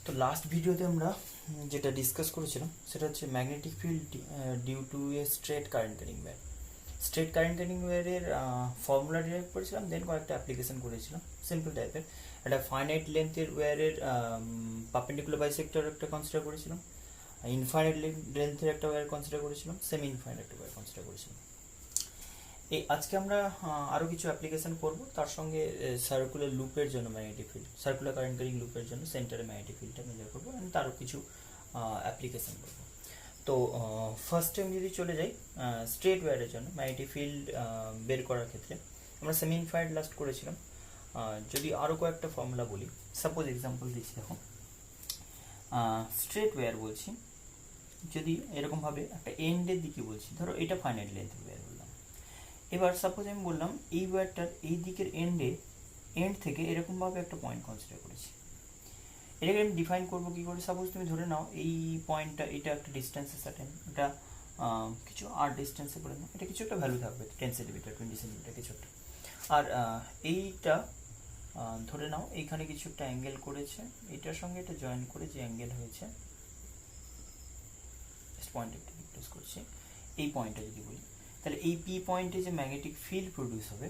তো লাস্ট ভিডিওতে আমরা যেটা ডিসকাস করেছিলাম সেটা হচ্ছে magnetic field due to a straight current carrying wire. Straight current carrying ওয়্যারের ফর্মুলা ডিরাইভ করেছিলাম, দেন কয়েকটা অ্যাপ্লিকেশন করেছিলাম সিম্পল টাইপের। একটা ফাইনাইট লেন্থের ওয়্যারের পারপেন্ডিকুলার বাইসেক্টর একটা কনসিডার করেছিলাম, ইনফাইনাইট লেন্থের একটা ওয়্যার কনসিডার করেছিলাম, সেমি ইনফাইনাইট একটা ওয়্যার কনসিডার করেছিলাম। এই আজকে আমরা আরও কিছু অ্যাপ্লিকেশন করব, তার সঙ্গে সার্কুলার লুপের জন্য magnetic field, circular current carrying লুপের জন্য সেন্টারে ম্যাগনেটিক ফিল্ডটা মেজার করবো, অ্যান্ড তারও কিছু অ্যাপ্লিকেশন করবো। তো ফার্স্টে আমি যদি চলে যাই স্ট্রেট ওয়্যারের জন্য ম্যাগনেটিক ফিল্ড বের করার ক্ষেত্রে আমরা সেমি ইনফাইনাইট লাস্ট করেছিলাম। যদি আরও কয়েকটা ফর্মুলা বলি, সাপোজ এক্সাম্পল দিচ্ছি, দেখো স্ট্রেট ওয়্যার বলছি, যদি এরকমভাবে একটা এন্ডের দিকে বলছি, ধরো এটা ফাইনাইট লেন্থের ওয়্যার বললাম। এবার সাপোজ আমি বললাম এই ওয়্যারটার এই দিকের এন্ড থেকে এরকমভাবে একটা পয়েন্ট কনসিডার করেছি। এটাকে আমি ডিফাইন করবো কী করে? সাপোজ তুমি ধরে নাও এই পয়েন্টটা, এটা একটা ডিস্টেন্সে সার্টেন, এটা কিছু আর ডিস্টেন্সে করে নাও, এটা কিছু একটা ভ্যালু থাকবে, 10 সেন্টিমিটার 20 সেন্টিমিটার কিছু একটা। আর এইটা ধরে নাও এইখানে কিছু একটা অ্যাঙ্গেল করেছে, এটার সঙ্গে এটা জয়েন করে যে অ্যাঙ্গেল হয়েছে, পয়েন্ট একটা ডিসকাস করছি, এই পয়েন্টটা যদি বলি, তাহলে এই পি পয়েন্টে যে ম্যাগনেটিক ফিল্ড প্রডিউস হবে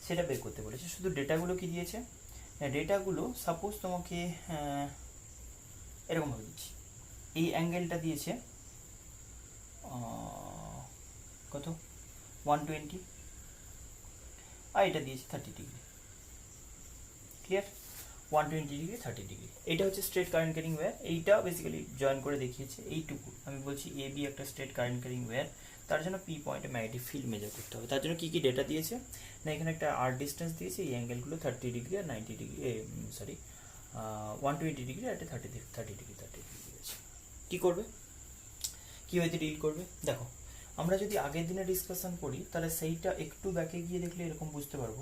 সেটা বের করতে বলেছে। শুধু ডেটাগুলো কি দিয়েছে? ডেটাগুলো সাপোজ তোমাকে এরকমভাবে দিচ্ছি, এই অ্যাঙ্গেলটা দিয়েছে কত 120, আর এটা দিয়েছে 30 ডিগ্রি। ক্লিয়ার? 120 ডিগ্রি 30 ডিগ্রি, এইটা হচ্ছে স্ট্রেট কারেন্ট ক্যারিং ওয়্যার। এইটা বেসিক্যালি জয়েন করে দেখিয়েছে এইটুকু। আমি বলছি এ বি একটা স্ট্রেট কারেন্ট ক্যারিং ওয়্যার, তার জন্য পি পয়েন্টে ম্যাগনেটিক ফিল্ড মেজার করতে হবে। তার জন্য কী কী ডেটা দিয়েছে না, এখানে একটা আর ডিস্টেন্স দিয়েছে, এই অ্যাঙ্গেলগুলো 30 ডিগ্রি আর 90 ডিগ্রি, 120 ডিগ্রি আর একটা 30 ডিগ্রি দিয়েছে। কী করবে, কীভাবে ডিল করবে? দেখো, আমরা যদি আগের দিনে ডিসকাশন করি তাহলে সেইটা একটু ব্যাকে গিয়ে দেখলে এরকম বুঝতে পারবো।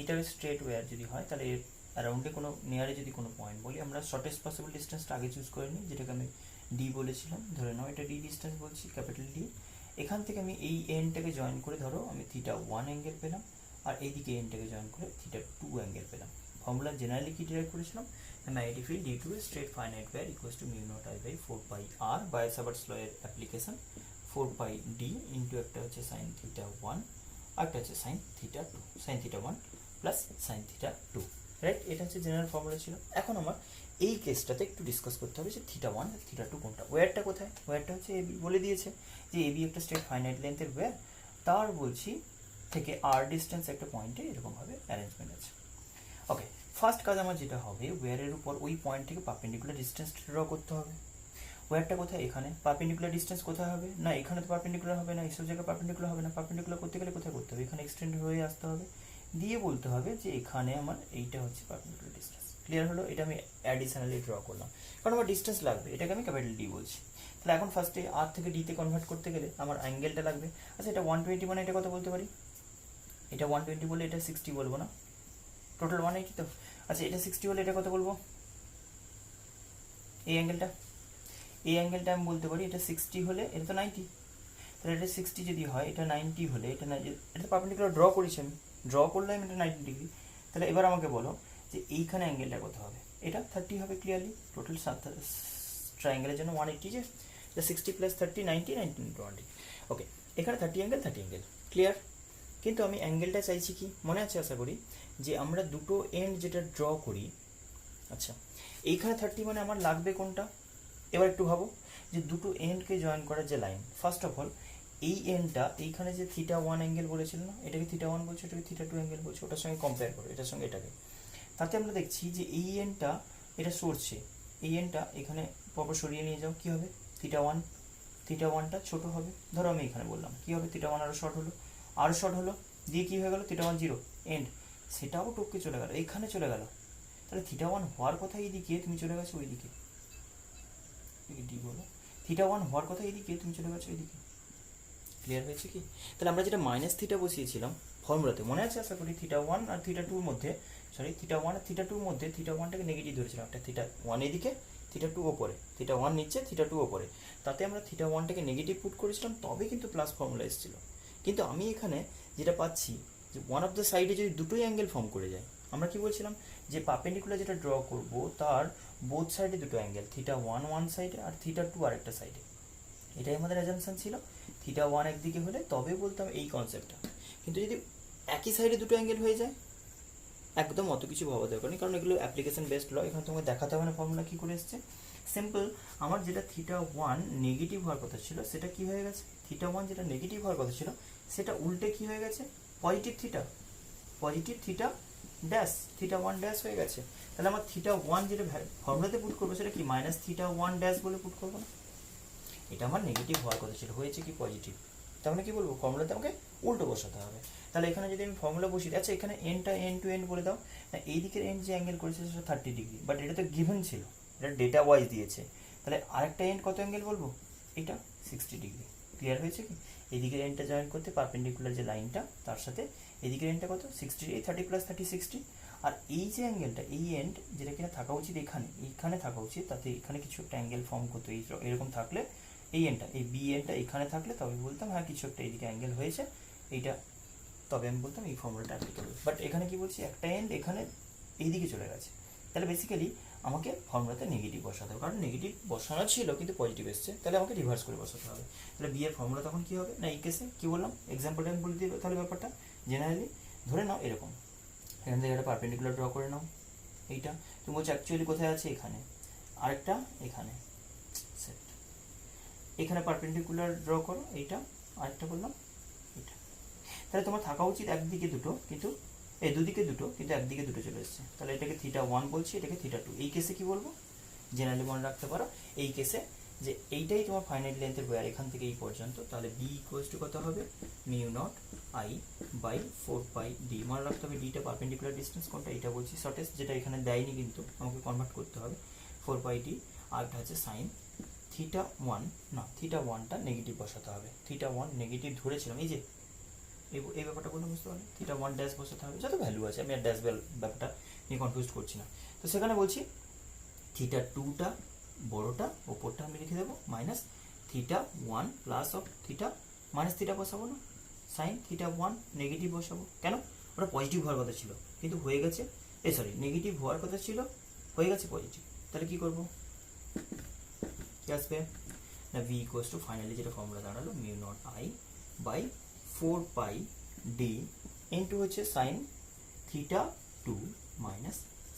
এটার স্ট্রেট ওয়্যার যদি হয় তাহলে এর অ্যারাউন্ডে কোনো নিয়ারে যদি কোনো পয়েন্ট বলি, আমরা শর্টেস্ট পসিবল ডিস্টেন্সটা আগে চুজ করে নিই, যেটাকে আমি ডি বলেছিলাম। ধরে নাও এটা ডি ডিস্টেন্স বলছি, ক্যাপিটাল ডি। এখান থেকে আমি এই এনটাকে জয়েন করে ধরো আমি θ1 অ্যাঙ্গেল পেলাম, আর এইদিকে এনটাকে জয়েন করে θ2 অ্যাঙ্গেল পেলাম। ফর্মুলা জেনারেলি কি ডিরাইভ করেছিলাম? Magnetic field due to a straight finite wire equals to mu not I by 4πr, Biot Savart's law এর অ্যাপ্লিকেশন, 4πd ইন্টু একটা হচ্ছে সাইন θ1 আর একটা হচ্ছে sine θ2, sine θ1 plus sine θ2, right? এটা হচ্ছে জেনারেল ফর্মুলা ছিল। এখন আমার এই কেসটাতে একটু ডিসকাস করতে হবে যে θ1 আর θ2 কোনটা, ওয়্যারটা কোথায়? ওয়্যারটা হচ্ছে এবি, বলে দিয়েছে যে এবি একটা স্ট্রেট ফাইনাইট লেন্থের ওয়্যার, তার বলছি থেকে আর ডিস্টেন্স একটা পয়েন্টে এরকমভাবে অ্যারেঞ্জমেন্ট আছে। ওকে, ফার্স্ট কাজ আমার যেটা হবে, ওয়্যারের উপর ওই পয়েন্ট থেকে পারপেন্ডিকুলার ডিস্টেন্স ড্র করতে হবে। ওয়্যারটা কোথায়? এখানে। পারপেন্ডিকুলার ডিস্টেন্স কোথায় হবে? না এখানে তো পারপেন্ডিকুলার হবে না, এইসব জায়গায় পারপেন্ডিকুলার হবে না। পারপেন্ডিকুলার করতে গেলে কোথায় করতে হবে? এখানে এক্সটেন্ড হয়ে আসতে হবে, দিয়ে বলতে হবে যে এখানে আমার এইটা হচ্ছে পারপেন্ডিকুলার ডিস্টেন্স। ক্লিয়ার হলো? এটা আমি অ্যাডিশনালি ড্র করলাম, কারণ আমার ডিস্টেন্স লাগবে, এটাকে আমি ক্যাপিটাল ডি বলছি। তাহলে এখন ফার্স্টে আর থেকে ডিতে কনভার্ট করতে গেলে আমার অ্যাঙ্গেলটা লাগবে। আচ্ছা, এটা 120 মানে এটা কত বলতে পারি? এটা 120 বলে এটা 60 বলবো না? টোটাল 180 তো। আচ্ছা, এটা 60 হলে এটা কত বলবো? এই অ্যাঙ্গেলটা, এই অ্যাঙ্গেলটা আমি বলতে পারি এটা 60 হলে এটা তো 90, তাহলে এটা 60 যদি হয়, এটা 90 হলে এটা পারপেন্ডিকুলার ড্র করেছি আমি, ড্র করলে আমি এটা 90 ডিগ্রি। তাহলে এবার আমাকে বলো যে এইখানে অ্যাঙ্গেলটা কত হবে? এটা 30 হবে ক্লিয়ারলি। টোটাল ট্রায়াঙ্গেলের জন্য 180, যে 60 প্লাস 30 90, 90 ইন্টু 180। ওকে, এখানে 30 অ্যাঙ্গেল ক্লিয়ার। কিন্তু আমি অ্যাঙ্গেলটা চাইছি কি, মনে আছে আশা করি, যে আমরা দুটো এন্ড যেটা ড্র করি। আচ্ছা, এইখানে 30 মানে আমার লাগবে কোনটা? এবার একটু ভাবো যে দুটো এন্ডকে জয়েন করার যে লাইন, ফার্স্ট অফ অল এই এন্ডটা এইখানে যে θ1 অ্যাঙ্গেল বলেছিল না, এটাকে θ1 বলছে, এটাকে θ2 অ্যাঙ্গেল বলছে, ওটার সঙ্গে কম্পেয়ার করো, এটার সঙ্গে এটাকে। তাতে আমরা দেখছি যে এই এন্ডটা এটা সরছে, এই এন্ডটা এখানে পরপর সরিয়ে নিয়ে যাও, কী হবে? θ1টা ছোট হবে। ধরো আমি এখানে বললাম কী হবে, θ1 আরও শর্ট হলো, দিয়ে কী হয়ে গেল? θ1 জিরো এন্ড, সেটাও টপকে চলে গেল, এইখানে চলে গেল। তাহলে θ1 হওয়ার কথা এইদিকে, তুমি চলে গেছো ওইদিকে। ডি বলো, θ1 হওয়ার কথা এইদিকে, তুমি চলে গেছো এইদিকে। ক্লিয়ার হয়েছে কি? তাহলে আমরা যেটা মাইনাস থিটা বসিয়েছিলাম ফর্মুলাতে, মনে আছে আশা করি, θ1 আর θ2 মধ্যে, θ1 আর θ2 মধ্যে θ1টাকে নেগেটিভ ধরেছিলাম, একটা θ1 এদিকে, θ2 ওপরে, θ1 নিচে, θ2 ওপরে। তাতে আমরা θ1টাকে নেগেটিভ পুট করেছিলাম, তবে কিন্তু প্লাস ফর্মুলা এসেছিল। কিন্তু আমি এখানে যেটা পাচ্ছি যে ওয়ান অফ দ্য সাইডে যদি দুটোই অ্যাঙ্গেল ফর্ম করে যায়, আমরা কি বলছিলাম যে পার্পেন্ডিকুলার যেটা ড্র করব তার বোথ সাইডে দুটো অ্যাঙ্গেল, থিটা ওয়ান সাইডে আর থিটা টু আরেকটা সাইডে, এটাই আমাদের অ্যাজাম্পশন ছিল। থিটা ওয়ান একদিকে হলে তবে বলতাম এই কনসেপ্টটা। কিন্তু যদি একই সাইডে দুটো অ্যাঙ্গেল হয়ে যায়, একদম অত কিছু ভাবা দরকার নেই, কারণ এগুলো অ্যাপ্লিকেশন বেসড ল। এখানে তোমাকে দেখাতে হবে না ফর্মুলা কী করে এসছে। সিম্পল, আমার যেটা থিটা ওয়ান নেগেটিভ হওয়ার কথা ছিল সেটা কি হয়ে গেছে, থিটা ওয়ান যেটা নেগেটিভ হওয়ার কথা ছিল সেটা উল্টে কি হয়ে গেছে, positive theta dash, theta one dash হয়ে গেছে। তাহলে আমার থিটা ওয়ান যেটা ফর্মুলাতে পুট করবো সেটা কি মাইনাস থিটা ওয়ান ড্যাশ বলে পুট করবো না? এটা আমার নেগেটিভ হওয়ার কথা ছিল, হয়েছে কি পজিটিভ। তার মানে কি বলবো, ফর্মুলাতে আমাকে উল্টো বসাতে হবে। তাহলে এখানে যদি আমি ফর্মুলা বসি, আচ্ছা এখানে এনটা এন টু এন বলে দাও না, এই দিকের এন যে অ্যাঙ্গেল করেছে সেটা 30 ডিগ্রি, বাট এটা তো গিভেন ছিল, এটা ডেটা ওয়াইজ দিয়েছে। তাহলে আরেকটা এন্ড কত অ্যাঙ্গেল বলবো, এটা 60 ডিগ্রি। ক্লিয়ার হয়েছে কি? এদিকের এন্ডটা জয়েন করতে পারপেন্ডিকুলার যে লাইনটা তার সাথে এদিকের এন্ডটা কত 60, এই 30 + 30 60। আর এই যে অ্যাঙ্গেলটা, এই এন্ড যেটা কিনা থাকা উচিত এইখানে থাকা উচিত, তাতে এখানে কিছু একটা অ্যাঙ্গেল ফর্ম করতো, এরকম থাকলে এই এন্ডটা, এই বি এন্ডটা এখানে থাকলে তবে বলতাম হ্যাঁ কিছু একটা এইদিকে অ্যাঙ্গেল হয়েছে এইটা, তবে আমি বলতাম এই ফর্মুলাটা অ্যাপ্লিকেবল। বাট এখানে কি বলছি, একটা এন্ড এখানে এইদিকে চলে গেছে, তাহলে বেসিক্যালি আমাকে ফর্মুলাতে নেগেটিভ বসাতে হবে, কারণ নেগেটিভ বসানো ছিল কিন্তু পজিটিভ এসছে, তাহলে আমাকে রিভার্স করে বসাতে হবে। তাহলে বি এর ফর্মুলা তখন কি হবে না, এই কেসে কি বললাম, এক্সাম্পলটা আমি বলে দিই তাহলে ব্যাপারটা। জেনারেলি ধরে নাও এরকম, এখান থেকে একটা পারপেন্ডিকুলার ড্র করে নাও, এইটা তুমি বলছো অ্যাকচুয়ালি কোথায় আছে, এখানে, আরেকটা এখানে, সেট এখানে পারপেন্ডিকুলার ড্র করো, এইটা আরেকটা বললাম এটা। তাহলে তোমার থাকা উচিত একদিকে দুটো, কিন্তু এই দুদিকে দুটো, কিন্তু একদিকে দুটো চলে এসেছে। তাহলে এটাকে থিটা ওয়ান বলছি, এটাকে থিটা টু। এই কেসে কি বলবো, জেনারেলি মনে রাখতে পারো এই কেসে যে এইটাই তোমার ফাইনাইট লেন্থের ওয়্যার, এখান থেকে এই পর্যন্ত। তাহলে বি ইকুয়ালস টু কত হবে, mu not I by 4πd। মনে রাখতে হবে ডিটা পারপেন্ডিকুলার ডিস্টেন্স কোনটা, এটা বলছি শর্টেস্ট, যেটা এখানে দেয়নি কিন্তু আমাকে কনভার্ট করতে হবে, 4πd। আরটা হচ্ছে সাইন থিটা ওয়ান, না থিটা ওয়ানটা নেগেটিভ বসাতে হবে, থিটা ওয়ান নেগেটিভ ধরেছিলাম, এই যে এই ব্যাপারটা বলতে বুঝতে পারলে, থিটা ওয়ান ড্যাশ বসাতে হবে, যত ভ্যালু আছে, আমি আর ড্যাশ ব্যাপারটা নিয়ে কনফিউজ করছি না। তো সেখানে বলছি থিটা টুটা বড়োটা ওপরটা আমি লিখে দেবো minus theta one plus of theta, minus theta বসাবো না, সাইন থিটা ওয়ান নেগেটিভ বসাবো, কেন ওটা পজিটিভ হওয়ার কথা ছিল কিন্তু হয়ে গেছে, নেগেটিভ হওয়ার কথা ছিল হয়ে গেছে পজিটিভ। তাহলে কি করবো, কি আসবে না, ভি ইকুয়ালস টু ফাইনালি যেটা ফর্মুলা দাঁড়ালো mu not I by 4πd into হচ্ছে sine theta two minus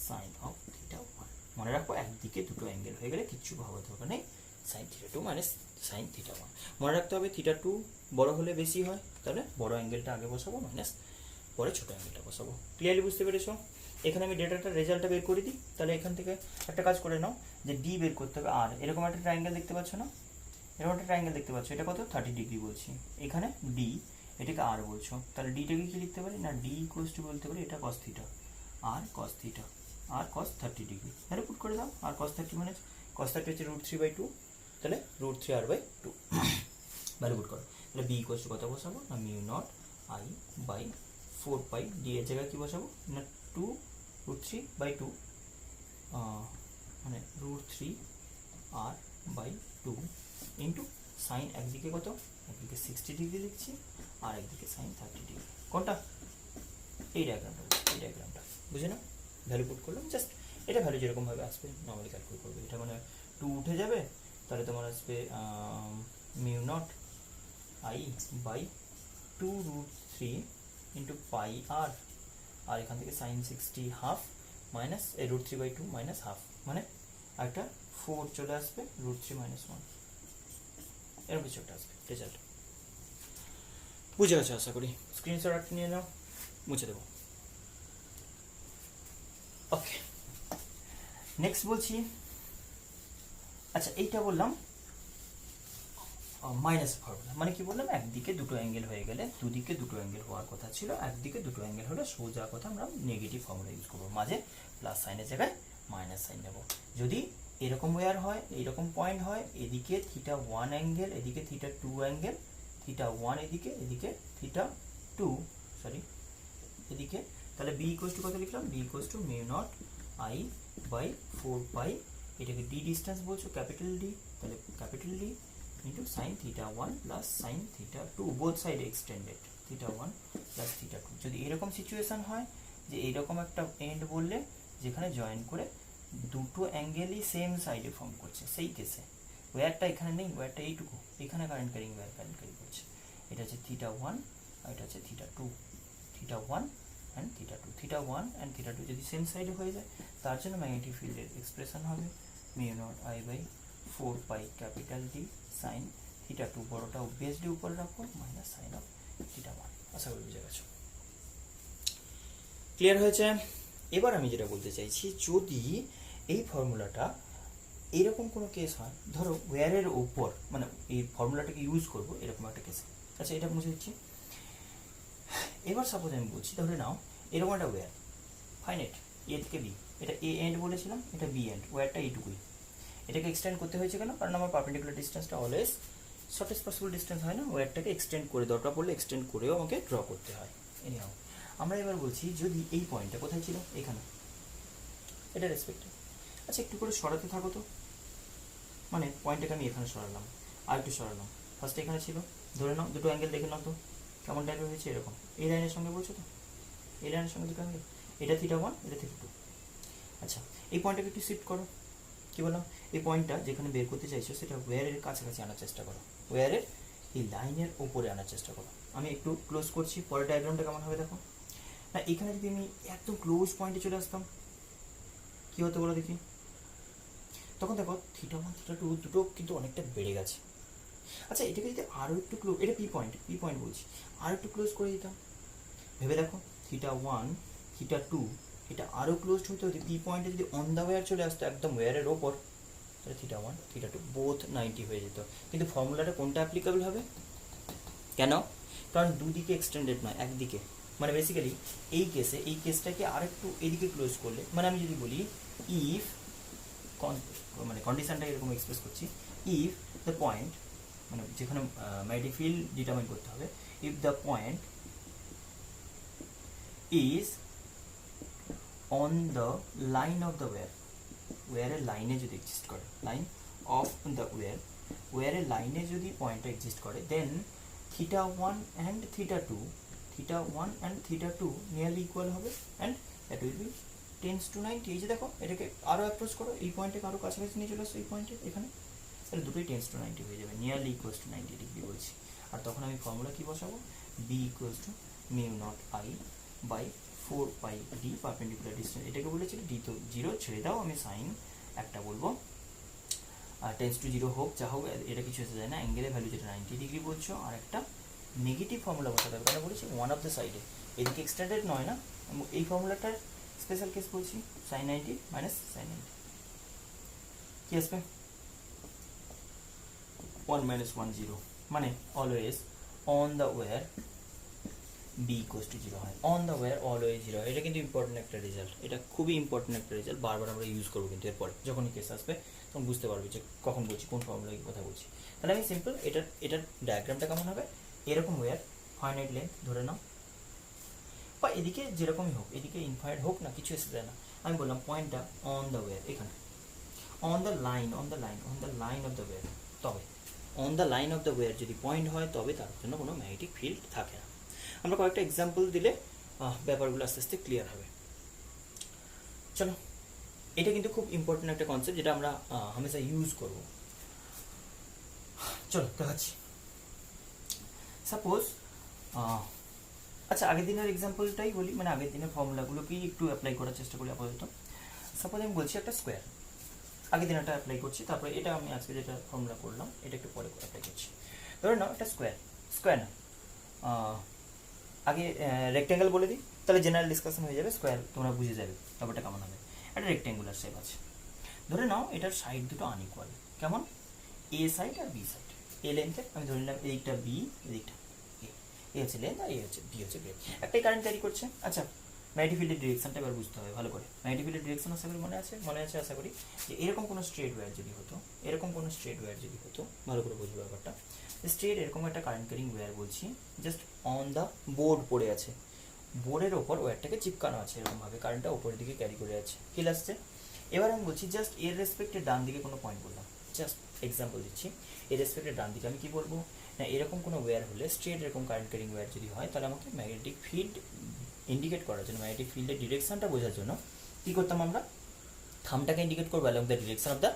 sine of theta one. মনে রাখবো একদিকে দুটো অ্যাঙ্গেল হয়ে গেলে কিচ্ছু ভাবার দরকার নেই, sine theta two minus sine theta one. মনে রাখতে হবে থিটা টু বড় হলে বেশি হয়, তাহলে বড় অ্যাঙ্গেলটা আগে বসাবো মাইনাস পরে ছোটো অ্যাঙ্গেলটা বসাবো। ক্লিয়ারলি বুঝতে পেরেছো? এখানে আমি ডেটাটা রেজাল্টটা বের করে দিই। তাহলে এখান থেকে একটা কাজ করে নাও যে ডি বের করতে হবে, আর এরকম একটা ট্রায়াঙ্গেল দেখতে পাচ্ছ না, এরকম একটা ট্রায়াঙ্গেল দেখতে পাচ্ছ, এটা কত 30 ডিগ্রি বলছি, এখানে ডি, এটাকে আর বলছো, তাহলে ডিটাকে কি লিখতে পারি না, ডি ইকুয়ালস টু বলতে পারি এটা কস থিটা, আর কস থিটা, আর কস 30 ডিগ্রি। তাহলে পুট করে দাও, আর কস 30 মানে কস 30 হচ্ছে √3/2, তাহলে √3r/2 ভ্যালু পুট করো। তাহলে বি ইকুয়ালস টু কত বসাবো না, mu not I by 4πd এর জায়গায় কি বসাবো না 2√3/2 মানে √3r/2 ইন্টু সাইন একদিকে কত, একদিকে 60 ডিগ্রি লিখছি আর একদিকে সাইন 30 ডিগ্রি। কোনটা, এই ডায়াগ্রামটা বুঝে না, ভ্যালু পুট করলাম, জাস্ট এটা ভ্যালু যেরকমভাবে আসবে নর্মালি ক্যালকুলেট করবে। এটা মানে 2 উঠে যাবে, তাহলে তোমার আসবে mu not I by 2√3 into pi R, আর এখান থেকে সাইন 60 হাফ মাইনাস এই √3/2 মাইনাস হাফ, মানে একটা 4 চলে আসবে, √3 - 1 এরকম কিছু একটা আসবে রেজাল্ট। বুঝে গেছে আশা করি, স্ক্রিনশট একটা নিয়ে নাও, মুছে দেবো। ওকে, নেক্সট বলছি, আচ্ছা এইটা বললাম মাইনাস ফর্মুলা, মানে কি বললাম একদিকে দুটো অ্যাঙ্গেল হয়ে গেলে দুদিকে দুটো অ্যাঙ্গেল হওয়ার কথা ছিল, একদিকে দুটো অ্যাঙ্গেল হলে সোজা কথা আমরা নেগেটিভ ফর্মুলা ইউজ করবো, মাঝে প্লাস সাইনের জায়গায় মাইনাস সাইন নেব। যদি এরকম ওয়্যার হয়, এইরকম পয়েন্ট হয়, এদিকে থিটা ওয়ান অ্যাঙ্গেল, এদিকে theta to angle, theta one এদিকে, এদিকে থিটা টু, সরি এদিকে, তাহলে বি ইকুয়ালস টু কত লিখলাম, B equals to mu not I by 4π, এটাকে ডি ডিস্টেন্স বলছো ক্যাপিটাল ডি, তাহলে capital D into sine theta one plus sine theta two, both side extended, theta one plus theta two. যদি এরকম situation হয় যে এইরকম একটা এন্ড বললে যেখানে জয়েন করে দুটো অ্যাঙ্গেলই সেম সাইডে ফর্ম করছে, সেই কেসে ওয়্যারটা এখানে নেই, ওয়্যারটা এইটুকু, এখানে current carrying wire current carry করছে। এটা হচ্ছে θ1 আর এটা হচ্ছে θ2, θ1 অ্যান্ড θ2, θ1 অ্যান্ড θ2 যদি সেম সাইডে হয়ে যায় তার জন্য ম্যাগনেটিক ফিল্ডের এক্সপ্রেশন হবে μ0I/4πD সাইন θ2, বড়টা অবভিয়াসলি উপরে রাখো, মাইনাস সাইন অফ θ1। আশা করি বুঝে গেছো, ক্লিয়ার হয়েছে? এবার আমি যেটা বলতে চাইছি, যদি এই ফর্মুলাটা এরকম কোনো কেস হয়, ধরো ওয়্যারের ওপর, মানে এই ফর্মুলাটাকে ইউজ করবো এরকম একটা কেসে। আচ্ছা, এটা বুঝে দিচ্ছি। এবার সাপোজ আমি বলছি, ধরে নাও এরকম একটা ওয়্যার ফাইনাইট এ থেকে বি, এটা এ এন্ড বলেছিলাম, এটা বি এন্ড, ওয়্যারটা এইটুকুই। এটাকে এক্সটেন্ড করতে হয়েছে কেন? কারণ আমার পারপেন্ডিকুলার ডিস্টেন্সটা অলওয়েজ শর্টেস্ট পসিবল ডিস্টেন্স হয় না, ওয়্যারটাকে এক্সটেন্ড করে, দরকার পড়লে এক্সটেন্ড করেও আমাকে ড্র করতে হয়। এনিহাও আমরা এবার বলছি, যদি এই পয়েন্টটা কোথায় ছিল, এখানে, এটা রেসপেক্টে। আচ্ছা, একটু করে সরাতে থাকো তো, মানে পয়েন্টটাকে আমি এখানে সরালাম, আর একটু সরালাম, ফার্স্টে এখানে ছিল, ধরে নাও দুটো অ্যাঙ্গেল দেখে নাও তো কেমন টাইপের হয়েছে, এরকম এই লাইনের সঙ্গে বলছো তো, এই লাইনের সঙ্গে দুটো অ্যাঙ্গেল, এটা θ1, এটা θ2। আচ্ছা, এই পয়েন্টটাকে একটু শিফট করো, কী বললাম, এই পয়েন্টটা যেখানে বের করতে চাইছো সেটা ওয়্যারের কাছাকাছি আনার চেষ্টা করো, ওয়্যারের এই লাইনের ওপরে আনার চেষ্টা করো। আমি একটু ক্লোজ করছি, পরের ডায়াগ্রামটা কেমন হবে দেখো না। এখানে যদি আমি একদম ক্লোজ পয়েন্টে চলে আসতাম, কী হতো বলো দেখি, তখন দেখো θ1 θ2 দুটো কিন্তু অনেকটা বেড়ে গেছে। আচ্ছা, এটাকে যদি আরও একটু ক্লোজ, এটা পি পয়েন্ট বলছি, আর একটু ক্লোজ করে দিতাম, ভেবে দেখো θ1 θ2 এটা আরও ক্লোজ হতে হতে পি পয়েন্টে যদি অন দ্য ওয়্যার চলে আসতো একদম ওয়্যারের ওপর, তাহলে θ1 θ2 বোথ 90 হয়ে যেত। কিন্তু ফর্মুলাটা কোনটা অ্যাপ্লিকেবল হবে? কেন? কারণ দুদিকে এক্সটেন্ডেড নয়, একদিকে। মানে বেসিক্যালি এই কেসটাকে আরেকটু এদিকে ক্লোজ করলে, মানে আমি যদি বলি ইফ, মানে কন্ডিশনটা এরকম এক্সপ্রেস করছি, ইফ দ্য পয়েন্ট, মানে যেখানে ম্যাগনেটিক ফিল্ড ডিটারমাইন করতে হবে, if the point is on the line of the wire, ওয়্যারের লাইনে যদি এক্সিস্ট করে, লাইন অফ দ্য ওয়্যারের লাইনে যদি পয়েন্টটা এক্সিস্ট করে, দেন θ1 অ্যান্ড θ2 নিয়ারলি ইকুয়াল হবে, and that will be tense to 90। এই যে দেখো, এটাকে আরও অ্যাপ্রোচ করো, এই পয়েন্টটাকে আরও কাছাকাছি নিয়ে চলে আসো, এই পয়েন্টে এখানে, তাহলে দুটোই টেন্স টু 90 হয়ে যাবে, নিয়ারলি ইকুয়ালস টু 90 ডিগ্রি বলছি। আর তখন আমি ফর্মুলা কী বসাবো, B equals to μ0I/4πD perpendicular distance, এটাকে বলেছিল ডি তো 0 ছেড়ে দাও, আমি সাইন একটা বলবো, আর টেন্স টু 0 হোক যা হোক, এটা কিছু এসে যায় না, অ্যাঙ্গেলের ভ্যালু যেটা 90 ডিগ্রি বলছো, আর একটা নেগেটিভ ফর্মুলা বসাতে হবে, কেন বলেছি ওয়ান অফ দ্য সাইডে, এদিকে এক্সটেন্ডেড নয় না, এই ফর্মুলাটার স্পেশাল কেস বলছি, সাইন 90 মাইনাস সাইন 90 কি আসবে, 1 minus 1 0, মানে always on the wire B equals to 0 হয়, অন দ্য ওয়্যার অলওয়েজ 0 হয়। এটা কিন্তু ইম্পর্টেন্ট একটা রেজাল্ট, এটা খুবই ইম্পর্টেন্ট একটা রেজাল্ট, বারবার আমরা ইউজ করবো কিন্তু এরপরে যখনই কেস আসবে তখন বুঝতে পারবে যে কখন বলছি, কোন ফর্মুলা কথা বলছি। তাহলে আমি সিম্পল এটার ডায়াগ্রামটা কেমন হবে, এরকম ওয়্যার ফাইনাইট লেন্থ ধরে নাও, বা এদিকে যেরকমই হোক, এদিকে ইনফাইনাইট হোক না, কিছু এসে যায় না, আমি বললাম পয়েন্টটা অন দ্য ওয়্যার, এখানে on the line of the wire, তবে on the line of the wire যদি পয়েন্ট হয় তবে তার জন্য কোনো ম্যাগনেটিক ফিল্ড থাকে না। আমরা কয়েকটা এক্সাম্পল দিলে ব্যাপারগুলো আস্তে আস্তে ক্লিয়ার হবে। চলো, এটা কিন্তু খুব ইম্পর্টেন্ট একটা কনসেপ্ট যেটা আমরা হামেশা ইউজ করব। চলো দেখাচ্ছি। সাপোজ, আচ্ছা আগের দিনের এক্সাম্পলটাই বলি, মানে আগের দিনের ফর্মুলাগুলোকেই একটু অ্যাপ্লাই করার চেষ্টা করি আপাতত। সাপোজ আমি বলছি একটা স্কোয়ার, আগের দিন একটা অ্যাপ্লাই করছি, তারপরে এটা আমি আজকে যেটা ফর্মুলা করলাম এটা একটু পরে অ্যাপ্লাই করছি। ধরে নাও একটা স্কোয়ার না, আগে রেক্ট্যাঙ্গেল বলে দিই, তাহলে জেনারেল ডিসকাশন হয়ে যাবে, স্কোয়ার তোমরা বুঝে যাবে ব্যাপারটা কেমন হবে। একটা রেক্ট্যাঙ্গুলার শেপ আছে, ধরে নাও এটার সাইড দুটো আনইকুয়াল, কেমন, এ সাইড আর বি সাইড, এ লেন্থের, আমি ধরে নিলাম এইটা বি, এদিকটা এ হচ্ছে লেন্থ আর এ হচ্ছে বি হচ্ছে ব্রেড, একটাই কারেন্ট ক্যারি করছে। আচ্ছা, ম্যাগনেটিক ফিল্ডের ডিরেকশনটা এবার বুঝতে হবে ভালো করে, ম্যাগনেটিক ফিল্ডের ডিরেকশন আশা করি মনে আছে আশা করি, যে এরকম কোনো স্ট্রেট ওয়্যার যদি হতো, ভালো করে বুঝবো ব্যাপারটা, স্ট্রেট এরকম একটা কারেন্ট ক্যারিং ওয়্যার বলছি, জাস্ট অন দ্য বোর্ড পড়ে আছে, বোর্ডের ওপর ওয়্যারটাকে চিপকানো আছে, এরকমভাবে কারেন্টটা উপরের দিকে ক্যারি করে আছে, ফিল আসছে। এবার আমি বলছি জাস্ট এর রেসপেক্টে ডান দিকে কোনো পয়েন্ট বললাম, জাস্ট এক্সাম্পল দিচ্ছি, এর রেসপেক্টে ডান দিকে আমি কি বলবো না, এরকম কোনো ওয়্যার হলে স্ট্রেট এরকম কারেন্ট ক্যারিং ওয়্যার যদি হয় তাহলে আমাকে ম্যাগনেটিক ফিল্ড ইন্ডিকেট করার জন্য, ম্যাগনেটিক ফিল্ডের ডিরেকশনটা বোঝার জন্য কী করতাম আমরা, থামটাকে ইন্ডিকেট করবো along the direction of the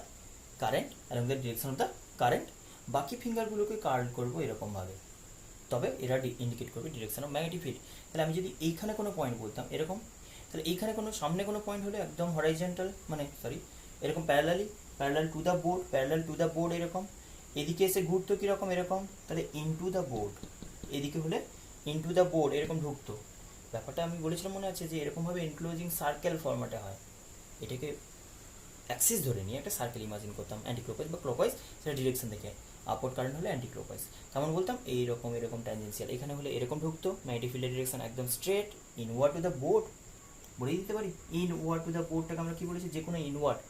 current, along the direction of the current, বাকি ফিঙ্গারগুলোকে কার্ল করবো এরকমভাবে, তবে এরা ইন্ডিকেট করবে ডিরেকশন অফ ম্যাগনেটিক ফিল্ড। তাহলে আমি যদি এইখানে কোনো পয়েন্ট বলতাম এরকম, তাহলে এইখানে কোনো সামনে কোনো পয়েন্ট হলে একদম হরাইজেন্টাল, মানে সরি এরকম প্যারালাল টু দ্য বোর্ড এরকম, এদিকে এসে ঘুরতো কীরকম এরকম, তাহলে ইনটু দ্য বোর্ড, এদিকে হলে ইনটু দ্য বোর্ড এরকম ঢুকতো। ব্যাপারটা আমি বলেছিলাম মনে আছে যে এরকমভাবে এনক্লোজিং সার্কেল ফর্ম্যাটে হয়, এটাকে অ্যাক্সিস ধরে নিয়ে একটা সার্কেল ইমাজিন করতাম অ্যান্টি ক্লকওয়াইজ বা ক্লকওয়াইজ, সেটা ডিরেকশন দেখে, আপওয়ার্ড কারেন্ট হলে অ্যান্টি ক্লকওয়াইজ, তেমন বলতাম এইরকম এরকম ট্যানজেন্সিয়াল, এখানে হলে এরকম ঢুকতো, ম্যাগনেটিক ফিল্ডের ডিরেকশন একদম straight inward two the board, বলেই দিতে পারি ইনওয়ার্ড টু দ্য বোর্ডটাকে আমরা কী বলেছি, যে কোনো ইনওয়ার্ড,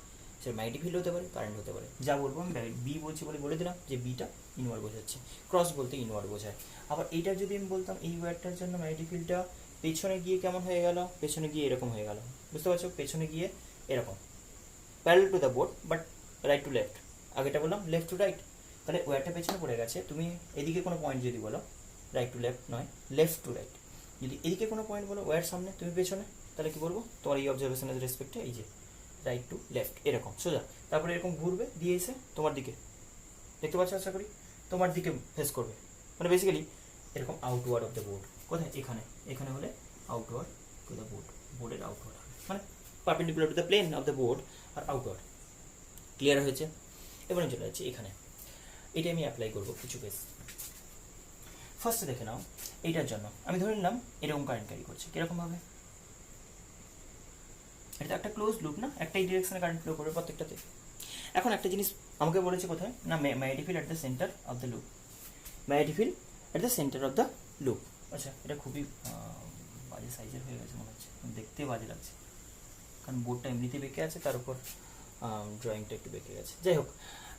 সেটা ম্যাগনেটিক ফিল্ড হতে পারে কারেন্ট হতে পারে, যা বলবো আমি বি বলছি বলে দিলাম যে বিটা ইনওয়ার্ড বোঝাচ্ছে, ক্রস বলতে ইনওয়ার্ড বোঝায়। আবার এইটার যদি আমি বলতাম এই ওয়ার্ডটার জন্য ম্যাগনেটিক ফিল্ডটা পেছনে গিয়ে কেমন হয়ে গেল, পেছনে গিয়ে এরকম হয়ে গেল, বুঝতে পারছো, পেছনে গিয়ে এরকম parallel to the board but right to left, আগেটা বললাম লেফট টু রাইট, তাহলে ওয়ারটা পেছনে পড়ে গেছে, তুমি এদিকে কোনো পয়েন্ট যদি বলো রাইট টু লেফট নয় লেফট টু রাইট, যদি এদিকে কোনো পয়েন্ট বলো ওয়ার সামনে তুমি পেছনে, তাহলে কি বলবো তোমার এই অবজারভেশনের রেসপেক্টে এই যে রাইট টু লেফট এরকম সোজা, তারপরে এরকম ঘুরবে দিয়ে এসে তোমার দিকে, দেখতে পাচ্ছ আশা করি, তোমার দিকে ফেস করবে, মানে বেসিক্যালি এরকম আউটওয়ার্ড অফ দ্য বোর্ড, কোথায় এখানে হলে আউটওয়ার্ড টু দ্য বোর্ড, বোর্ডের আউটওয়ার্ড মানে perpendicular to the plane of the board আর আউটওয়ার্ড, ক্লিয়ার হয়েছে। এবারে চলে যাচ্ছি এখানে, এটা আমি অ্যাপ্লাই করবো কিছু কেস। ফার্স্টে দেখে নাও, এইটার জন্য আমি ধরে নিলাম এরকম কারেন্ট ক্যারি করছে, কীরকমভাবে, এটা একটা ক্লোজ লুপ না, একটাই ডিরেকশনে কারেন্ট ফ্লো করবে প্রত্যেকটাতে। এখন একটা জিনিস আমাকে বলেছে কোথায় না, magnetic field at the centre of the loop, magnetic field at the centre of the loop. আচ্ছা এটা খুবই বাজে সাইজের হয়ে গেছে মনে হচ্ছে, দেখতে বাজে লাগছে, কারণ বোর্ডটা এমনিতে বেঁকে আছে, তার উপর ড্রয়িংটা একটু বেঁকে গেছে। যাই হোক,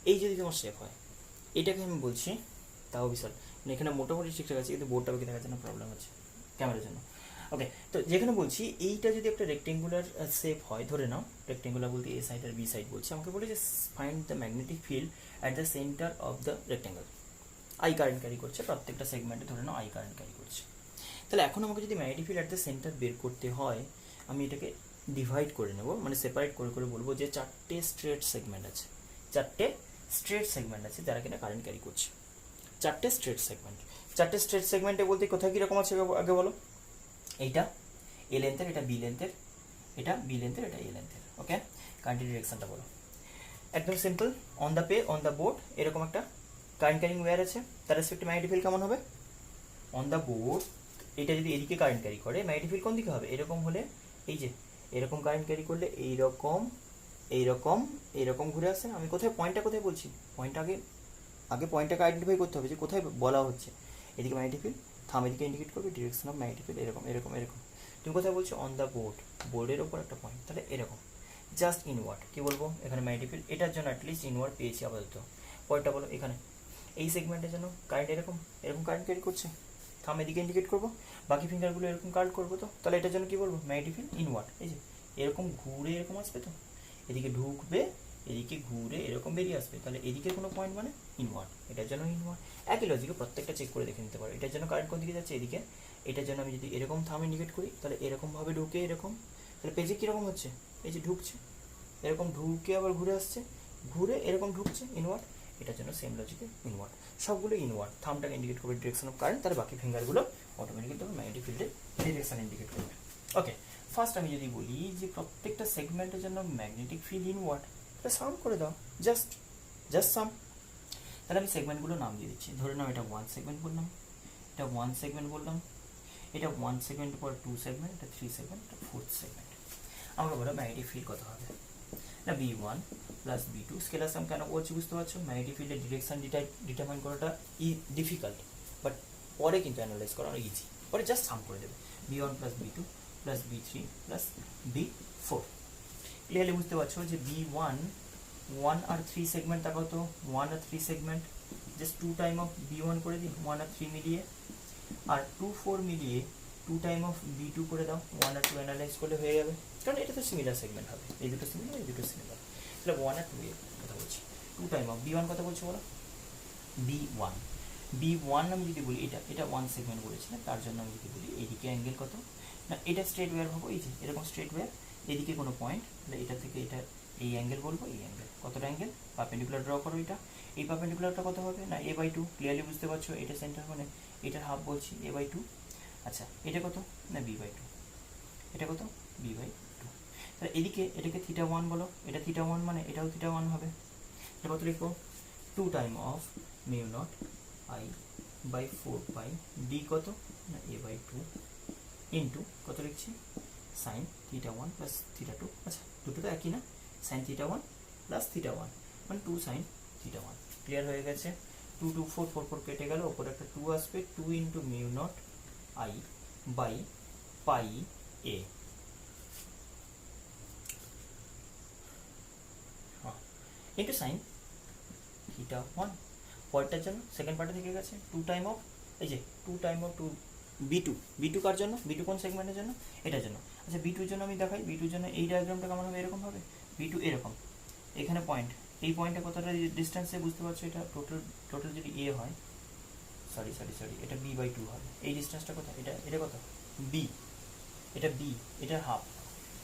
এই যদি তোমার শেপ হয়, এটাকে আমি বলছি তাও বিশাল, এখানে মোটামুটি ঠিকঠাক আছে, কিন্তু বোর্ডটা বেঁকে দেখার জন্য প্রবলেম হচ্ছে ক্যামেরার জন্য। ওকে, তো যেখানে বলছি এইটা যদি একটা রেক্টেঙ্গুলার শেপ হয়, ধরে নাও রেক্টেঙ্গুলার বলতে এ সাইড আর বি সাইড বলছি, আমাকে বলে যে find the magnetic field at the centre of the rectangle, I current carry করছে প্রত্যেকটা সেগমেন্টে, ধরে নাও আই কারেন্ট ক্যারি করছে। তাহলে এখন আমাকে যদি magnetic field at the centre বের করতে হয়, আমি এটাকে ডিভাইড করে নেব, মানে সেপারেট করে করে বলবো যে চারটে স্ট্রেট সেগমেন্ট আছে, চারটে স্ট্রেট সেগমেন্ট আছে যারা কিনা কারেন্ট ক্যারি করছে, চারটে স্ট্রেট সেগমেন্টে বলতে কোথায় কীরকম আছে আগে বলো, এইটা এ লেন্থের, এটা বি লেন্থের, এটা বি লেন্থের, এটা এ লেন্থের। ওকে, কারেন্টের ডিরেকশনটা বলো, একদম সিম্পল, অন দ্য বোর্ড এরকম একটা কারেন্ট ক্যারিং ওয়্যার আছে, তার রেসপেক্টে ম্যাগনেটিক ফিল্ড কেমন হবে, অন দ্য বোর্ড, এটা যদি এদিকে কারেন্ট ক্যারি করে ম্যাগনেটিক ফিল্ড কোন দিকে হবে, এরকম হলে এই যে এরকম কারেন্ট ক্যারি করলে এইরকম এইরকম এইরকম ঘুরে আসে। আমি পয়েন্টটা কোথায় বলছি, পয়েন্টটা আগে পয়েন্টটাকে আইডেন্টিফাই করতে হবে যে কোথায় বলা হচ্ছে, এদিকে ম্যাগনেটিক ফিল্ড, থাম এদিকে ইন্ডিকেট করবে ডিরেকশন অফ ম্যাগনেটিক ফিল্ড এরকম এরকম এরকম, তুমি কোথায় বলছো অন দ্য বোর্ডের ওপর একটা পয়েন্ট, তাহলে এরকম জাস্ট ইনওয়ার্ড, কি বলবো এখানে ম্যাগনেটিক ফিল্ড, এটার জন্য অ্যাটলিস্ট ইনওয়ার্ড পেয়েছি আপাতত। পয়েন্টটা বলো এখানে এই সেগমেন্টের জন্য কারেন্ট এরকম কারেন্ট ক্যারি করছে, থাম এদিকে ইন্ডিকেট করবো, বাকি ফিঙ্গারগুলো এরকম কার্ল করবো, তো তাহলে এটার জন্য কি বলবো ম্যাগনেটিক ফিল্ড ইনওয়ার্ড, এই যে এরকম ঘুরে এরকম আসবে, তো এদিকে ঢুকবে, এদিকে ঘুরে এরকম বেরিয়ে আসবে, তাহলে এদিকে কোনো পয়েন্ট মানে ইনওয়ার্ড, এটার জন্য ইনওয়ার্ড। একই লজিকে প্রত্যেকটা চেক করে দেখে নিতে পারো, এটার জন্য কারেন্ট কোন দিকে যাচ্ছে এদিকে, এটার জন্য আমি যদি এরকম থাম ইন্ডিকেট করি তাহলে এরকমভাবে ঢুকে এরকম, তাহলে পেজে কীরকম হচ্ছে, এই যে ঢুকছে এরকম ঢুকে আবার ঘুরে আসছে, ঘুরে এরকম ঢুকছে ইনওয়ার্ড, এটার জন্য সেম লজিকে ইনওয়ার্ড, সবগুলো ইনওয়ার্ড, থামটাকে ইন্ডিকেট করবে ডিরেকশন অফ কারেন্ট, তাহলে বাকি ফিঙ্গারগুলো অটোমেটিক্যালি তখন ম্যাগনেটিক ফিল্ডের ডিরেকশন ইন্ডিকেট করবে। ওকে, ফার্স্ট আমি যদি বলি যে প্রত্যেকটা সেগমেন্টের জন্য ম্যাগনেটিক ফিল্ড ইনওয়ার্ড, তাহলে সাম করে দাও, জাস্ট সাম, তাহলে আমি সেগমেন্টগুলো নাম দিয়ে দিচ্ছি, ধরে নাও এটা 1 সেগমেন্ট বললাম, এটা 1 সেগমেন্ট বললাম, এটা 1 সেগমেন্ট পর 2 সেগমেন্ট, এটা 3 সেগমেন্ট, এটা 4th সেগমেন্ট। আমরা বলো ম্যাগনেটিক ফিল্ড কত হবে না, B1 প্লাস B2, স্কেলার সাম কেন বলছি বুঝতে পারছো, ম্যাগনেটিক ফিল্ডের ডিরেকশন ডিটারমাইন করাটা ডিফিকাল্ট, বাট পরে কিন্তু অ্যানালাইজ করানো ইজি, পরে জাস্ট সাম করে দেবে, B1 plus B2 plus B3 plus B4। Clearly বুঝতে পারছো যে B1 1 আর 3 সেগমেন্ট, তারপর তো 1 আর 3 segment, just 2 time of B1 করে দিই 1 আর 3 মিলিয়ে, আর 2 4 মিলিয়ে 2 টাইম অফ B2 করে দাও, 1 আর 2 অ্যানালাইজ করলে হয়ে যাবে, কারণ এটা তো সিমিলার সেগমেন্ট হবে, এই দুটো সিমিলার এই দুটো সিমিলার, তাহলে 1 আর 2 এর কথা বলছি, 2 টাইম অফ B1 কথা বলছো বলো, B1 আমি যদি বলি এটা 1 সেগমেন্ট বলেছি না, তার জন্য আমি যদি বলি এইদিকে অ্যাঙ্গেল কত, না এটা স্ট্রেট ওয়্যার ভাবো, এই যে এরকম স্ট্রেট ওয়্যার, এদিকে কোনো পয়েন্ট, তাহলে এটা থেকে এটা এই অ্যাঙ্গেল বলবো, এই অ্যাঙ্গেল কতটা অ্যাঙ্গেল পারপেন্ডিকুলার ড্র করো। এটা এই পারপেন্ডিকুলারটা কত হবে না a/2, ক্লিয়ারলি বুঝতে পারছো, এটা সেন্টার মানে এটার হাফ বলছি a/2। আচ্ছা এটা কত না b/2, এটা কত b/2। তাহলে এদিকে এটাকে θ1 বলো, এটা θ1 মানে এটাও θ1 হবে। এটা কত লিখবো 2 time of mu naught I by 4 pi D কত না a/2 ইন্টু কত লিখছি সাইন θ1 প্লাস θ2। আচ্ছা দুটো তো একই না, সাইন θ1 প্লাস θ1 মানে 2 সাইন θ1। ক্লিয়ার হয়ে গেছে। 2 2 4 4 4 কেটে গেল, ওপরে একটা 2 আসবে, 2 into mu naught I by pi a into sine θ1। পরেরটার জন্য সেকেন্ড পার্টে থেকে গেছে 2 টাইম অফ, এই যে 2 টাইম অফ 2 b2 কার জন্য, b2 কোন সেগমেন্টের জন্য, এটার জন্য। আচ্ছা b2 এর জন্য আমি দেখাই, b2 এর জন্য এই ডায়াগ্রামটা কেমন হবে, এরকম হবে b2 এরকম, এখানে পয়েন্ট, এই পয়েন্টটা কতটা ডিস্টেন্সে বুঝতে পারছো, এটা টোটাল যদি a হয়, সরি এটা b/2 হবে, এই ডিস্টেন্সটা কত, এটা কত b, এটা b, এটা হাফ,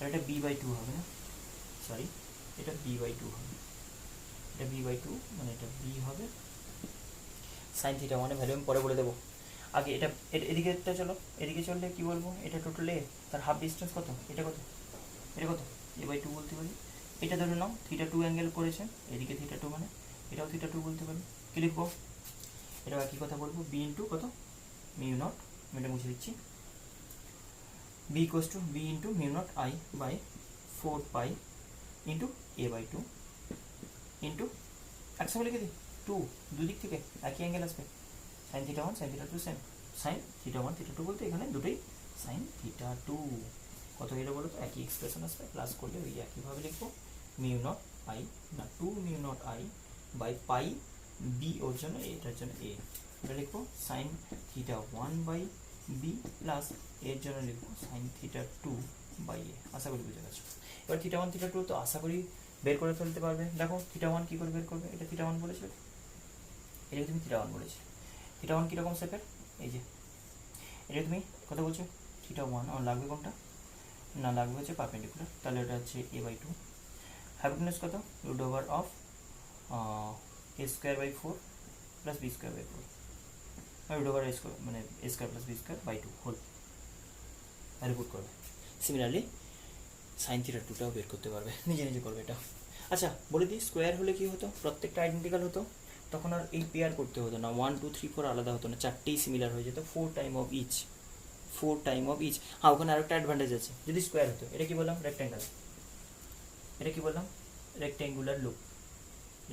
এটা b/2 হবে না, সরি এটা b/2 হবে, এটা b/2 মানে এটা b হবে সাইন θ1 ভ্যালু আমি পরে বলে দেবো। আগে এটা এদিকে চলো, এদিকে চললে কি বলবো, এটা টোটাল এ, তার হাফ ডিস্টেন্স কত, এটা কত a/2 বলতে পারি। এটা ধরে নাও θ2 অ্যাঙ্গেল করেছে, এদিকে θ2 মানে এটাও θ2 বলতে পারি। কি লিখবো, এটাও একই কথা বলবো, b ইন্টু কত মিউ নট, আমি এটা মুছে দিচ্ছি, b into mu naught I by 4 pi into a/2 into একসঙ্গে লিখে দিই 2, দুদিক থেকে একই অ্যাঙ্গেল আসবে, সাইন θ1 সাইন θ2 সেম, সাইন θ1 θ2 বলতে এখানে দুটোই সাইন θ2। কত এটা বলো তো, একই এক্সপ্রেশন আসবে, প্লাস করলে ওই একইভাবে লিখবো মিউ নট I না 2 mu naught I by pi B, ওর জন্য এটার জন্য a, এটা লিখবো সাইন θ1 বাই বি প্লাস এর জন্য লিখবো সাইন θ2 বাই a। আশা করি বুঝে গেছো। এবার θ1 θ2 তো আশা করি বের করে ফেলতে পারবে। দেখো θ1 কি করে বের করবে, এটা θ1 বলেছে, এটা তুমি θ1 বলেছে, θ1 কীরকম শেপের, এই যে এটা তুমি কথা বলছো θ1, আমার লাগবে কোনটা না, লাগবে হচ্ছে পারপেন্ডিকুলার, তাহলে এটা হচ্ছে a/2, হাইপোটেনাস কত root over of a²/4 plus b²/4, root over a² মানে a² প্লাস b²/2 হোল, আর পুট করবে। সিমিলারলি সাইন θ2টাও বের করতে পারবে, নিজে করবে এটা। আচ্ছা বলে দিই, স্কোয়ার হলে কি হতো, প্রত্যেকটা আইডেন্টিক্যাল হতো, তখন আর এই পেয়ার করতে হতো না, 1 2 3 4 আলাদা হতো না, চারটেই সিমিলার হয়ে যেত, 4 টাইম অফ ইচ। হ্যাঁ ওখানে আরেকটা অ্যাডভান্টেজ আছে, যদি স্কোয়ার হতো, এটা কি বললাম রেক্ট্যাঙ্গেল, এটা কি বললাম rectangular loop,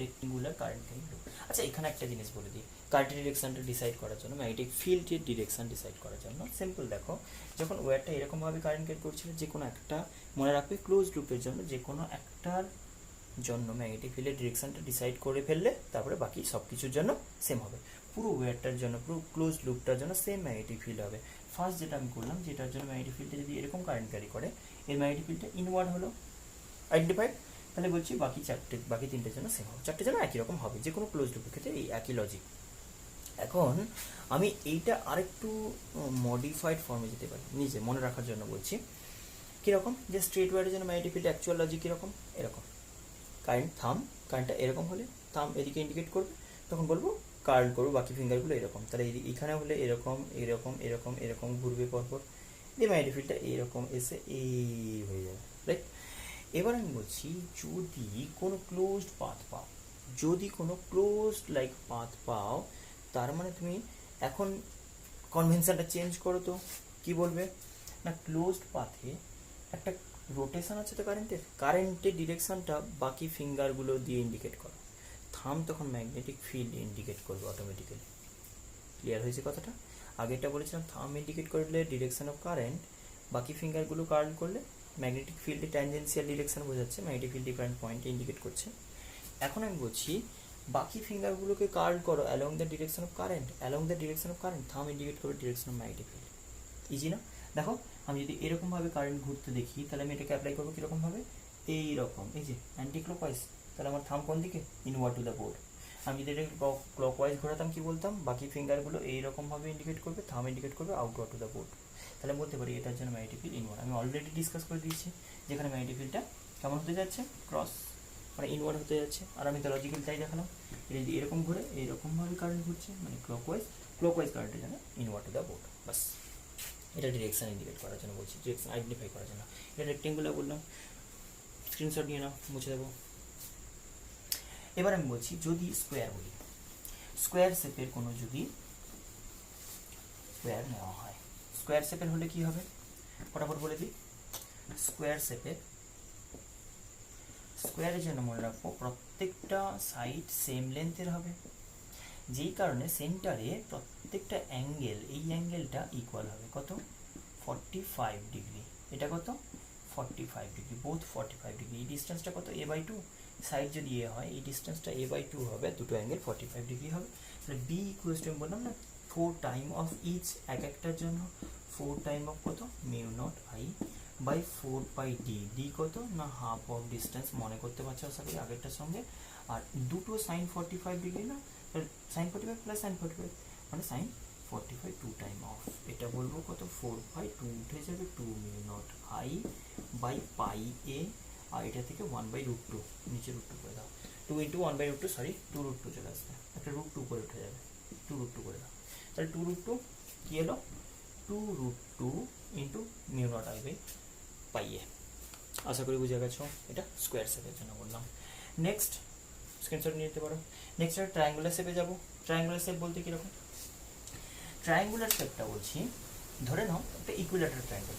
rectangular current loop. আচ্ছা এখানে একটা জিনিস বলে দিই, কারেন্টের ডিরেকশনটা ডিসাইড করার জন্য, ম্যাগনেটিক ফিল্ডের ডিরেকশন ডিসাইড করার জন্য সিম্পল দেখো, যখন ওয়্যারটা এরকমভাবে কারেন্ট ক্যারি করছিল, যে কোনো একটা মনে রাখবে ক্লোজ লুপের জন্য, যে কোনো একটার জন্য ম্যাগনেটিক ফিল্ডের ডিরেকশনটা ডিসাইড করে ফেললে তারপরে বাকি সব কিছুর জন্য সেম হবে, পুরো ওয়্যারটার জন্য, পুরো ক্লোজ লুপটার জন্য সেম ম্যাগনেটিক ফিল্ড হবে। ফার্স্ট যেটা আমি করলাম, যেটার জন্য ম্যাগনেটিক ফিল্ডটা যদি এরকম কারেন্ট ক্যারি করে, এর ম্যাগনেটিক ফিল্ডটা ইনওয়ার্ড হলো আইডেন্টিফাইড, তাহলে বলছি বাকি তিনটের জন্য সেম হবে, চারটের জন্য একই রকম হবে, যে কোনো ক্লোজ লুপের ক্ষেত্রে এই একই লজিক। এখন আমি এইটা আরেকটু মডিফাইড ফর্মে যেতে পারি, নিজে মনে রাখার জন্য বলছি, কীরকম, যে স্ট্রেট ওয়্যারের জন্য ম্যাগনেটিক ফিল্ড অ্যাকচুয়াল লজিক কীরকম, এরকম কারেন্টটা এরকম হলে থাম এদিকে ইন্ডিকেট করবে, তখন বলবো কার্ল করবো বাকি ফিঙ্গারগুলো এরকম, তাহলে এইখানে হলে এরকম এরকম এরকম এরকম ঘুরবে পরপর, দিয়ে ম্যাগনেটিক ফিল্ডটা এইরকম এসে এই হয়ে যাবে, রাইট। এবার আমি বলছি, যদি কোনো ক্লোজড পাথ পাও, তার মানে তুমি এখন কনভেনশনটা চেঞ্জ করো, তো কি বলবে না, ক্লোজড পাথে একটা রোটেশন আছে তো কারেন্টের ডিরেকশনটা বাকি ফিঙ্গারগুলো দিয়ে ইন্ডিকেট করো, থাম তখন ম্যাগনেটিক ফিল্ড ইন্ডিকেট করবে অটোমেটিক্যালি। ক্লিয়ার হয়েছে কথাটা? আগেটা বলেছিলাম থাম ইন্ডিকেট করলে ডিরেকশন অফ কারেন্ট, বাকি ফিঙ্গারগুলো কার্ল করলে ম্যাগনেটিক ফিল্ডে ট্যানজেন্সিয়াল ডিরেকশন বোঝাচ্ছে, ম্যাগনেটিক ফিল্ড ডিফারেন্ট পয়েন্টে ইন্ডিকেট করছে। এখন আমি বলছি বাকি ফিঙ্গারগুলোকে কার্ল করো along the direction of current, থাম ইন্ডিকেট করবে direction of magnetic field. Easy না? দেখো আমি যদি এরকমভাবে কারেন্ট ঘুরতে দেখি, তাহলে আমি এটাকে অ্যাপ্লাই করবো কীরকমভাবে, এইরকম, এই যে অ্যান্টি ক্লকওয়াইজ, তাহলে আমার থাম কোন দিকে, ইনওয়ার্ড টু দ্য বোর্ড। আমি যদি এটাকে ক্লকওয়াইজ ঘোরাতাম কি বলতাম, বাকি ফিঙ্গারগুলো এইরকমভাবে ইন্ডিকেট করবে, থাম ইন্ডিকেট করবে আউটওয়ার্ড টু দ্য বোর্ড। তাহলে বলতে পারি এটার জন্য ম্যাগনেটিক ফিল্ড ইনওয়ার্ড। আমি অলরেডি ডিসকাস করে দিয়েছি যেখানে ম্যাগনেটিক ফিল্ডটা কেমন হতে যাচ্ছে, ক্রস মানে ইনওয়ার্ড হতে যাচ্ছে। আর আমি তো লজিক্যাল তাই দেখালাম, এটা যদি এরকম ঘুরে এইরকমভাবে কারেন্ট ঘুরছে, মানে ক্লকওয়াইজ কারেন্টের জন্য ইনওয়ার্ড টু দ্য বোর্ড। বাস, এটা ডিরেকশন ইন্ডিকেট করার জন্য বলছি, ডিরেকশন আইডেন্টিফাই করার জন্য। এটা রেক্টেঙ্গুলার বললাম, স্ক্রিনশট নিয়ে নাও, মুছে দেবো। এবার আমি বলছি যদি স্কোয়ার বলি, স্কোয়ার শেপের কোনো যদি স্কোয়ার নেওয়া হয়, স্কোয়ার শেপের হলে কি হবে ফটাফট বলে দিই। স্কোয়ারের জন্য মনে রাখবো প্রত্যেকটা সাইড সেম লেন্থের হবে, যেই কারণে সেন্টারে প্রত্যেকটা অ্যাঙ্গেল, এই অ্যাঙ্গেলটা ইকুয়াল হবে কত, 45 ডিগ্রি। এটা কত, 45 ডিগ্রি, বোথ 45 ডিগ্রি। এই ডিস্টেন্সটা কত, a/2, সাইড যদি এ হয় এই ডিস্টেন্সটা a/2 হবে, দুটো অ্যাঙ্গেল 45 ডিগ্রি হবে। তাহলে বি ইকুয়ালস টু, আমি বললাম না 4 টাইম অফ ইচ, এক একটার জন্য 4 টাইম অফ কত, μ0I/4πd। ডি কত না হাফ অফ ডিস্টেন্স, মনে করতে পারছো আশা করি আগেরটার সঙ্গে। আর দুটো সাইন 45 ডিগ্রি না, সাইন 45 প্লাস সাইন 45 মানে সাইন 45, 2 টাইম অফ, এটা বলবো কত 4/2 উঠে যাবে 2μ0I/πa। আর এটা থেকে 1/√2, নিচে √2 করে দাও, 2 × 1/√2, সরি 2√2 চলে আসবে, একটা √2 করে উঠে যাবে, 2√2 করে দাও। তাহলে 2√2 কি এলো, 2√2 × μ0I/πa। আশা করি বুঝে গেছো, এটা স্কোয়ার শেপের জন্য বললাম। নেক্সট স্ক্রিনশট নিয়ে নিতে পারো। নেক্সট একটা ট্রায়াঙ্গুলার শেপে যাবো। ট্রায়াঙ্গুলার শেপ বলতে কীরকম, ট্রায়াঙ্গুলার শেপটা বলছি, ধরে নাও একটা ইকুইল্যাটারাল ট্রায়াঙ্গেল,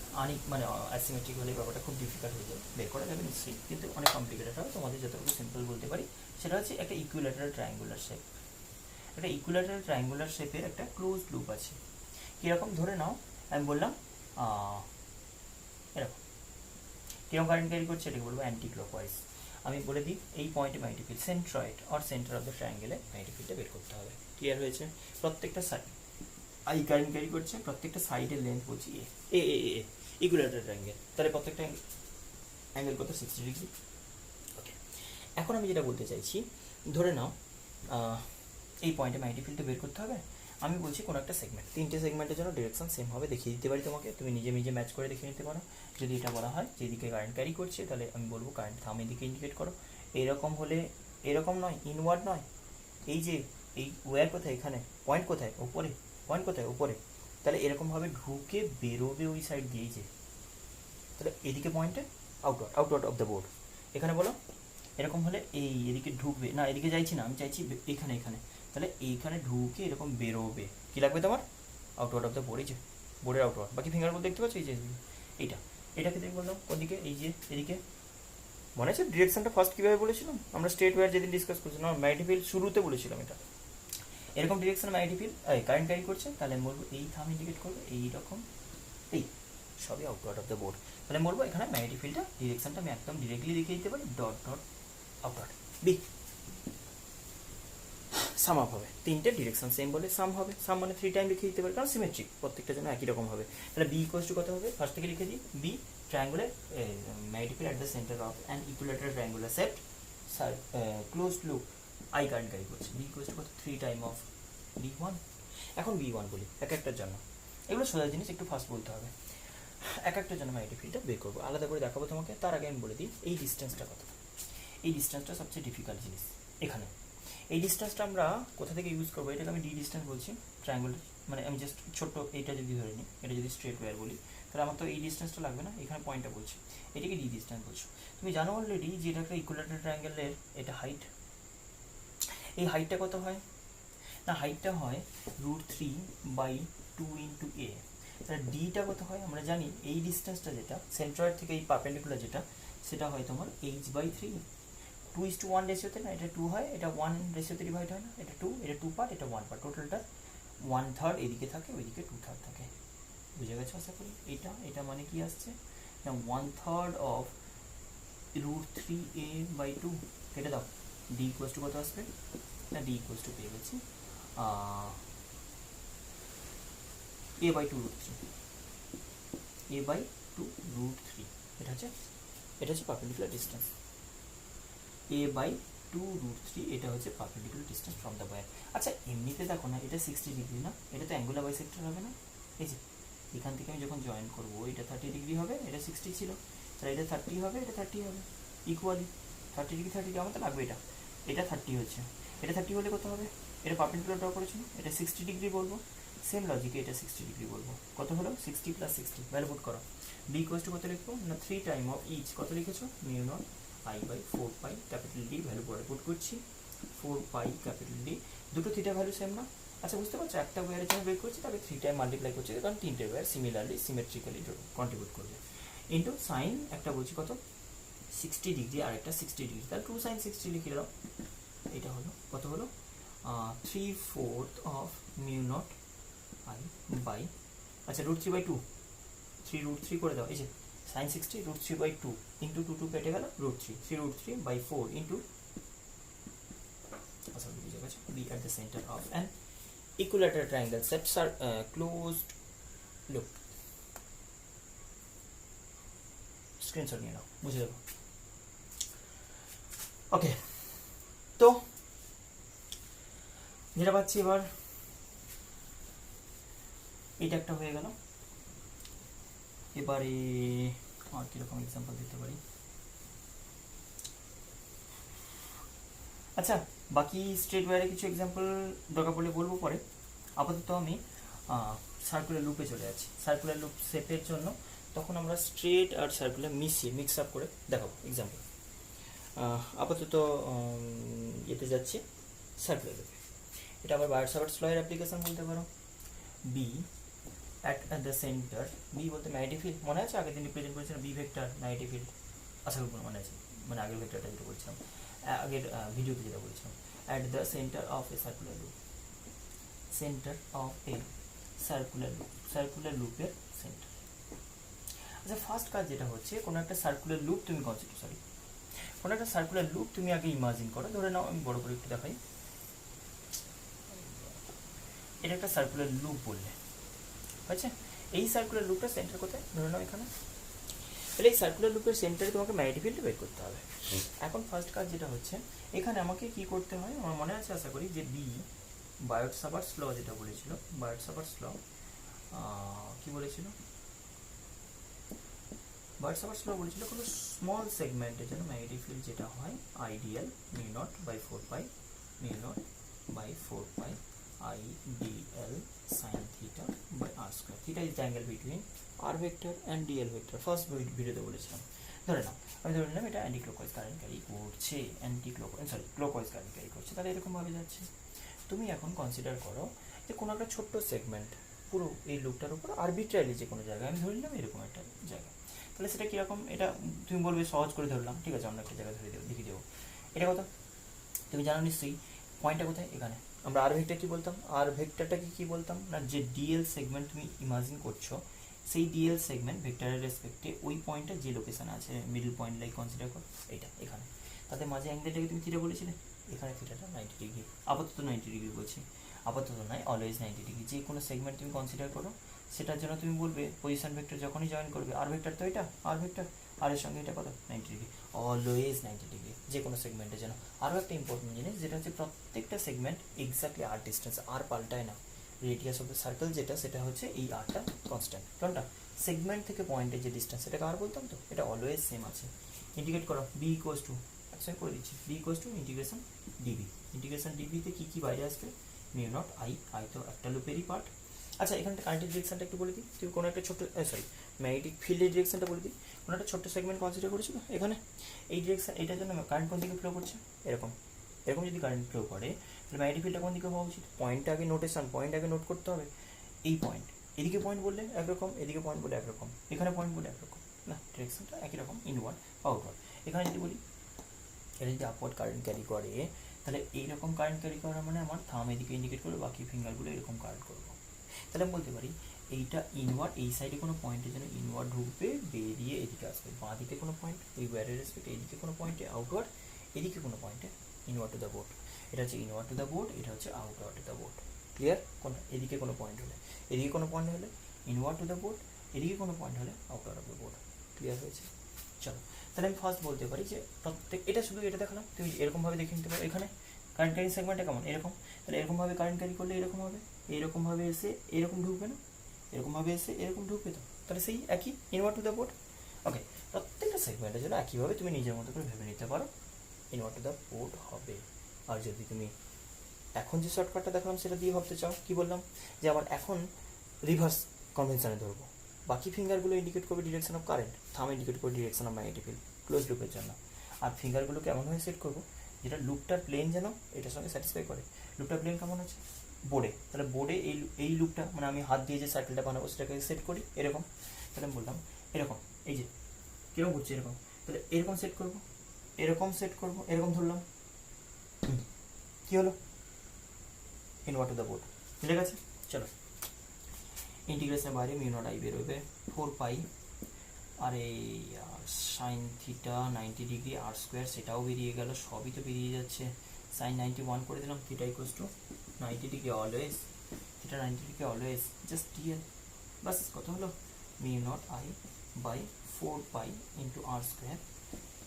মানে অ্যাসিমেট্রিক হলে ব্যাপারটা খুব ডিফিকাল্ট হয়ে যাবে, বের করা যাবে নিশ্চয়ই, কিন্তু অনেক কমপ্লিকেটেড হবে। তোমাদের যতটুকু সিম্পল বলতে পারি সেটা হচ্ছে একটা ইকুইল্যাটারাল ট্রায়াঙ্গুলার শেপ। একটা ইকুইল্যাটারাল ট্রায়াঙ্গুলার শেপের একটা ক্লোজ লুপ আছে। কীরকম, ধরে নাও আমি বললাম এরকম, কীরকম কারেন্ট ক্যারি করছে এটাকে বলবো অ্যান্টি ক্লকওয়াইজ। আমি বলে দিই এই পয়েন্টে magnetic field, centroid or centre of the ট্রায়াঙ্গেলে ম্যাগনেটিক ফিল্ডটা বের করতে হবে। ক্লিয়ার হয়েছে? প্রত্যেকটা সাইড আই কারেন্ট ক্যারি করছে, প্রত্যেকটা সাইডের লেন্থ বলছি এ ইকুইল্যাটারাল ট্রায়াঙ্গেল, তাহলে প্রত্যেকটা অ্যাঙ্গেল কত, 60 ডিগ্রি। ওকে, এখন আমি যেটা বলতে চাইছি, ধরে নাও এই পয়েন্টে ম্যাগনেটিক ফিল্ডটা বের করতে হবে। আমি বলছি কোনো একটা সেগমেন্ট, 3টে সেগমেন্টের জন্য ডিরেকশন সেম হবে, দেখিয়ে দিতে পারি তোমাকে, তুমি নিজে ম্যাচ করে দেখিয়ে নিতে পারো। যদি এটা বলা হয় যেদিকে কারেন্ট ক্যারি করছে, তাহলে আমি বলবো কারেন্ট থাম এদিকে ইন্ডিকেট করো। এরকম হলে এরকম নয়, ইনওয়ার্ড নয়, এই যে এই ওয়্যার কোথায়, এখানে পয়েন্ট কোথায়, ওপরে, পয়েন্ট কোথায়, ওপরে, তাহলে এরকমভাবে ঢুকে বেরোবে ওই সাইড দিয়েই, যে তাহলে এদিকে পয়েন্টে আউটওয়ার্ড অফ দ্য বোর্ড। এখানে বলো এরকম হলে এই এদিকে ঢুকবে না, এদিকে চাইছি না, আমি চাইছি এখানে, তাহলে এইখানে ঢুকে এরকম বেরোবে, কী লাগবে তোমার, আউটওয়ার্ড অফ দ্য বোর্ড, এই যে বোর্ডের আউটওয়ার্ড। বাকি ফিঙ্গারগুলো দেখতে পাচ্ছ, এই যে এটাকে দেখে বললাম ওদিকে, এই যে এদিকে। মনে আছে ডিরেকশনটা ফার্স্ট কীভাবে বলেছিলাম আমরা, স্ট্রেট ওয়্যার যেদিন ডিসকাস করছিলাম, ম্যাগনেটিক ফিল্ড শুরুতে বলেছিলাম এটা এরকম direction magnetic field current carry করছে, তাহলে আমি বলবো এই থাম ইন্ডিকেট করবে এইরকম, এই সবই আউটওয়ার্ড অফ দ্য বোর্ড। তাহলে বলবো এখানে ম্যাগনেটিক ফিল্ডটা ডিরেকশনটা আমি একদম ডিরেক্টলি দেখিয়ে দিতে পারি, dot outward. Be sum up হবে, 3টে ডিরেকশন সেম বলে সাম হবে, সাম মানে 3 টাইম লিখে দিতে পারি, কারণ সিমেট্রিক, প্রত্যেকটা জন্য একই রকম হবে। তাহলে বি ইকুয়ালস টু কত হবে, ফার্স্ট থেকে লিখে দিই, B triangular magnetic field at the center of an equilateral triangular shape closed loop I current carry করছে, b equals to কত, 3 টাইম অফ b1। এখন b1 বলি এক একটার জন্য, এগুলো সোজা জিনিস, একটু ফাস্ট বলতে হবে। এক একটার জন্য ম্যাগনেটিক ফিল্ডটা বের করবো, আলাদা করে দেখাবো তোমাকে। তার আগে আমি বলে দিই এই ডিস্টেন্সটা কত। এই ডিস্টেন্সটা সবচেয়ে ডিফিকাল্ট জিনিস এখানে। এই ডিস্টেন্সটা আমরা কোথা থেকে ইউজ করবো, এটাকে আমি ডি ডিস্টেন্স বলছি ট্রায়াঙ্গুলার, মানে আমি জাস্ট ছোট্ট এইটা যদি ধরে নিই, এটা যদি স্ট্রেট ওয়্যার বলি, তাহলে আমার তো এই ডিস্টেন্সটা লাগবে না, এখানে পয়েন্টটা বলছি, এটাকে ডি ডিস্টেন্স বলছো। তুমি জানো অলরেডি যে এটা একটা ইকুইল্যাটারাল ট্রায়াঙ্গেলের এটা হাইট, এই হাইটটা কত হয় না, হাইটটা হয় √3/2 × a। তাহলে ডিটা কত হয় আমরা জানি, এই ডিস্টেন্সটা যেটা সেন্ট্রয়েড থেকে এই পারপেন্ডিকুলার যেটা, সেটা হয় তোমার h/3, 2:1 রেশিওতে না, এটা 2 হয়, এটা 1 রেশিওতে ডিভাইড হয় না, এটা 2, এটা 2 পার্ট, এটা 1 পার্ট, টোটালটা 1/3 এদিকে থাকে, ওইদিকে 2/3 থাকে। বুঝে গেছো আশা করি? এটা মানে কি আসছে না, 1/3 অফ √3a/2 কেটে দাও, ডি ইকুয়ালস টু কত আসবে না, ডি ইকুয়ালস টু পেয়ে গেছি a/2√3, a/2√3, এটা হচ্ছে পারপেন্ডিকুলার ডিস্টেন্স, a/2√3, এটা হচ্ছে perpendicular distance from the wire. আচ্ছা এমনিতে দেখো না, এটা 60 ডিগ্রি না, এটা তো অ্যাঙ্গুলার বাইসেক্টর হবে না, এই যে এখান থেকে আমি যখন জয়েন করবো এটা 30 ডিগ্রি হবে, এটা 60 ছিল, তাহলে এটা 30 হবে, এটা 30 হবে, ইকুয়ালি 30 ডিগ্রি 30 ডিগ্রি আমার তো লাগবে, এটা 30 হচ্ছে, এটা 30 হলে কত হবে, এটা পারপেন্ডিকুলার ড্র করেছিল, এটা 60 ডিগ্রি বলবো, সেম লজিকে এটা 60 ডিগ্রি বলবো, কত হলো 60 + 60, ভ্যালু পুট করো, বি ইকুয়াল টু কত লিখবো না 3 টাইম অফ ইচ, কত লিখেছো mu not I by 4 pi capital D, value পরে পুট করছি 4 পাই ক্যাপিটাল ডি, দুটো থিটা ভ্যালু সেম না, আচ্ছা বুঝতে পারছো, একটা ওয়্যারের জন্য বের করছি তাকে 3 টাইম মাল্টিপ্লাই করছি, কারণ তিনটে ওয়্যার সিমিলারলি সিমেট্রিক্যালি কন্ট্রিবিউট করবে, ইন্টু সাইন একটা বলছি কত 60 ডিগ্রি আর একটা 60 ডিগ্রি, তাহলে 2 sin 60 লিখে দাও, এটা হলো কত হলো 3/4 of mu not I by, আচ্ছা √3/2, 3√3 করে দাও, এই যে sin 60 √3/2 ইন্টু 2 2 কেটে গেল √3, 3√3/4 ইন্টু, আচ্ছা বুঝে গেছে, B at the center of an equilateral triangle set closed loop, screenshot নিয়ে নাও, বুঝে যাবো। ওকে, তো যেটা পাচ্ছি এবার এটা একটা হয়ে গেল, এবারে আর কিরকম এক্সাম্পল দিতে পারি, আচ্ছা বাকি স্ট্রেট ওয়্যারে কিছু এক্সাম্পল দরকার পড়লে বলবো পরে, আপাতত আমি সার্কুলার লুপে চলে যাচ্ছি, সার্কুলার লুপ শেপের জন্য তখন আমরা স্ট্রেট আর সার্কুলার মিশিয়ে মিক্স আপ করে দেখাবো এক্সাম্পল, আপাতত এতে যাচ্ছি সার্কুলার লুপে, এটা আবার বায়ার-সাভার্টস ল-এর অ্যাপ্লিকেশন বলতে পারো, B at the center, B বলতে ম্যাগনেটিক ফিল্ড, মনে আছে আগের দিন রিপ্রেজেন্ট করেছিলাম বি ভেক্টর ম্যাগনেটিক ফিল্ড, আশা করি মনে আছে, মানে আগের ভেক্টরটা যেটা বলছিলাম, আগের ভিডিওতে যেটা বলছিলাম, at the center of a circular loop, center of a circular লুপের সেন্টার। আচ্ছা ফার্স্ট কাজ যেটা হচ্ছে, কোনো একটা সার্কুলার লুপ তুমি কোনো একটা সার্কুলার লুপ তুমি আগে ইমাজিন করো, ধরে নাও আমি বড় করে একটু দেখাই, এটা একটা সার্কুলার লুপ বললে, আচ্ছা এই সার্কুলার লুপটা সেন্টার কোথায়, ধরে নাও এখানে, তাহলে এই সার্কুলার লুপের সেন্টারে তোমাকে ম্যাগনেটিক ফিল্ড বের করতে হবে। এখন ফার্স্ট কাজ যেটা হচ্ছে, এখানে আমাকে কি করতে হয়, আমার মনে আছে আশা করি যে বি বায়ার-সাভার্টস ল যেটা বলেছিল, বায়ার-সাভার্টস ল কি বলেছিল, বায়ার-সাভার্টস ল বলেছিল কোনো স্মল সেগমেন্টের জন্য ম্যাগনেটিক ফিল্ড যেটা হয় ideal mu not by 4 pi mu not by 4 pi I D L sine theta by R square, theta is the angle between R vector and D L vector, first ভিডিওতে বলেছিলাম, ধরে নাও আমি ধরে নিলাম এটা অ্যান্টি ক্লকওয়াইজ কারেন্ট ক্যারি করছে, clockwise current carry করছে, তাহলে এরকমভাবে যাচ্ছে, তুমি এখন কনসিডার করো যে কোনো একটা ছোট্ট সেগমেন্ট পুরো এই লুপটার উপর আরবিট্রারিলি যে কোনো জায়গায় আমি ধরে নিলাম এরকম একটা জায়গা, তাহলে সেটা কীরকম, এটা তুমি বলবে সহজ করে ধরলাম, ঠিক আছে আমরা একটা জায়গা ধরে দেখিয়ে দেবো, এটা কথা তুমি জানো নিশ্চয়ই, পয়েন্টটা কোথায়, এখানে আমরা আর ভেক্টর কী বলতাম, আর ভেক্টরটাকে কী বলতাম না, যে ডিএল সেগমেন্ট তুমি ইমাজিন করছো, সেই ডিএল সেগমেন্ট ভেক্টরের রেসপেক্টে ওই পয়েন্টটা যে লোকেশানে আছে, মিডল পয়েন্ট লাইক কনসিডার করো এইটা এখানে, তাতে মাঝে অ্যাঙ্গেলটাকে তুমি থিটা বলেছিলে, এখানে থিটাটা 90 ডিগ্রি, আপাতত 90 ডিগ্রি বলছি, আপাতত নয় অলওয়েজ 90 ডিগ্রি, যে কোনো সেগমেন্ট তুমি কনসিডার করো, সেটার জন্য তুমি বলবে পজিশন ভেক্টর যখনই জয়েন করবে, আর ভেক্টর তো এটা আর ভেক্টর, আর এর সঙ্গে এটা কত 90 ডিগ্রি, অলওয়েজ 90 ডিগ্রি যে কোনো সেগমেন্টের জন্য। আরও একটা ইম্পর্টেন্ট জিনিস যেটা হচ্ছে প্রত্যেকটা সেগমেন্ট এক্স্যাক্টলি আর ডিস্টেন্স, আর পাল্টায় না, রেডিয়াস অফ দ্য সার্কেল যেটা সেটা হচ্ছে এই আরটা কনস্ট্যান্ট, কোনটা সেগমেন্ট থেকে পয়েন্টের যে ডিস্টেন্স সেটাকে আর বলতাম তো, এটা অলওয়েজ সেম আছে, ইন্টিগ্রেট করো বি ইকুয়ালস টু, আচ্ছা করে দিচ্ছি B equals to integration dB, integration ডিবিতে কী কী বাইরে আসবে, মিউ নট আই তো একটা লুপেরই পার্ট, আচ্ছা এখানে কারেন্টের ডিরেকশনটা একটু বলে দিই, তুমি কোনো একটা ছোট্ট ম্যাগনেটিক ফিল্ডের ডিরেকশনটা বলে দিই, কোনো একটা ছোট্ট সেগমেন্ট কনসিডার করেছিল এখানে, এই ডিরেকশন এটার জন্য কারেন্ট কোন দিকে ফ্লো করছে, এরকম যদি কারেন্ট ফ্লো করে তাহলে ম্যাগনেটিক ফিল্ডটা কোন দিকে হওয়া উচিত, পয়েন্টটা আগে নোট করতে হবে, এই পয়েন্ট, এদিকে পয়েন্ট বললে একরকম, এদিকে পয়েন্ট বলে একরকম, এখানে পয়েন্ট বলে একরকম, না ডিরেকশনটা একই রকম, ইনওয়ার্ড আউটওয়ার্ড, এখানে যদি বলি এটা যদি আপওয়ার্ড কারেন্ট ক্যারি করে, তাহলে এইরকম কারেন্ট ক্যারি করা মানে আমার থাম এদিকে ইন্ডিকেট করবে, বাকি ফিঙ্গারগুলো এরকম কারেন্ট করবো, তাহলে আমি বলতে পারি এইটা ইনওয়ার্ড, এই সাইডে কোনো পয়েন্টের জন্য ইনওয়ার্ড ঢুকবে, বেরিয়ে এদিকে আসবে, বাঁ দিকে কোনো পয়েন্ট ওই ওয়্যারের রেসপেক্টে, এইদিকে কোনো পয়েন্টে আউটওয়ার্ড, এদিকে কোনো পয়েন্টে ইনওয়ার্ড টু দ্য বোর্ড, এটা হচ্ছে ইনওয়ার্ড টু দ্য বোর্ড, এটা হচ্ছে outward to the board, clear, কোনটা এদিকে কোনো পয়েন্ট হলে, এদিকে কোনো পয়েন্ট হলে ইনওয়ার্ড টু দ্য বোর্ড, এদিকে কোনো পয়েন্ট হলে outward of the board, clear হয়েছে। চলো তাহলে আমি ফার্স্ট বলতে পারি যে প্রত্যেক, এটা শুধু এটা দেখালাম, তুমি এরকমভাবে দেখে নিতে পারো, এখানে কারেন্ট ক্যারিং সেগমেন্টটা কেমন এরকম, তাহলে এরকমভাবে কারেন্ট ক্যারি করলে এরকম হবে, এইরকমভাবে এসে এরকম ঢুকবে না, এরকমভাবে এসে এরকম ঢুকবে তো, তাহলে সেই একই ইনওয়ার্ড টু দ্য বোর্ড। ওকে, প্রত্যেকটা সেগমেন্টের জন্য একইভাবে তুমি নিজের মতো করে ভেবে নিতে পারো ইনওয়ার্ড টু দ্য বোর্ড হবে। আর যদি তুমি এখন যে শর্টকাটটা দেখালাম সেটা দিয়ে ভাবতে চাও, কি বললাম যে আমার এখন রিভার্স কনভেনশনে ধরবো, বাকি ফিঙ্গারগুলো ইন্ডিকেট করবে ডিরেকশন অফ কারেন্ট, থাম ইন্ডিকেট করবে direction of magnetic field close লুপের জন্য। আর ফিঙ্গারগুলোকে এমনভাবে সেট করবো যেটা লুপটার প্লেন যেন এটার সঙ্গে স্যাটিসফাই করে। লুপটার প্লেন কেমন আছে বোর্ডে, তাহলে বোর্ডে এই লুপটা মানে আমি হাত দিয়ে যে সার্কেলটা বানাবো সেটাকে সেট করি এরকম। তাহলে আমি বললাম এরকম, এই যে কিরকম করছি এরকম, তাহলে এরকম সেট করবো, এরকম সেট করবো, এরকম ধরলাম, কি হলো ইনওয়ার্ড টু দ্য বোর্ড, মিলে গেছে। চলো ইন্টিগ্রেশনের বাইরে মিউ নট আই বেরোবে 4 পাই, আর এই সাইন থিটা 90 ডিগ্রি আর স্কোয়ার সেটাও বেরিয়ে গেল, সবই তো বেরিয়ে যাচ্ছে। সাইন 91 করে দিলাম, theta equals to 90 degree always, theta 90 degree always, just dl, বাস কত হলো mu not I by 4 pi into R square.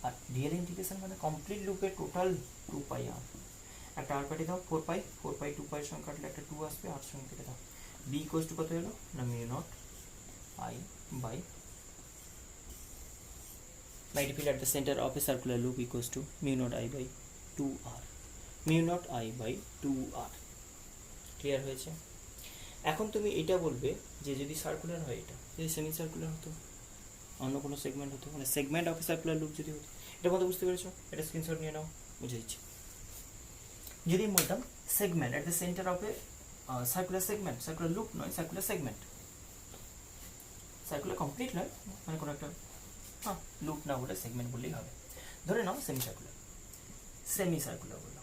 আর ডিএল ইন্টিগ্রেশন মানে কমপ্লিট লুপের টোটাল 2 পাই আর, একটা আর কাটে দাও 4 পাই, 4 পাই 2 পাইয়ের সঙ্গে কাটলে একটা 2 আসবে, আর সঙ্গে কেটে দাও, বি ইকুয়ালস টু কত হলো না mu not I by magnetic field at the center of a circular loop equals to mu naught I by 2r, mu naught I by 2r। Clear হয়েছে? এখন তুমি এটা বলবে যে যদি সার্কুলার হয়, এটা যদি সেমি সার্কুলার হতো, অন্য কোনো সেগমেন্ট হতো, মানে segment of A circular loop যদি হতো, এটার মধ্যে বুঝতে পেরেছো? এটা স্ক্রিনশট নিয়ে নাও, বুঝে দিচ্ছি। যদি বলতাম segment at the centre of A circular segment, circular loop নয়, সার্কুলার সেগমেন্ট, সার্কুলার কমপ্লিট নয়, মানে কোনো একটা হ্যাঁ লুপ না বলে সেগমেন্ট বললেই হবে। ধরে নাও সেমি সার্কুলার, সেমি সার্কুলার বলো,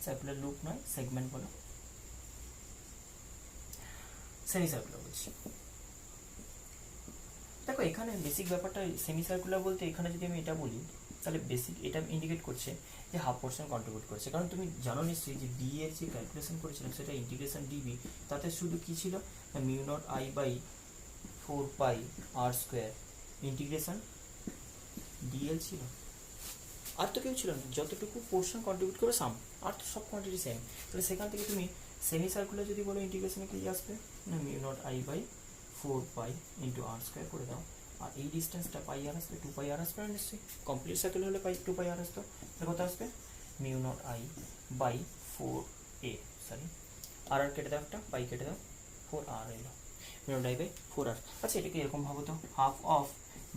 সার্কুলার লুপ নয় সেগমেন্ট বলো, সেমি সার্কুলার বলছি। দেখো এখানে বেসিক ব্যাপারটা সেমি সার্কুলার বলতে এখানে যদি আমি এটা বলি তাহলে বেসিক এটা ইন্ডিকেট করছে যে হাফ পোর্শন কন্ট্রিবিউট করছে, কারণ তুমি জানো নিশ্চয়ই যে ডি এর যে ক্যালকুলেশন করেছিলাম সেটা ইন্টিগ্রেশন ডিবি, তাতে শুধু কি ছিল mu not I by 4 pi R square integration D L ছিল, আর তো কেউ ছিল না, যতটুকু পোর্শন কন্ট্রিবিউট করে সাম, আর তো সব কোয়ান্টিটি সেম। তাহলে সেখান থেকে তুমি সেমি সার্কুলার যদি বলো ইন্টিগ্রেশনে কি আসবে না mu not I by 4 pi into R square করে দাও, আর এই ডিস্টেন্সটা পাই আর আসবে, 2 পাই আর আসবে না নিশ্চয়ই, কমপ্লিট সার্কেল হলে পাই 2 পাই আর আসতো, তাহলে কত আসবে মিউ নট আই বাই 4 এ, সরি আর আর কেটে দাও, একটা পাই কেটে দাও, 4 আর এলো mu not I by 4 R. আচ্ছা এটাকে এরকম ভাবো তো, half of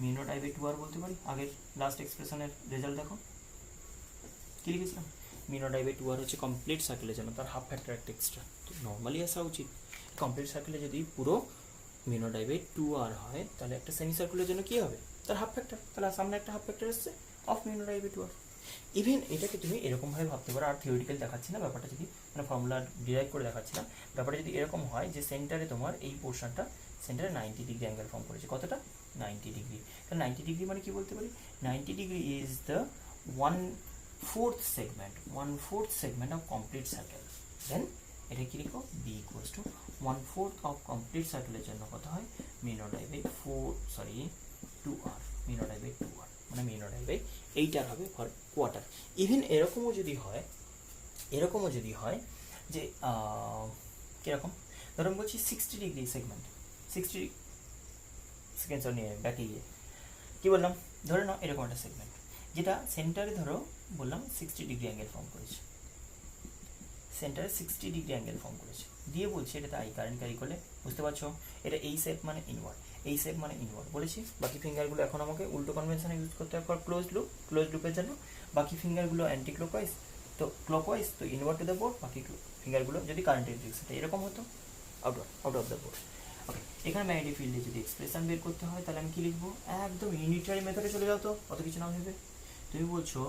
mu not I by 2 R বলতে পারি। আগের লাস্ট এক্সপ্রেশনের রেজাল্ট দেখো কি লিখেছিলাম, mu not I by 2 R হচ্ছে কমপ্লিট সার্কেলের জন্য, তার হাফ ফ্যাক্টর একটা এক্সট্রা, তো নর্মালি আসা উচিত। কমপ্লিট সার্কেলে যদি পুরো মিউ নট আই বাই 2 আর হয় তাহলে একটা সেমি সার্কুলের জন্য কি হবে তার হাফ ফ্যাক্টর, তাহলে সামনে একটা হাফ ফ্যাক্টর এসছে of mu not I by 2 R. Even এটাকে তুমি এরকমভাবে ভাবতে পারো, আর থিওরিটিক্যাল দেখাচ্ছি না ব্যাপারটা, যদি মানে ফর্মুলা ডিরাইভ করে দেখাচ্ছিলাম, ব্যাপারটা যদি এরকম হয় যে সেন্টারে তোমার এই পোর্শনটা সেন্টারে 90 ডিগ্রি অ্যাঙ্গেল ফর্ম করেছে, কতটা 90 ডিগ্রি, তাহলে 90 ডিগ্রি মানে কি বলতে পারি 90 degree is the 1/4 segment of complete circle, then এটা কি লিখো B equals to 1/4 of complete সার্কেলের জন্য কত হয় mu not I by 2 R, mu not I by 2 R মানে mu not I by 8 R হবে ফর কোয়ার্টার। ইভেন এরকমও যদি হয় যে কিরকম, ধরো আমি বলছি 60 ডিগ্রি সেগমেন্ট, 60 সেকেন্ড নিয়ে ব্যাকে গিয়ে কী বললাম, ধরে নাও এরকম একটা সেগমেন্ট যেটা সেন্টারে ধরো বললাম 60 ডিগ্রি অ্যাঙ্গেল ফর্ম করেছে, সেন্টারে 60 ডিগ্রি অ্যাঙ্গেল ফর্ম করেছে, দিয়ে বলছি এটাতে আই কারেন্ট ক্যারি করলে, বুঝতে পারছো এটা এই শেপ মানে ইনওয়ার্ড, এই শেপ মানে ইনওয়ার্ড বলেছি। বাকি ফিঙ্গারগুলো এখন আমাকে উল্টো কনভেনশনে ইউজ করতে হবে ফর ক্লোজ লুপের জন্য, বাকি ফিঙ্গারগুলো অ্যান্টি ক্লকওয়াইজ, তো ক্লকওয়াইজ তো ইনওয়ার্ড টু দ্য বোর্ড, বাকি ফিঙ্গারগুলো যদি কারেন্টের ডিরেকশনটা এরকম হতো আউট অফ দ্য বোর্ড। ওকে, এখানে ম্যাগনেটিক ফিল্ডে যদি এক্সপ্রেশন বের করতে হয় তাহলে আমি কি লিখবো, একদম ইউনিটারি মেথডে চলে যাও, তো অত কিছু না ভেবে তুমি বলছো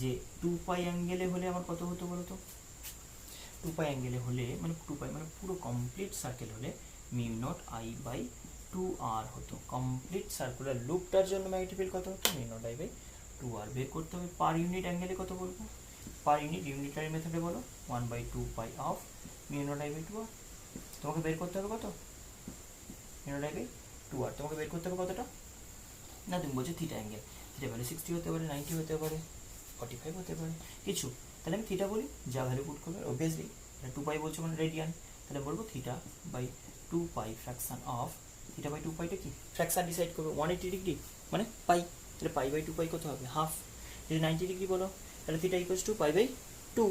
যে 2 পাই অ্যাঙ্গেলে হলে আমার কত হতো বলো তো, 2 পাই অ্যাঙ্গেলে হলে মানে 2 পাই মানে পুরো কমপ্লিট সার্কেল হলে মিউ নট আই বাই 2 আর হতো, কমপ্লিট সার্কুলার লুপটার জন্য ম্যাগনেটিক ফিল্ড কত হতো মিউ নট আই বাই 2 আর। বের করতে হবে পার ইউনিট অ্যাঙ্গেলে কত বলবো, পার ইউনিট ইউনিটারি মেথডে বলো 1/2 pi of mu not I by 2 R, তোমাকে বের করতে হবে কত mu not I by 2 R, তোমাকে বের করতে হবে কতটা না, তুমি বলছো থিটা অ্যাঙ্গেল, থিটা ভ্যালু 60 হতে পারে, 90 হতে পারে, 45 হতে পারে কিছু, তাহলে আমি থিটা বলি, যা ভ্যালু পুট করবে অবভিয়াসলি 2 পাই বলছো মানে রেডিয়ান, তাহলে বলবো theta by two pi fraction of theta by two পাইটা কি ফ্র্যাকশন ডিসাইড করবে 180 ডিগ্রি মানে পাই, তাহলে পাই বাই টু পাই কত হবে হাফ। যদি 90 ডিগ্রি বলো তাহলে theta equals to pi by two,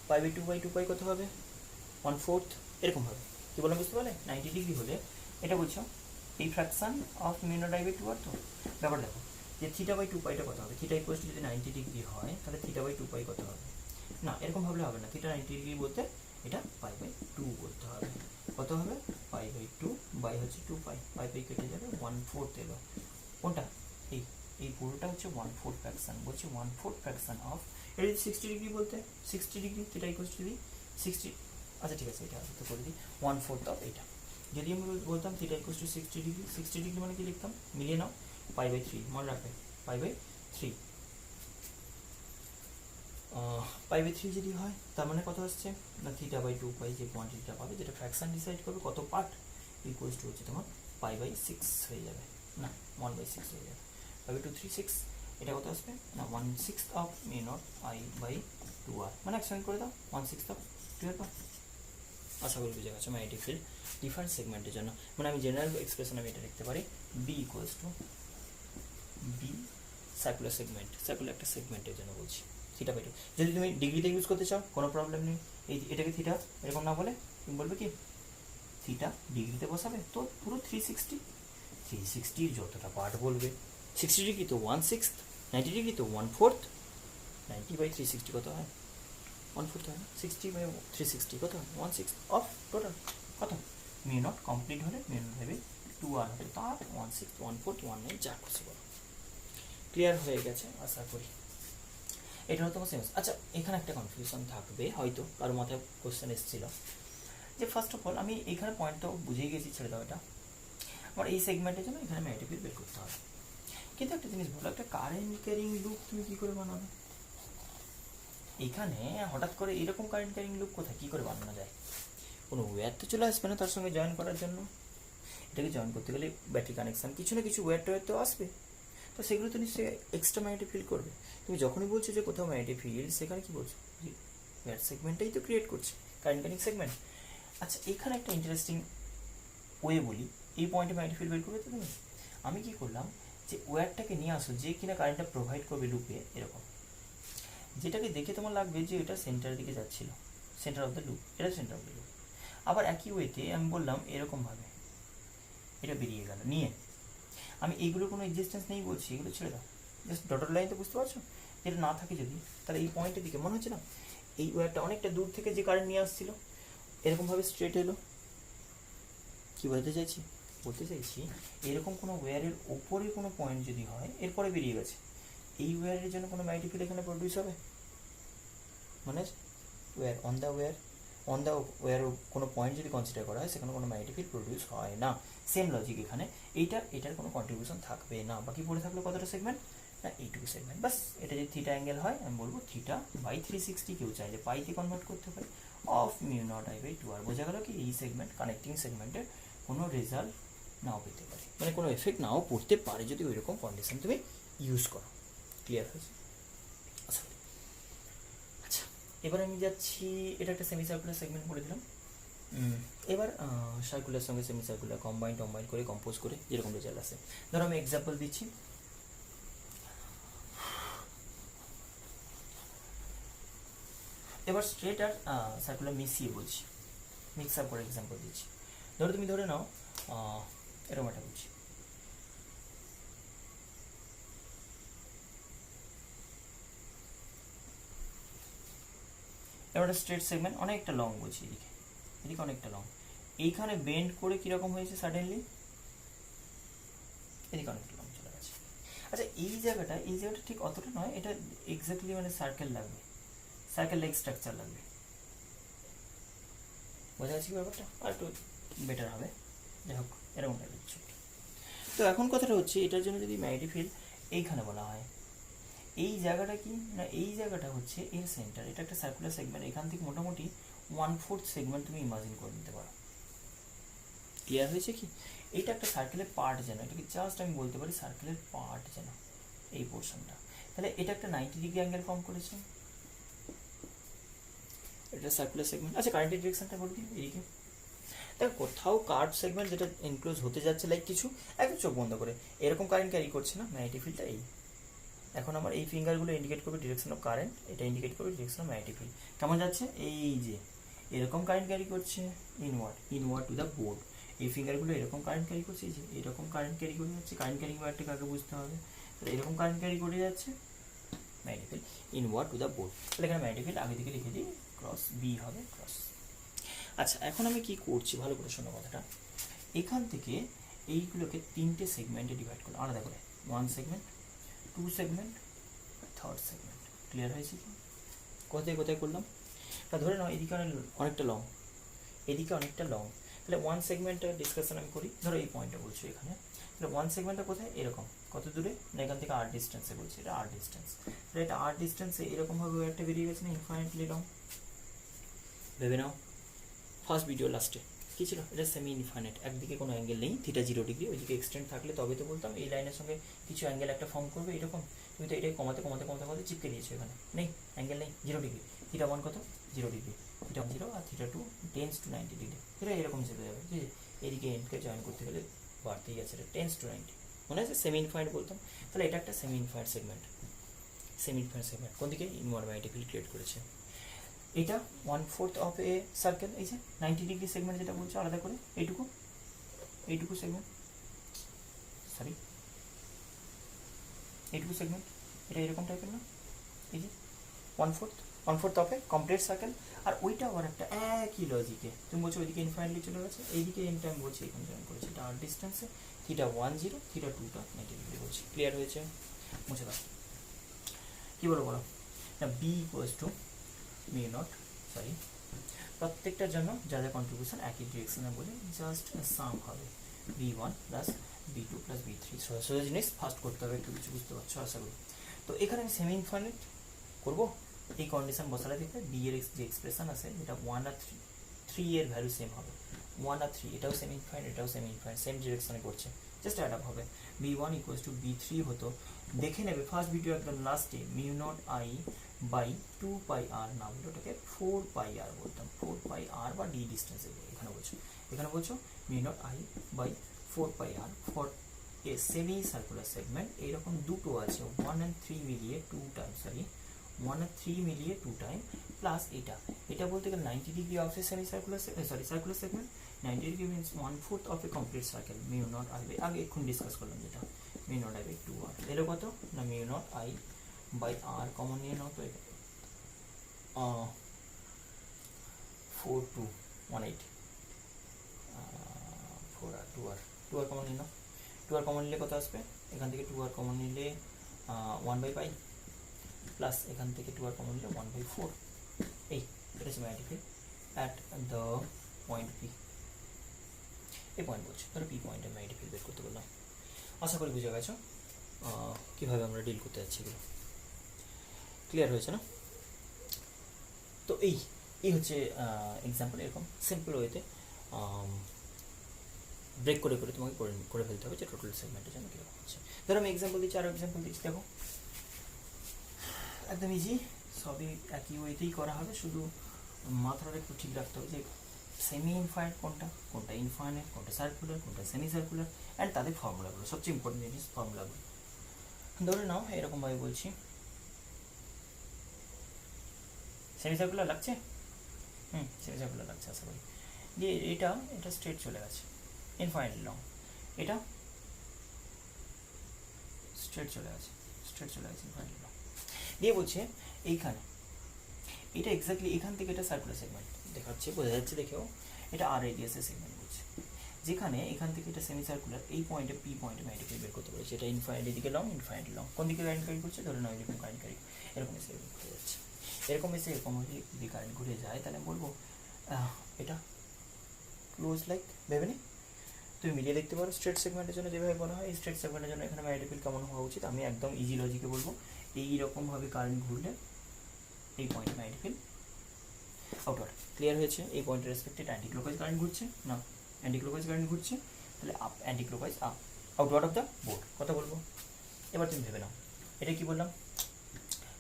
pi by two pi কত হবে 1/4, এরকম হবে। কি বললাম বুঝতে পারলে? 90 ডিগ্রি হলে এটা বুঝছো এই fraction of mu not I by two R তো ব্যাপার দেখো যে থিটা বাই টু পাইটা কত হবে, থিটা ইকুয়ালস টু যদি 90 ডিগ্রি হয় তাহলে থিটা বাই টু পাই কত হবে, না এরকম ভাবলে হবে না, থিটা 90 ডিগ্রি বলতে এটা পাই বাই টু করতে হবে। কত হবে পাই বাই টু বাই হচ্ছে টু পাই, পাই পাই কেটে যাবে 1/4 এলো, কোনটা এই এই পুরোটা হচ্ছে 1/4 ফ্র্যাকশন, বলছে 1/4 ফ্র্যাকশন অফ, এটা যদি 60 ডিগ্রি বলতে 60 ডিগ্রি থিটা ইকুয়ালস টু যদি 60, আচ্ছা ঠিক আছে এটা তো করে দিই 1/4 অফ এইটা। যদি আমি বলতাম theta equals two 60 degree, 60 degree মানে কি লিখতাম মিলিয়ে নাও পাই বাই থ্রি, মনে রাখবে pi by three, pi by three যদি হয় তার মানে কত আসছে না থিটা বাই টু পাই যে কোয়ান্টিটিটা পাবে যেটা ফ্র্যাকশন ডিসাইড করবে কত পার্ট ইকুয়ালস টু হচ্ছে তোমার পাই বাই সিক্স হয়ে যাবে, না 1/6 হয়ে যাবে, pi by two three six, এটা কত আসবে না 1/6 of mu not I by two R, মানে একসঙ্গে করে দাও 1/6 অফ টু আর। আশা করি বুঝে গেছো ম্যাগনেটিক ফিল্ড ডিফারেন্ট সেগমেন্টের জন্য, মানে আমি জেনারেল এক্সপ্রেশন আমি এটা লিখতে পারি B equals to B circular segment, circular একটা সেগমেন্টের জন্য বলছি থিটা বাই টু। যদি তুমি ডিগ্রিতে ইউজ করতে চাও কোনো প্রবলেম নেই, এই এটাকে থিটা এরকম না বলে তুমি বলবে কি থিটা ডিগ্রিতে বসাবে তো পুরো 360, 360 যতটা পার্ট বলবে, 60 ডিগ্রি তো 1/6, 90 ডিগ্রি তো 1/4, 90 বাই 360 কত হয় 1/4 হয়, 60 বাই 360 কত হয় 1/6 অফ টোটাল কত মিউ নট কমপ্লিট হলে মিউ নট হবে 2r হবে, তার 1/6 1/4 1/9 যা খুশি বলো। ক্লিয়ার হয়ে গেছে আশা করি, এটা হলো তোমার সেন্স। আচ্ছা এখানে একটা কনফিউশন থাকবে হয়তো কারো মাথায় কোশ্চেন এসেছিল যে ফার্স্ট অফ অল আমি এখানে পয়েন্টটা বুঝেই গেছি, ছেড়ে দাও এটা, আমার এই সেগমেন্টের জন্য এখানে ম্যাগনেটিক ফিল্ড বের করতে হবে, কিন্তু একটা জিনিস বলো একটা কারেন্ট ক্যারিং লুপ তুমি কী করে বানাবে, এখানে হঠাৎ করে এরকম কারেন্ট ক্যারিং লুপ কোথায় কী করে বানানো যায়, কোনো ওয়্যার তো চলে আসবে না তার সঙ্গে জয়েন করার জন্য, এটাকে জয়েন করতে গেলে ব্যাটারি কানেকশান কিছু না কিছু ওয়্যার টোয়্যার তো আসবে, তো সেগুলো তো নিশ্চয়ই এক্সট্রা ম্যাগনেটিক ফিল্ড করবে। তুমি যখনই বলছো যে কোথাও ম্যাগনেটিক ফিল্ড সেখানে কি বলছো ওয়্যার সেগমেন্টটাই তো ক্রিয়েট করছে কারেন্ট ক্যারিং সেগমেন্ট। আচ্ছা এখানে একটা ইন্টারেস্টিং ওয়ে বলি, এই পয়েন্টে ম্যাগনেটিক ফিল্ড বের করবে তো তুমি, আমি কি করলাম যে ওয়্যারটাকে নিয়ে আসো যে কিনা কারেন্টটা প্রোভাইড করবে লুপে এরকম, যেটাকে দেখে তোমার লাগবে যে এটা সেন্টারের দিকে যাচ্ছিল, সেন্টার অফ দ্য লুপ, এটা সেন্টার অফ দ্য লুপ। আবার একই ওয়েতে আমি বললাম এরকমভাবে এটা বেরিয়ে গেল, নিয়ে আমি এইগুলোর কোনো এক্সিস্টেন্স নেই বলছি, এগুলো ছেড়ে দাও, জাস্ট ডটেড লাইন তো বুঝতে পারছো, এটা না থাকে যদি তাহলে এই পয়েন্টের দিকে মনে হচ্ছে না এই ওয়্যারটা অনেকটা দূর থেকে যে কারেন্ট নিয়ে আসছিল এরকমভাবে স্ট্রেট এলো, কী বলতে চাইছি এরকম কোনো ওয়্যারের ওপরে কোনো পয়েন্ট যদি হয় এরপরে বেরিয়ে গেছে, এই ওয়্যারের জন্য কোনো ম্যাগনেটিক ফিল্ড এখানে প্রডিউস হবে, মানে ওয়্যার অন দ্য ওয়্যার কোনো পয়েন্ট যদি কনসিডার করা হয় সেখানে কোনো ম্যাগনেটিক ফিল্ড প্রডিউস হয় না, সেম লজিক এখানে এটার কোনো কন্ট্রিবিউশন থাকবে না, বাকি পড়ে থাকলো কতটা সেগমেন্ট না এইটুকু সেগমেন্ট, বাস এটা যদি থিটা অ্যাঙ্গেল হয় আমি বলবো থিটা বাই 360, কেউ চাইলে পাইতে কনভার্ট করতে পারে of mu not I by two R, বোঝা গেল কি এই সেগমেন্ট কানেক্টিং সেগমেন্টের কোনো রেজাল্ট নাও পেতে পারে, মানে কোনো এফেক্ট নাও পড়তে পারে যদি ওই রকম কন্ডিশন তুমি ইউজ করো। ক্লিয়ার হয়েছে? আচ্ছা এবার আমি যাচ্ছি, এটা একটা সেমি সার্কুলার সেগমেন্ট করে দিলাম, এবার সার্কুলার সঙ্গে সেমি সার্কুলার কম্বাইন করে কম্পোজ করে যেরকম রেজাল্ট আসে, ধরো আমি এক্সাম্পল দিচ্ছি, এবার স্ট্রেট আর সার্কুলার মিশিয়ে বলছি, মিক্স আপ করে এক্সাম্পল দিচ্ছি, ধরো তুমি ধরে নাও এরকম একটা বলছি, এবার একটা স্ট্রেট সেগমেন্ট অনেকটা লং বলছি, এদিকে অনেকটা লং, এইখানে বেন্ড করে কীরকম হয়েছে সাডেনলি এদিকে অনেকটা লং চলে গেছে। আচ্ছা এই জায়গাটা ঠিক অতটা নয়, এটা এক্স্যাক্টলি মানে সার্কেল লাগবে, সার্কেল লাইক স্ট্রাকচার লাগবে, বোঝা যাচ্ছে কি ব্যাপারটা, আর একটু বেটার হবে, যাই হোক এরকম টাইপের কিছু। তো এখন কথাটা হচ্ছে এটার জন্য যদি ম্যাগনেটিক ফিল্ড এইখানে বলা হয়, এই জায়গাটা কি না এই জায়গাটা হচ্ছে এর সেন্টার, এটা একটা সার্কুলার সেগমেন্ট, এখান থেকে মোটামুটি 1/4 সেগমেন্ট তুমি ইমাজিন করে নিতে পারো। ক্লিয়ার হয়েছে কি, এইটা একটা সার্কেলের পার্ট যেন, এটাকে জাস্ট আমি বলতে পারি সার্কেলের পার্ট যেন এই পোর্শনটা, তাহলে এটা একটা 90 ডিগ্রি অ্যাঙ্গেল ফর্ম করেছে, এটা সার্কুলার সেগমেন্ট। আচ্ছা কারেন্টের ডিরেকশনটা বলে দিই, এইদিকে দেখো কোথাও কার্ভ সেগমেন্ট যেটা এনক্লোজ হতে যাচ্ছে লাইক কিছু, একদম চোখ বন্ধ করে এরকম কারেন্ট ক্যারি করছে না, ম্যাগনেটিক ফিল্ডটা এই। এখন আমার এই ফিঙ্গারগুলো ইন্ডিকেট করবে ডিরেকশন অফ কারেন্ট, এটা ইন্ডিকেট করবে ডিরেকশন অফ ম্যাগনেটিক ফিল্ড। কেমন যাচ্ছে, এই যে এরকম কারেন্ট ক্যারি করছে ইনওয়ার্ড টু দ্য বোর্ড। এই ফিঙ্গারগুলো এরকম কারেন্ট ক্যারি করছে, এই যে এরকম কারেন্ট ক্যারি করে যাচ্ছে। কারেন্ট ক্যারিং ব্যাপারটা কাকে বুঝতে হবে, তাহলে এরকম কারেন্ট ক্যারি করে যাচ্ছে magnetic field inward two the board. তাহলে এখানে ম্যাগনেটিক ফিল্ড আগে থেকে লিখে দিই, ক্রস বি হবে ক্রস। আচ্ছা এখন আমি কি করছি ভালো করে শোনো কথাটা। এখান থেকে এইগুলোকে তিনটে সেগমেন্টে ডিভাইড করলাম আলাদা করে, 1 segment, 2 segment, 3rd segment. Clear হয়েছে কি? কোথায় কোথায় করলাম, তা ধরে নাও এদিকে অনেকটা লং, এদিকে অনেকটা লং, তাহলে 1 সেগমেন্টের ডিসকাশন আমি করি। ধরো এই পয়েন্টটা বলছি এখানে, তাহলে 1 সেগমেন্টটা কোথায়, এরকম কত দূরে না, এখান থেকে r ডিস্টেন্সে বলছি, এটা r ডিস্টেন্স। তাহলে এটা r ডিস্টেন্সে এরকমভাবে একটা বেরিয়ে গেছে না, ইনফাইনাইটলি লং। ভেবে নাও ফার্স্ট ভিডিও লাস্টে কী ছিল, এটা সেমি ইনফাইনাইট, একদিকে কোনো অ্যাঙ্গেল নেই, থিটা 0 ডিগ্রি, ওইদিকে এক্সটেন্ড থাকলে তবে তো বলতাম এই লাইনের সঙ্গে কিছু অ্যাঙ্গেল একটা ফর্ম করবে এরকম। তুমি তো এটাই কমাতে কমাতে কমাতে কমাতে চিপকে দিয়েছো, এখানে নেই অ্যাঙ্গেল, নেই 0 ডিগ্রি। থিটা 1 কত, 0 ডিগ্রি, থিটা 0 আর থিটা 2 টেন্স টু 90 ডিগ্রি। এটা এরকম চেপে যাবে, যে এদিকে এন্ডকে জয়েন করতে গেলে বাড়তেই আছে, এটা টেন্স টু 90। মনে আছে সেমি ইনফাইনাইট বলতাম, তাহলে এটা একটা semi infinite segment. Semi infinite segment কোন দিকে, ইনওয়ার্ড ম্যাগনেটিক ফিল্ড ক্রিয়েট করেছে। এটা 1/4 অফ এ সার্কেল, এই যে 90 ডিগ্রি সেগমেন্ট যেটা বলছো আলাদা করে, এইটুকু সেগমেন্ট, সরি এইটুকু সেগমেন্ট, এটা এরকম টাইপের না, এই যে 1/4 অফ এ কমপ্লিট সার্কেল। আর ওইটা আবার একটা একই লজিকে, তুমি বলছো ওইদিকে ইনফাইনাইটলি চলে গেছে, এইদিকে এন্ড আমি বলছি এখানে জয়েন করেছি, এটা আর ডিস্টেন্সে থিটা 1 0, থিটা 2টা 90 ডিগ্রি বলছি। ক্লিয়ার হয়েছে, মুছে দাও। কী বলো না, B equals to mu naught, sorry প্রত্যেকটার জন্য যা যা কন্ট্রিবিউশন একই ডিরেকশনে বলে জাস্ট সাম হবে b1 plus b2 plus b3। সোজা জিনিস ফার্স্ট করতে হবে, একটু কিছু বুঝতে পারছো আশা করি। তো এখানে আমি সেমি ইনফাইনাইট করবো, এই কন্ডিশন বসালে দেখবে বি এর যে এক্সপ্রেশন আছে যেটা 1 আর 3 এর ভ্যালু সেম হবে, 1 আর 3 এটাও সেমি ইনফাইনাইট এটাও সেমি ইনফাইনাইট, সেম ডিরেকশনে করছে, জাস্ট অ্যাড আপ হবে। b1 ইকুয়ালস টু b3 হতো, দেখে নেবে ফার্স্ট ভিডিও একদম লাস্টে mu not I by 2 pi আর, না বলে ওটাকে 4 পাই আর বলতাম, 4 পাই আর বা ডি ডিস্টেন্সে এখানে বলছো mu not I by 4 pi R for a semi circular segment. এইরকম দুটো আছে 1 and 3 মিলিয়ে 2 টাইম, সরি 1 আর 3 মিলিয়ে 2 টাইম প্লাস এটা বলতে গেলে 90 degree of a semi circular, sorry circular segment, 90 degree means 1/4 of a complete circle, mu not I by, আগে এখন ডিসকাস করলাম যেটা, mu not I by 2 R. এলো কত না, mu not I by R common নিয়ে নাও, তো 4218 4 আর 2 আর কমন নিয়ে নাও, 2 আর কমন নিলে কত আসবে, এখান থেকে 2 আর কমন নিলে 1/পাই প্লাস এখান থেকে 2 আর কমন নিলে 1/4। এই এটা হচ্ছে magnetic field at the point P. এই পয়েন্ট বলছে, ধরো পি পয়েন্টে ম্যাগনেটিক ফিল্ড বের করতে বললাম। আশা করি বুঝে গেছো কীভাবে আমরা ডিল করতে যাচ্ছি এগুলো। ক্লিয়ার হয়েছে না? তো এই হচ্ছে এক্সাম্পল, এরকম সিম্পল ওয়েতে ব্রেক করে করে তোমাকে করে ফেলতে হবে যে টোটাল সেগমেন্টের জন্য কীরকম হচ্ছে। ধরো আমি এক্সাম্পল দিচ্ছি, আরও এক্সাম্পল দিচ্ছি, দেখো একদম ইজি, সবই একই ওয়েতেই করা হবে, শুধু মাত্রাটা একটু ঠিক রাখতে হবে যে সেমি ইনফাইনাইট কোনটা ইনফাইনাইট, কোনটা সার্কুলার, কোনটা সেমি সার্কুলার, অ্যান্ড তাদের ফর্মুলাগুলো, সবচেয়ে ইম্পর্টেন্ট জিনিস ফর্মুলাগুলো। ধরে নাও এরকমভাবে বলছি, সেমি সার্কুলার লাগছে, সেমি সার্কুলার লাগছে আশা করি, দিয়ে এটা স্ট্রেট চলে গেছে ইনফাইনাইটলি লং, এটা স্ট্রেট চলে গেছে ইনফাইনাইটলি লং, দিয়ে বলছে এইখানে এটা এক্স্যাক্টলি এখান থেকে এটা সার্কুলার সেগমেন্ট দেখাচ্ছে, বোঝা যাচ্ছে দেখেও, এটা আর রেডিয়াসের সেগমেন্ট বলছে, যেখানে এখান থেকে এটা সেমি সার্কুলার, এই পয়েন্টে পি পয়েন্টে ম্যাগনেটিক ফিল্ড বের করতে বলেছে, এটা ইনফাইনাইট এদিকে লং, ইনফাইনাইটলি লং, কোন দিকে কারেন্ট ক্যারি করছে, ধরে নাও এরকম কারেন্ট ক্যারি, এরকম এসে এরকম ঘুরে যাচ্ছে, এরকম এসে এরকম যদি কারেন্ট ঘুরে যায় তাহলে বলবো এটা ক্লোজ লাইক, ভেবে নি তুমি মিলিয়ে দেখতে পারো স্ট্রেট সেগমেন্টের জন্য যেভাবে বলা হয়, এই স্ট্রেট সেগমেন্টের জন্য এখানে ম্যাগনেটিক ফিল্ড কেমন হওয়া উচিত। আমি একদম ইজি লজিকে বলবো, এইরকমভাবে কারেন্ট ঘুরলে এই পয়েন্টে ম্যাগনেটিক ফিল্ড আউটওয়ার্ড। ক্লিয়ার হয়েছে? এই পয়েন্টের রেসপেক্টে অ্যান্টি ক্লকওয়াইজ কারেন্ট ঘুরছে না, অ্যান্টি ক্লকওয়াইজ কারেন্ট ঘুরছে, তাহলে up, anti clockwise up, outward of the board. কথা বলবো, এবার তুমি ভেবে নাও এটা কি বললাম,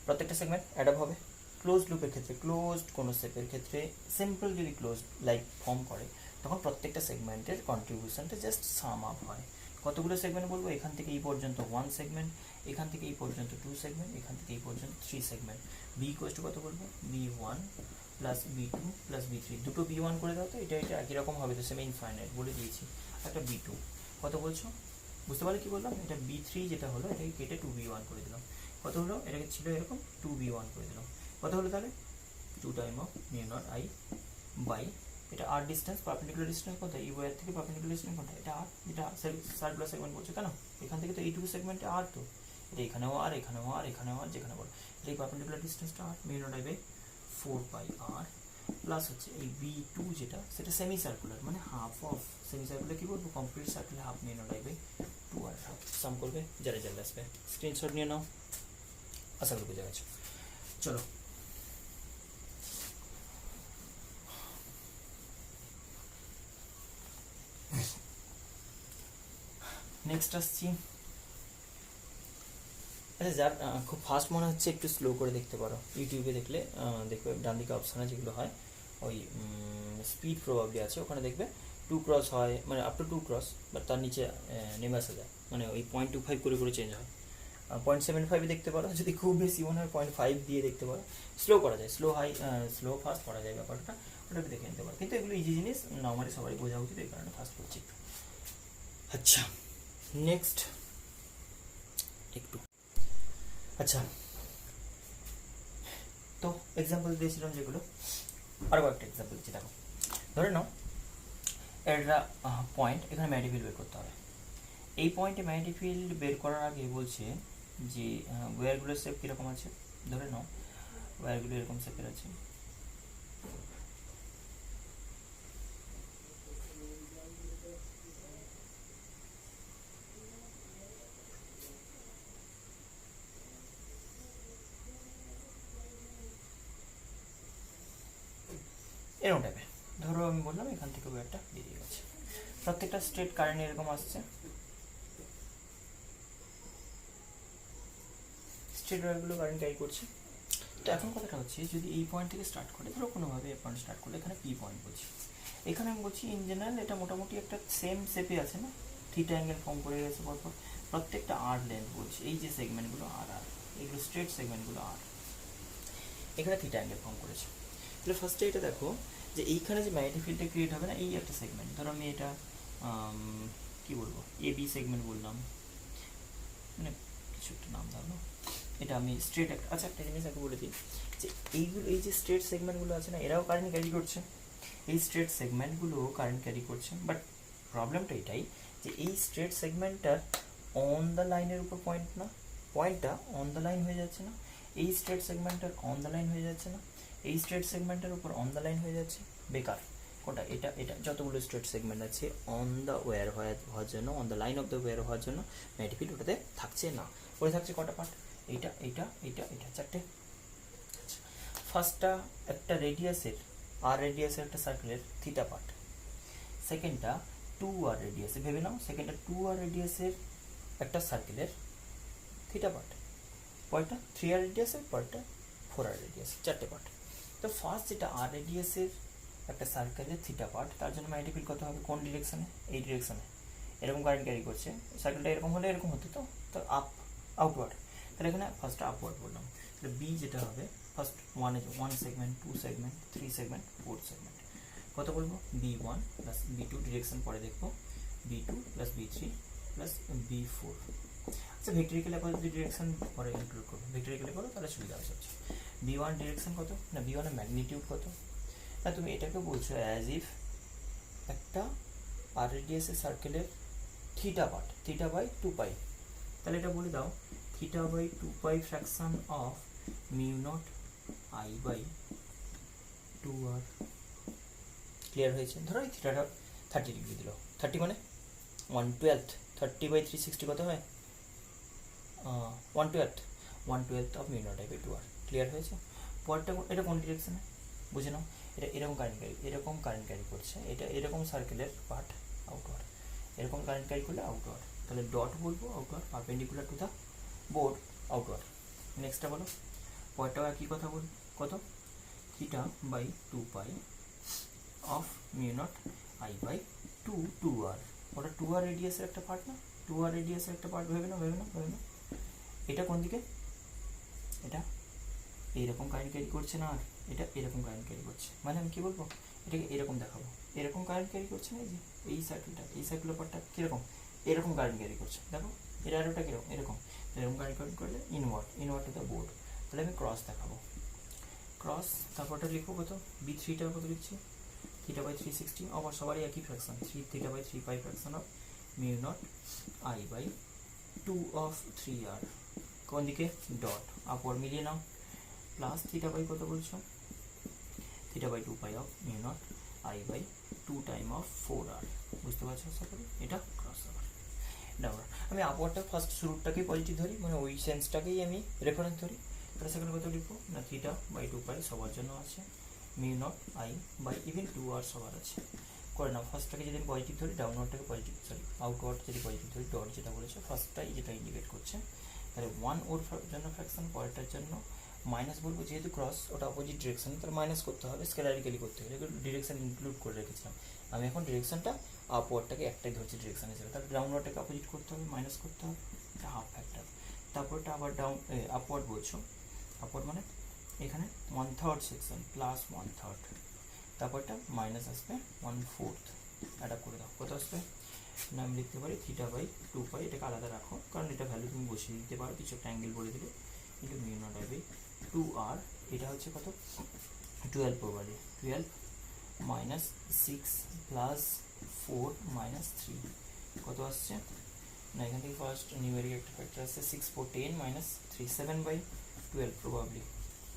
প্রত্যেকটা সেগমেন্ট অ্যাড আপ হবে। ক্লোজড লুপের ক্ষেত্রে, ক্লোজড কোনো শেপের ক্ষেত্রে সিম্পল যদি ক্লোজড লাইক ফর্ম করে তখন প্রত্যেকটা সেগমেন্টের কন্ট্রিবিউশনটা জাস্ট সাম আপ হয়। কতগুলো সেগমেন্ট বলবো, এখান থেকে এই পর্যন্ত 1 সেগমেন্ট, এখান থেকে এই পর্যন্ত 2 সেগমেন্ট, এখান থেকে এই পর্যন্ত 3 সেগমেন্ট। বি ইকুয়ালস টু কত বলবো, B1 plus B2 plus B3, দুটো B1 করে দাও তো, এটা একই রকম হবে তো, সেম ইনফাইনাইট বলে দিয়েছি। একটা B2 কত বলছো, বুঝতে পারলে কি বললাম, এটা B3 যেটা হলো এটাকে কেটে 2B1 করে দিলাম। কত হলো, এটাকে ছিল এরকম 2B1 করে দিলাম। কত হলো তাহলে 2 time of mu not I by, এটা আর ডিস্টেন্স, পারপেন্ডিকুলার ডিস্টেন্স কত, এই ওয়্যার থেকে পারপেন্ডিকুলার ডিস্টেন্স কত, এটা আর, যেটা সার্কুলার সেগমেন্ট বলছে কেন, এখান থেকে তো এই 2 সেগমেন্টে আর, তো এটা এখানেও আর, এখানেও আর, এখানেও আর, যেখানে বলো, এটা এই পারপেন্ডিকুলার ডিস্টেন্সটা R, mu not I by 4 pi R, plus হচ্ছে এই B2 যেটা, সেটা সেমি সার্কুলার, মানে হাফ অফ সেমি সার্কুলার, কি বলবো, complete circular half mu not I by 2 R half. Sum করবে, যারা যারা আসবে স্ক্রিনশট নিয়ে নাও, আশা করি বুঝে গেছো। চলো নেক্সট আসছি। আচ্ছা, যার খুব ফাস্ট মনে হচ্ছে একটু স্লো করে দেখতে পারো, ইউটিউবে দেখলে দেখবে ডান দিকে অপশানে যেগুলো হয়, ওই স্পিড প্রবাবলি আছে, ওখানে দেখবে 2 ক্রস হয়, মানে আপ টু 2 ক্রস, বাট তার নিচে নেমে আসা যায়, মানে ওই 0.25 করে চেঞ্জ হয়। 0.75 দেখতে পারো, যদি খুব বেশি মনে হয় 0.5 দিয়ে দেখতে পারো, স্লো করা যায়, স্লো হাই স্লো ফাস্ট করা যায় ব্যাপারটা, ওটা দেখে নিতে পারো। কিন্তু এগুলো ইজি জিনিস, নর্মালি সবাই বোঝা উচিত, এই কারণে ফাস্ট করছি একটু। আচ্ছা নেক্সট একটু, আচ্ছা তো এক্সাম্পল দিয়েছিলাম যেগুলো, আরও একটা এক্সাম্পল দিচ্ছি, দেখো ধরে নাও একটা পয়েন্ট, এখানে ম্যাগনেটিক ফিল্ড বের করতে হবে। এই পয়েন্টে ম্যাগনেটিক ফিল্ড বের করার আগে বলছে যে ওয়্যারগুলোর শেপ কীরকম আছে, ধরে নাও ওয়্যারগুলো এরকম শেপের আছে, এরকম টাইপের। ধরো আমি বললাম এখান থেকে ওয়্যারটা বেরিয়ে গেছে, প্রত্যেকটা স্ট্রেট কারেন্ট এরকম আসছে, স্ট্রেট ওয়্যারগুলো কারেন্ট ক্যারি করছে। তো এখন কথাটা হচ্ছে, যদি এই পয়েন্ট থেকে স্টার্ট করে, ধরো কোনোভাবে এই পয়েন্ট স্টার্ট করলে, এখানে পি পয়েন্ট বলছি, এখানে আমি বলছি ইন জেনারেল এটা মোটামুটি একটা সেম শেপে আছে না, থিটা অ্যাঙ্গেল ফর্ম করে গেছে পরপর, প্রত্যেকটা আর লেন্থ বলছি, এই যে সেগমেন্টগুলো আর আর, এইগুলো স্ট্রেট সেগমেন্টগুলো আর, এখানে থিটা অ্যাঙ্গেল ফর্ম করেছে। তাহলে ফার্স্টে এটা দেখো যে এইখানে যে ম্যাগনেটিক ফিল্ডটা ক্রিয়েট হবে না, এই একটা সেগমেন্ট, ধরো আমি এটা কি বলবো, এ বি সেগমেন্ট বললাম, মানে কিছু একটা নাম ধরো, এটা আমি স্ট্রেট একটা, আচ্ছা একটা জিনিস আগে বলে দিই, যে এইগুলো, এই যে স্ট্রেট সেগমেন্টগুলো আছে না, এরাও কারেন্ট ক্যারি করছে, এই স্ট্রেট সেগমেন্টগুলো কারেন্ট ক্যারি করছে, বাট প্রবলেমটা এটাই যে এই স্ট্রেট সেগমেন্টটার অন দ্য লাইনের উপর পয়েন্ট না, পয়েন্টটা অন দ্য লাইন হয়ে যাচ্ছে না, এই স্ট্রেট সেগমেন্টটার অন দ্য লাইন হয়ে যাচ্ছে না, এই স্ট্রেট সেগমেন্টের উপর অন দ্য লাইন হয়ে যাচ্ছে, বেকার। কোনটা, এটা এটা যতগুলো স্ট্রেট সেগমেন্ট আছে অন দ্য ওয়্যার হওয়ার জন্য, on the line of the wire হওয়ার জন্য ম্যাগনেটিক ফিল্ড ওটাতে থাকছে না, পড়ে থাকছে কটা পার্ট, এইটা এইটা এইটা এটা, চারটে। ফার্স্টটা একটা রেডিয়াসের, আর রেডিয়াসের একটা সার্কেলের থিটা পার্ট, সেকেন্ডটা 2r রেডিয়াসে, ভেবে নাও সেকেন্ডটা 2r রেডিয়াসের একটা সার্কেলের থিটা পার্ট, পরেরটা 3r রেডিয়াসের, পরেরটা 4r রেডিয়াসের, চারটে পার্ট। তো ফার্স্ট যেটা আর রেডিয়াসের একটা সার্কেলের থিটা পার্ট, তার জন্য ম্যাগনেটিক ফিল্ড কত হবে, কোন ডিরেকশনে, এই ডিরেকশনে, এরকম কারেন্ট ক্যারি করছে, সার্কেলটা এরকম হলে এরকম হতো, তো আপ, আউটওয়ার্ড, তাহলে এখানে ফার্স্টটা আপওয়ার্ড বললাম। তাহলে বি যেটা হবে, first 1 segment, 2 segment, 3 segment, 4 segment, কত বলবো, B1 প্লাস B2, ডিরেকশন পরে দেখবো, B2 plus B3 plus B4। আচ্ছা ভেক্টরিক্যাল আপাতত ডিরেকশন পরে ইনক্লুড করবো, ভেক্টরিক্যালে করো তাহলে সুবিধা হবে সবচেয়ে। B1 ডিরেকশন কত না, B1 এর ম্যাগনিটিউড কত না, তুমি এটাকে বলছো অ্যাজ ইফ একটা আর রেডিয়াসের সার্কেলের theta part, theta by 2 pi, তাহলে এটা বলে দাও theta by 2 pi fraction of mu not I by 2r। Clear হয়েছে? ধরো এই থিটাটা 30 ডিগ্রি দিল, 30 মানে 1/12, 30 বাই 360 কত হয়, 1/12 of mu not I by 2r। Clear হয়েছে? পরটা এটা কোন ডিরেকশনে বুঝে নাও, এটা এরকম কারেন্ট ক্যারি করছে, এটা এরকম সার্কেলের পার্ট আউটওয়ার্ড, এরকম কারেন্ট ক্যারি করলে আউটওয়ার্ড, তাহলে ডট বলবো outward, perpendicular to the board outward. নেক্সটটা বলো, পরটাও একই কথা বল, কত, theta by 2 pi of mu not I by two R. ওটা 2r রেডিয়াসের একটা পার্ট না, 2r রেডিয়াসের একটা পার্ট, ভেবে না। এটা কোন দিকে, এটা এইরকম কারেন্ট ক্যারি করছে না, আর এটা এরকম কারেন্ট ক্যারি করছে, মানে আমি কি বলবো, এটাকে এরকম দেখাবো, এরকম কারেন্ট ক্যারি করছে না, এই সার্কেলের পার্টটা কিরকম, এরকম কারেন্ট ক্যারি করছে, দেখো এটা আর ওটা কিরকম, এরকম কারেন্ট ক্যারি করলে ইনওয়ার্ড টু দ্য বোর্ড। তাহলে আমি ক্রস দেখাবো, ক্রস, তারপরটা লিখবো কত, বি থ্রিটা কত লিখছি, থিটা বাই 360, আবার সবারই একই fraction, 3 theta by 3 pi fraction of mu not I by 2 of 3r, কোন দিকে ডট, আপওয়ার্ড মিলিয়ে নাও, প্লাস থিটা বাই কত বলছো, theta by 2 pi of mu not I by 2 time of 4r, বুঝতে পারছো আশা করি, এটা ক্রস ওভার। ডাবল, আমি আপওয়ার্ডটা ফার্স্ট শুরুটাকেই পজিটিভ ধরি, মানে ওই সেন্সটাকেই আমি রেফারেন্স ধরি, তাহলে সেখানে কত লিখবো না, থিটা বাই 2 পাই সবার জন্য আছে, mu not I by even 2r সবার আছে, করে নাও। ফার্স্টটাকে যদি আমি পজিটিভ ধরি, ডাউনওয়ার্ডটাকে পজিটিভ, সরি আউটওয়ার্ড যদি পজিটিভ ধরি, ডট যেটা বলেছে ফার্স্টটাই যেটা ইন্ডিকেট করছে, তাহলে 1 ওর জন্য ফ্র্যাকশন, পরেরটার জন্য মাইনাস বলবো, যেহেতু ক্রস ওটা অপোজিট ডিরেকশন, তাহলে মাইনাস করতে হবে, স্কেলারিক্যালি করতে হবে, ডিরেকশন ইনক্লুড করে রেখেছিলাম আমি, এখন ডিরেকশনটা আপওয়ার্ডটাকে একটাই ধরছি ডিরেকশন হিসেবে, তাহলে ডাউনওয়ার্ডটাকে অপোজিট করতে হবে, মাইনাস করতে হবে, এটা হাফ ফ্যাক্টর, তারপরটা আবার ডাউন আপওয়ার্ড বলছো, আপওয়ার্ড মানে এখানে 1/3 সেকশন প্লাস 1/3, তারপরটা মাইনাস আসবে 1/4, এটা করে দাও, কত আসবে না, আমি লিখতে পারি থিটা বাই 2 পাই, এটাকে আলাদা রাখো কারণ এটা ভ্যালু তুমি বসিয়ে দিতে পারো, কিছু একটা অ্যাঙ্গেল বলে দিলে, into mu not I by 2r, এটা হচ্ছে কত 12 প্রবাবলি, 12 মাইনাস 6 প্লাস 4 মাইনাস 3, কত আসছে না, এখান থেকে ফার্স্ট নিউমেরিক একটা ফ্যাক্টর আসছে, 6 4 10 minus 3 7/12 probably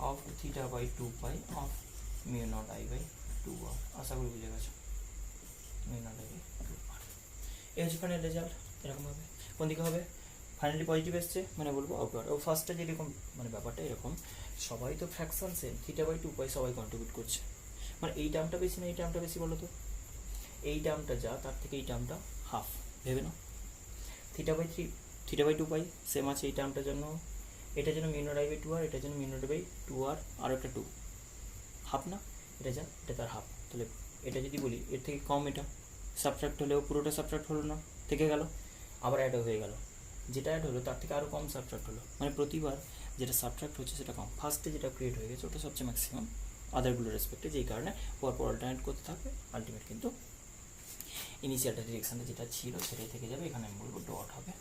of theta by 2 pi of mu not I by 2r, আশা করি বুঝে গেছো, mu not I by 2r, এই হচ্ছে ফাইনাল রেজাল্ট, এরকম হবে, কোন দিকে হবে, ফাইনালি পজিটিভ এসছে, মানে বলবো আউটওয়ার্ড। ও ফার্স্টটা যেরকম মানে ব্যাপারটা এরকম, সবাই তো ফ্র্যাকশন সেম, থিটা বাই 2 পাই সবাই কন্ট্রিবিউট করছে, মানে এই টার্মটা বেশি না এই টার্মটা বেশি, বলো তো, এই টার্মটা যা তার থেকে এই টার্মটা হাফ, ভেবে নাও, থিটা বাই 2 পাই সেম আছে এই টার্মটার জন্য, এটার জন্য mu not I by 2r, এটার জন্য মিউ নট বাই 2r, আর একটা 2 হাফ না, এটা যা এটা তার হাফ, তাহলে এটা যদি বলি এর থেকে কম, এটা সাবট্রাক্ট হলেও পুরোটা সাবট্রাক্ট হলো না, থেকে গেল, আবার অ্যাডও হয়ে গেল, যেটা অ্যাড হলো তার থেকে আরও কম সাবট্রাক্ট হলো, মানে প্রতিবার যেটা সাবট্রাক্ট হচ্ছে সেটা কম, ফার্স্টে যেটা ক্রিয়েট হয়ে গেছে ওটা সবচেয়ে ম্যাক্সিমাম আদারগুলো রেসপেক্টে, যেই কারণে পরপর অল্টারনেট করতে থাকবে, আলটিমেট কিন্তু ইনিশিয়ালটা ডিরেকশানটা যেটা ছিল সেটাই থেকে যাবে, এখানে আমি বলবো ডট হবে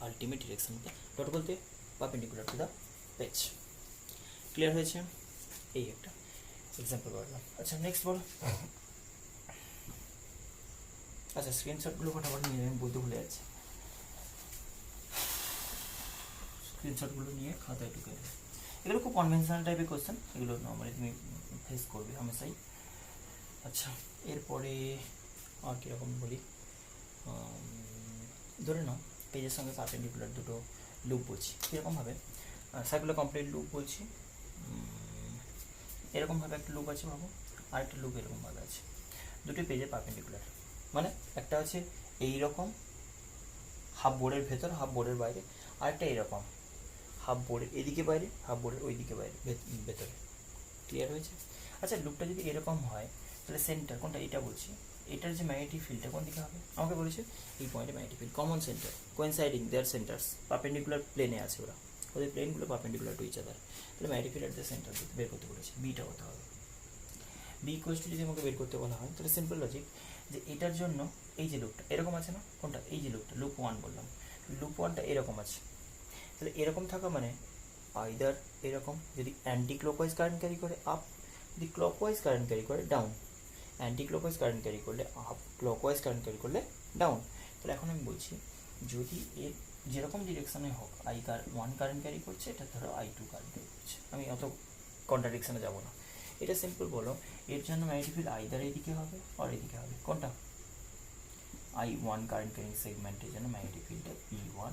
আলটিমেট ডিরেকশানটা, ডট বলতে perpendicular to the page, clear হয়েছে, এই একটা এক্সাম্পল বললাম। আচ্ছা নেক্সট বলো, আচ্ছা স্ক্রিনশটগুলো ফটাফট নিয়ে আমি বলতে ভুলে যাচ্ছি, স্ক্রিনশটগুলো নিয়ে খাতায় ঢুকে দেবে, এগুলো খুব কনভেনশনাল টাইপের কোয়েশ্চেন, এগুলো নর্মালি তুমি ফেস করবে হামেশাই। আচ্ছা এরপরে আর কীরকম বলি, ধরে নাও পেজের সঙ্গে পারপেন্ডিকুলার দুটো লুপ বলছি, কীরকমভাবে সার্কুলার কমপ্লিট লুপ বলছি, এরকমভাবে একটা লুপ আছে ভাবো, আর একটা লুপ এরকমভাবে আছে, দুটো পেজে পারপেন্ডিকুলার, মানে একটা আছে এইরকম হাফ বোর্ডের ভেতর হাফ বোর্ডের বাইরে, আরেকটা এরকম হাফ বোর্ডের এদিকে বাইরে হাফ বোর্ডের ওই দিকে বাইরে ভেতরে, ক্লিয়ার হয়েছে। আচ্ছা লুপটা যদি এরকম হয় তাহলে সেন্টার কোনটা, এটা বলছি, এটার যে ম্যাগনেটিক ফিল্ডটা কোন দিকে হবে, আমাকে বলেছে এই পয়েন্টে magnetic field, common centre coinciding their centres, perpendicular প্লেনে আছে ওরা, ওদের প্লেনগুলো পারপেন্ডিকুলার টু ইচ আদার, তাহলে magnetic field at the centre বের করতে বলেছে, বিটা হতে হবে, বি ইকুয়ালস টু যদি আমাকে বের করতে বলা হয় তাহলে সিম্পল লজিক যে এটার জন্য এই যে লুপটা এরকম আছে না, কোনটা এই যে লুপটা লুপ 1 বললাম, লুপ 1টা এরকম আছে, তাহলে এরকম থাকা মানে আইদার এরকম যদি অ্যান্টি ক্লকওয়াইজ কারেন্ট ক্যারি করে আপ, যদি ক্লকওয়াইজ কারেন্ট ক্যারি করে down, anti clockwise current carry করলে আপ, ক্লকওয়াইজ কারেন্ট ক্যারি করলে ডাউন, তাহলে এখন আমি বলছি যদি এর যেরকম ডিরেকশানে হোক I1 কারেন্ট ক্যারি করছে, এটা ধরো I2 কারেন্ট ক্যারি করছে, আমি অত কন্ট্রাডিকশানে যাব না, এটা সিম্পল বলো, এর জন্য ম্যাগনেটিক ফিল্ড আইদার এদিকে হবে আর এদিকে হবে, কোনটা I1 কারেন্ট ক্যারিং সেগমেন্টের জন্য ম্যাগনেটিক ফিল্ডটা P1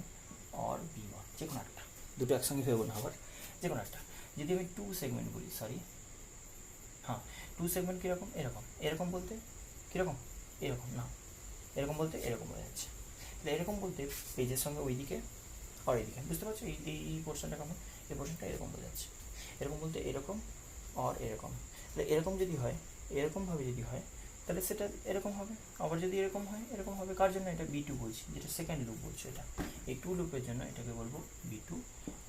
আর B1, যে কোনো একটা, দুটো একসঙ্গে ভেবো না আবার, যে কোনো একটা, যদি আমি 2 সেগমেন্ট বলি, সরি হ্যাঁ 2 সেগমেন্ট কীরকম, এরকম, এরকম বলতে কীরকম, এরকম না, এরকম বলতে এরকম হয়ে যাচ্ছে, তাহলে এরকম বলতে পেজের সঙ্গে ওইদিকে আর এইদিকে, বুঝতে পারছো এই পোর্শনটা কেমন, এই পোর্শনটা এরকম বোঝা যাচ্ছে, এরকম বলতে এরকম আর এরকম, তাহলে এরকম যদি হয় এরকমভাবে যদি হয় তাহলে সেটা এরকম হবে, আবার যদি এরকম হয় এরকম হবে। কার জন্য? এটা বি টু বলছি, যেটা সেকেন্ড লুপ বলছো। এটা এই টু লুপের জন্য এটাকে বলবো বি টু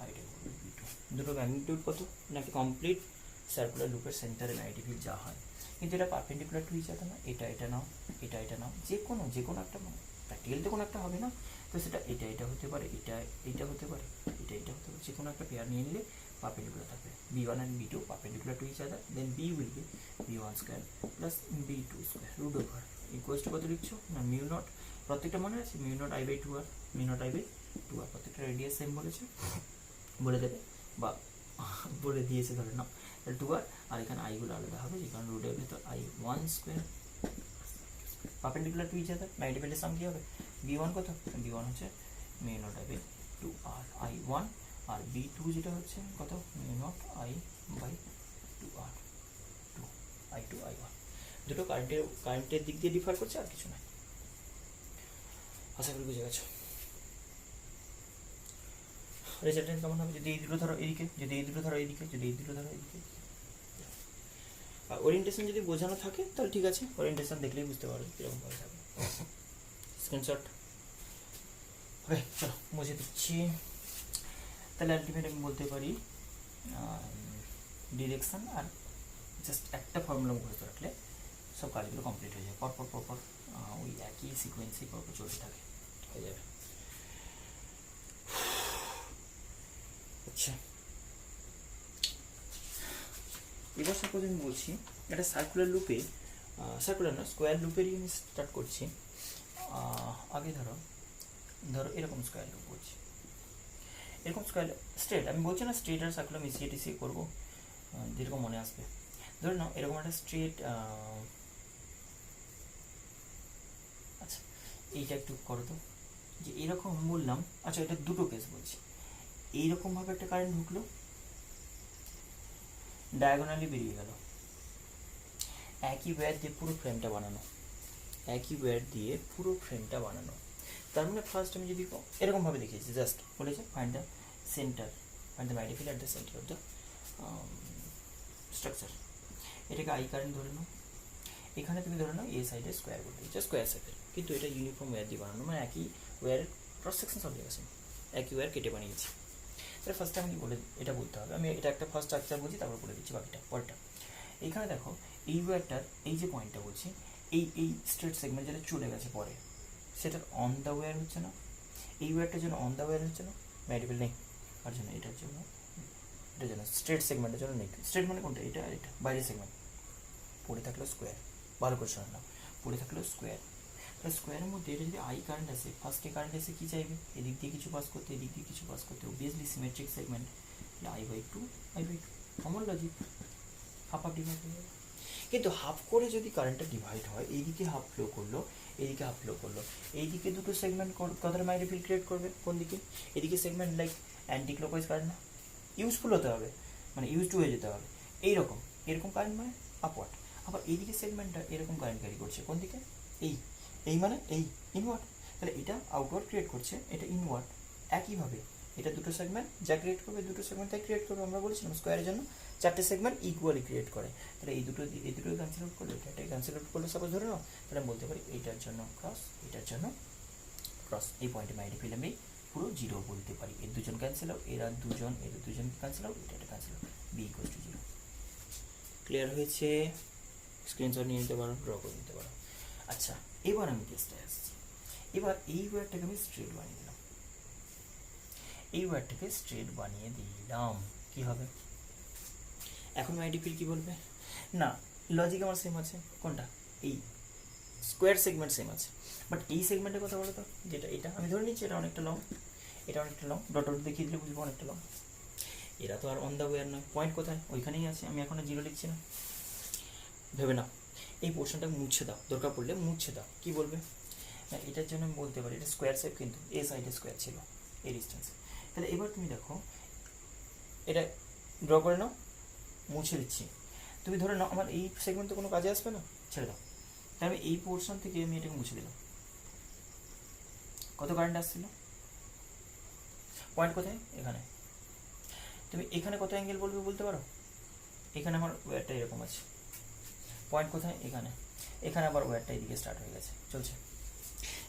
আর এটাকে বলবো বি টু। দুটো ম্যাগনিটিউড কত না, একটা কমপ্লিট সার্কুলার লুপের সেন্টারে ম্যাগনেটিক ফিল্ড যা হয়, কিন্তু এটা পারপেন্ডিকুলার টু ইচ আদার না। এটা নাও, এটা নাও, যে কোনো একটা প্র্যাকটিক্যাল তো কোনো একটা হবে না, তো সেটা এটা হতে পারে, এটা হতে পারে, এটা হতে পারে, যে কোনো একটা পেয়ার নিয়ে নিলে পারপেন্ডিকুলার থাকবে। b1 and b2 perpendicular to each other, then b will be b1 square plus b2 square root over equals to কত লিখছো না মিউ নট, প্রত্যেকটা মনে আছে mu naught i by 2 R mu naught i by 2 R প্রত্যেকটা radius same বলেছে, বলে দেবে বা বলে দিয়েছে ধরে নাও 2 আর এখানে i গুলো আলাদা হবে, যেখানে রুট এর ভিতর i1 square perpendicular to each other. Magnetic ফিল্ডের সাম কি হবে? b1 কত? b1 হচ্ছে mu naught i by 2 R i1 আর b2 যেটা হচ্ছে কত? Mu naught i by 2 R 2 i2 i1। দুটো কারেন্টের দিক দিয়ে ডিফার করছে, আর কিছু নয়। আশা করি বুঝে গেছো। রেজাল্টেন্ট কেমন হবে? যদি এই দুটো ধরো এদিকে, যদি এই দুটো ধরো এদিকে, যদি এই দুটো ধরো এদিকে। আর ওরিয়েন্টেশন যদি বোঝানো থাকে তাহলে ঠিক আছে, ওরিয়েন্টেশন দেখলেই বুঝতে পারবে কীরকম ভাবে থাকবে। স্ক্রিনশট ওকে, চলো মুছে দিচ্ছি। তাহলে আলটিমেট আমি বলতে পারি ডিরেকশন আর জাস্ট একটা ফর্মুলা মুখস্থ রাখলে সব কাজগুলো কমপ্লিট হয়ে যায়। পরপর ওই একই সিকোয়েন্সেই পরপর চলতে থাকে, হয়ে যাবে। আচ্ছা, এবার সাপোজ আমি বলছি একটা সার্কুলার লুপে, সার্কুলার না স্কোয়ার লুপেরই আমি স্টার্ট করছি। আগে ধরো এরকম স্কোয়ার লুপ বলছি, এরকম স্কোয়ার স্ট্রেট, আমি বলছি না স্ট্রেট আর সার্কুলার মিশিয়ে টিশিয়ে করবো, যেরকম মনে আসবে। ধরে নাও এরকম একটা স্ট্রেট, আচ্ছা এইটা একটু করো তো, যে এরকম বললাম। আচ্ছা, এটা দুটো কেস বলছি। এইরকমভাবে একটা কারেন্ট ঢুকলো, ডায়াগোনালি বেরিয়ে গেল, একই ওয়্যার দিয়ে পুরো ফ্রেমটা বানানো, একই ওয়্যার দিয়ে পুরো ফ্রেমটা বানানো। তার মানে ফার্স্ট আমি যদি এরকমভাবে দেখিয়েছি, জাস্ট বলেছে find the centre, find the magnetic field at the centre of the structure. এটাকে আই কারেন্ট ধরে নাও, এখানে তুমি ধরে নাও এ সাইডে স্কোয়ার বলতে দিচ্ছ, স্কোয়ার সার্কেল, কিন্তু এটা ইউনিফর্ম ওয়্যার দিয়ে বানানো, মানে একই ওয়্যারের ক্রস সেকশন সব জায়গায় সেম, একই ওয়্যার কেটে বানিয়েছি। তাহলে ফার্স্টে আমি বলে এটা বলতে হবে, আমি এটা একটা ফার্স্ট স্ট্রাকচার বলছি, তারপর বলে দিচ্ছি বাকিটা পরেরটা। এইখানে দেখো এই ওয়্যারটার এই যে পয়েন্টটা বলছি, এই স্ট্রেট সেগমেন্ট যেটা চলে গেছে পরে, সেটার অন দ্য ওয়্যার হচ্ছে না, এই ওয়্যারটার জন্য অন দ্য ওয়্যার হচ্ছে না, ম্যাগনেটিক নেই, আর জন্য এটার জন্য স্ট্রেট সেগমেন্টের জন্য নেই। স্ট্রেট মানে কোনটা? এটা আর এটা বাইরের সেগমেন্ট। পড়ে থাকলো স্কোয়ার, ভালো করে শোনানো, পড়ে থাকলো স্কোয়ার। তাহলে স্কোয়ারের মধ্যে এটা যদি আই কারেন্ট আসে, ফার্স্টে কারেন্ট এসে কী চাইবে? এদিক দিয়ে কিছু পাস করতে, এদিক দিয়ে কিছু পাস করতে, obviously symmetric segment, I by two common logic, half divide হয়ে যাবে। কিন্তু হাফ করে যদি কারেন্টটা ডিভাইড হয়, এইদিকে হাফ ফ্লো করলো, এইদিকে হাফ ফ্লো করলো, এইদিকে দুটো সেগমেন্ট কতটা ম্যাগনেটিক ফিল্ড ক্রিয়েট করবে? কোন দিকে? এদিকে segment like anti clockwise current না, ইউজফুল হতে হবে, মানে ইউজ টু হয়ে যেতে হবে। এরকম কারেন্ট মানে আপওয়ার্ড। আবার এইদিকে সেগমেন্টটা এরকম কারেন্ট ক্যারি করছে কোন দিকে? এই মানে এই ইনওয়ার্ড। তাহলে এটা আউটওয়ার্ড ক্রিয়েট করছে, এটা ইনওয়ার্ড। একইভাবে এটা দুটো সেগমেন্ট যা ক্রিয়েট করবে, দুটো সেগমেন্ট তাই ক্রিয়েট করবে। আমরা বলেছিলাম স্কোয়ারের জন্য চারটে সেগমেন্ট ইকুয়ালি ক্রিয়েট করে। তাহলে এই দুটো ক্যান্সেল আউট করলে, এটাই ক্যান্সেল আউট করলে সাপোজ ধরে নাও, তাহলে আমি বলতে পারি এইটার জন্য ক্রস, এটার জন্য ক্রস। এই পয়েন্টে ম্যাগনেটিক ফিল্ড আমি পুরো জিরো বলতে পারি। এর দুজন ক্যান্সেল আউট, এদের দুজন ক্যান্সেল আউট, এটা cancel out, B equal to zero. Clear হয়েছে? স্ক্রিনশট নিয়ে নিতে পারো, ড্র করে নিতে পারো। আচ্ছা, এবার আমি কেসটায় আসছি। এবার এই ওয়্যারটাকে আমি স্ট্রেট বানিয়ে দিলাম, এই ওয়্যারটাকে স্ট্রেট বানিয়ে দিলাম, কি হবে? এখন ম্যাগনেটিক ফিল্ড কি বলবে? না, লজিক আমার সেম আছে। কোনটা? এই স্কোয়ার সেগমেন্ট সেম আছে, বাট এই সেগমেন্টের কথা বলো তো, যেটা এটা আমি ধরে নিচ্ছি এটা অনেকটা লং, এটা অনেকটা লং, ডট দেখিয়ে দিলে বুঝবো অনেকটা লং। এরা তো আর অন দ্য ওয়্যার নয়, পয়েন্ট কোথায়? ওইখানেই আছে। আমি এখন জিরো লিখছি না, ভেবে নাও। এই পোর্শনটা মুছে দাও, দরকার পড়লে মুছে দাও। কি বলবে? না, এটার জন্য আমি বলতে পারি এটা স্কোয়ার শেপ, কিন্তু এ সাইডে স্কোয়ার ছিল এই ডিস্টেন্স। তাহলে এবার তুমি দেখো, এটা ড্র করে নাও, মুছে দিচ্ছি। তুমি ধরে নাও আমার এই সেগমেন্ট তো কোনো কাজে আসবে না, ছেড়ে দাও। তাহলে আমি এই পোর্শন থেকে আমি এটাকে মুছে দিলাম। কত কারেন্ট আসছিল? পয়েন্ট কোথায়? এখানে। তুমি এখানে কত অ্যাঙ্গেল বলবে বলতে পারো? এখানে আমার ওয়্যারটা এরকম আছে, পয়েন্ট কোথায়? এখানে। এখানে আবার ওয়্যারটা এদিকে স্টার্ট হয়ে গেছে, চলছে।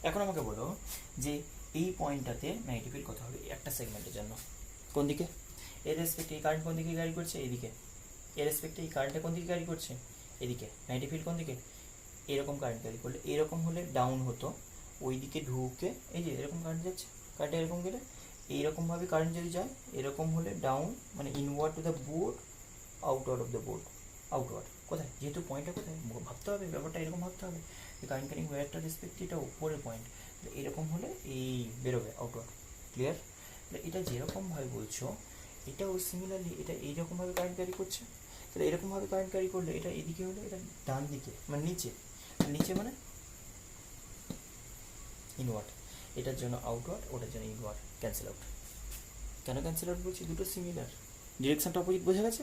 এখন আমাকে বলো যে এই পয়েন্টটাতে ম্যাগনেটিক ফিল্ড কত হবে একটা সেগমেন্টের জন্য? কোন দিকে? এর রেসপেক্টে এই কারেন্ট কোন দিকে ক্যারি করছে? এদিকে। এর রেসপেক্টে এই কারেন্টটা কোন দিকে ক্যারি করছে? এদিকে। ম্যাগনেটিক ফিল্ড কোন দিকে? এরকম কারেন্ট ক্যারি করলে, এরকম হলে ডাউন হতো, ওই দিকে ঢুকে, এই যে এরকম কারেন্ট যাচ্ছে, কারেন্টটা এরকম গেলে এইরকমভাবে কারেন্ট যদি যায়, এরকম হলে ডাউন, মানে inward two the board, outward of the board. Outward কোথায়? যেহেতু পয়েন্টটা কোথায় ভাবতে হবে, ব্যাপারটা এরকম ভাবতে হবে যে কারেন্ট ক্যারিং ওয়্যারটার রেসপেক্ট এটা উপরের পয়েন্ট, এরকম হলে এই বেরোবে আউটওয়ার্ড। ক্লিয়ার? এটা যেরকমভাবে বলছো এটাও সিমিলারলি এটা এইরকমভাবে কারেন্ট ক্যারি করছে, তাহলে এরকমভাবে কারেন্ট ক্যারি করলে এটা এদিকে হলে এটা ডান দিকে, মানে নিচে, নিচে মানে ইনওয়ার্ড, এটার জন্য আউটওয়ার্ড, ওটার জন্য ইনওয়ার্ড, ক্যান্সেল আউট। কেন ক্যান্সেল আউট বলছি? দুটো সিমিলার, ডিরেকশনটা অপোজিট, বোঝা গেছে?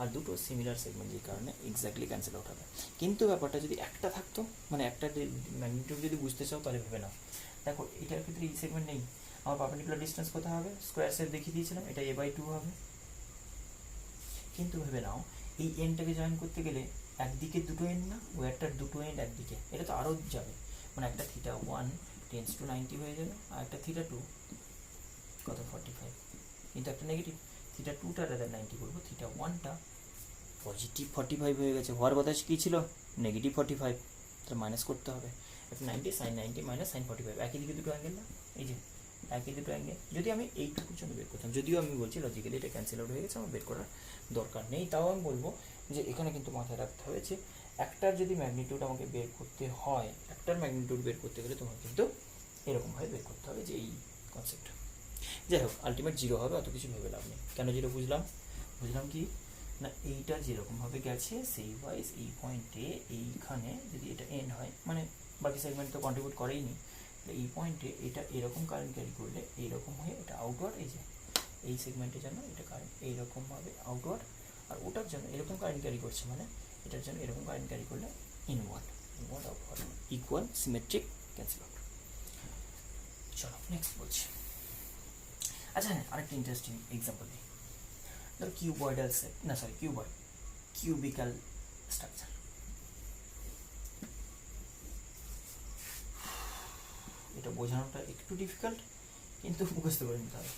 আর দুটো সিমিলার সেগমেন্ট, যে কারণে এক্স্যাক্টলি ক্যান্সেল আউট হবে। কিন্তু ব্যাপারটা যদি একটা থাকতো, মানে একটা ম্যাগনিটিউড যদি বুঝতে চাও তাহলে ভেবে নাও, দেখো এটার ক্ষেত্রে এই সেগমেন্ট নেই, আমার পারপেন্ডিকুলার ডিস্টেন্স কোথায় হবে? স্কোয়ার শেপ দেখিয়ে দিয়েছিলাম, এটা a/2 হবে। কিন্তু ভেবে নাও এই এন্ডটাকে জয়েন করতে গেলে একদিকে দুটো এন্ড না, ওয়্যারটার দুটো এন্ড একদিকে, এটা তো আরও যাবে, মানে একটা θ1 টেন্স টু 90 হয়ে যাবে, আর একটা θ2 কত 45, কিন্তু একটা নেগেটিভ, θ2টা রাদার 90 করবো, θ1টা পজিটিভ 45 হয়ে গেছে, হওয়ার কথা কী ছিল? নেগেটিভ 45, তাহলে মাইনাস করতে হবে, একটা 90 সাইন 90 মাইনাস সাইন 45, একই দিকে দুটো অ্যাঙ্গেল না, এই যে একই দুটো অ্যাঙ্গেল। যদি আমি এইটুকুর জন্য বের করতাম, যদিও আমি বলছি লজিক্যালি এটা ক্যান্সেল আউট হয়ে গেছে, আমার বের করার দরকার নেই, তাও আমি বলবো যে এখানে কিন্তু মাথায় রাখতে হবে যে একটার যদি ম্যাগনিটিউড আমাকে বের করতে হয়, একটার ম্যাগনিটিউড বের করতে গেলে তোমাকে কিন্তু এরকমভাবে বের করতে হবে, যে এই কনসেপ্ট। যাই হোক, আলটিমেট জিরো হবে, অত কিছু ভেবে লাভ নেই। কেন জিরো বুঝলাম? বুঝলাম কি না, এইটা যেরকমভাবে গেছে সেই ওয়াইজ এই পয়েন্টে, এইখানে যদি এটা এন্ড হয়, মানে বাকি সেগমেন্ট তো কন্ট্রিবিউট করেই নি, এই পয়েন্টে এটা এরকম কারেন্ট ক্যারি করলে এইরকম হয়ে এটা আউটওয়ার্ড, এই যে এই সেগমেন্টের জন্য এটা কারেন্ট এইরকমভাবে আউটওয়ার্ড, আর ওটার জন্য এরকম কারেন্ট ক্যারি করছে, মানে এটার জন্য এরকম কারেন্ট ক্যারি করলে inward, inward outward, equal, symmetric, cancel out. চলো নেক্সট বলছি। আচ্ছা হ্যাঁ, আরেকটা ইন্টারেস্টিং এক্সাম্পল দিই। ধরো কিউবয়েডাল সেট, না সরি কিউবিক্যাল স্ট্রাকচার। এটা বোঝানোটা একটু ডিফিকাল্ট, কিন্তু মুখস্থ করে নিতে হবে,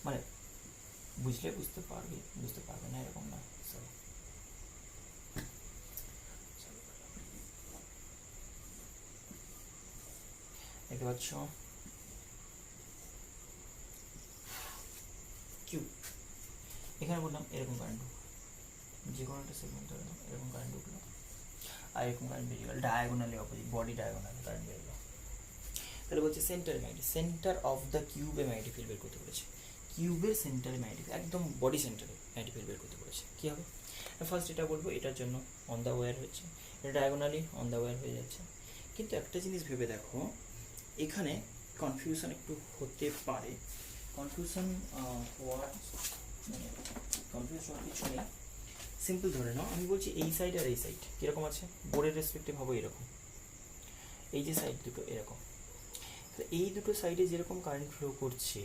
মানে বুঝলে বুঝতে পারবে না এরকম না। সরি, দেখতে পাচ্ছ কিউব, এখানে বললাম এরকম কারেন্ট ঢুকলো, যে কোনো একটা সেগমেন্ট ধরে নাও, এরকম কারেন্ট ঢুকলো, আর এরকম কারেন্ট বেরিয়ে গেল, diagonally opposite, body diagonally current বেরিয়ে গেল। তাহলে বলছে সেন্টার অফ দ্য কিউবে ম্যাগনেটিক ফিল্ড বের করতে বলেছে, কিউবের সেন্টারে ম্যাগনেটিক, একদম বডি সেন্টারে ম্যাগনেটিক ফিল্ড বের করতে বলেছে। কী হবে? ফার্স্ট এটা বলবো, এটার জন্য অন দ্য ওয়্যার হচ্ছে, এটা ডায়াগোনালি অন দ্য ওয়্যার হয়ে যাচ্ছে। কিন্তু একটা জিনিস ভেবে দেখো, এখানে কনফিউশন একটু হতে পারে, কনফিউশন হওয়ার মানে কনফিউশন কিছু নেই, সিম্পল ধরে নাও, আমি বলছি এই সাইড আর এই সাইড কীরকম আছে, বোর্ডের রেসপেক্টিভ হবে এরকম, এই যে সাইড দুটো এরকম, এই দুটো সাইডে যেরকম কারেন্ট ফ্লো করছে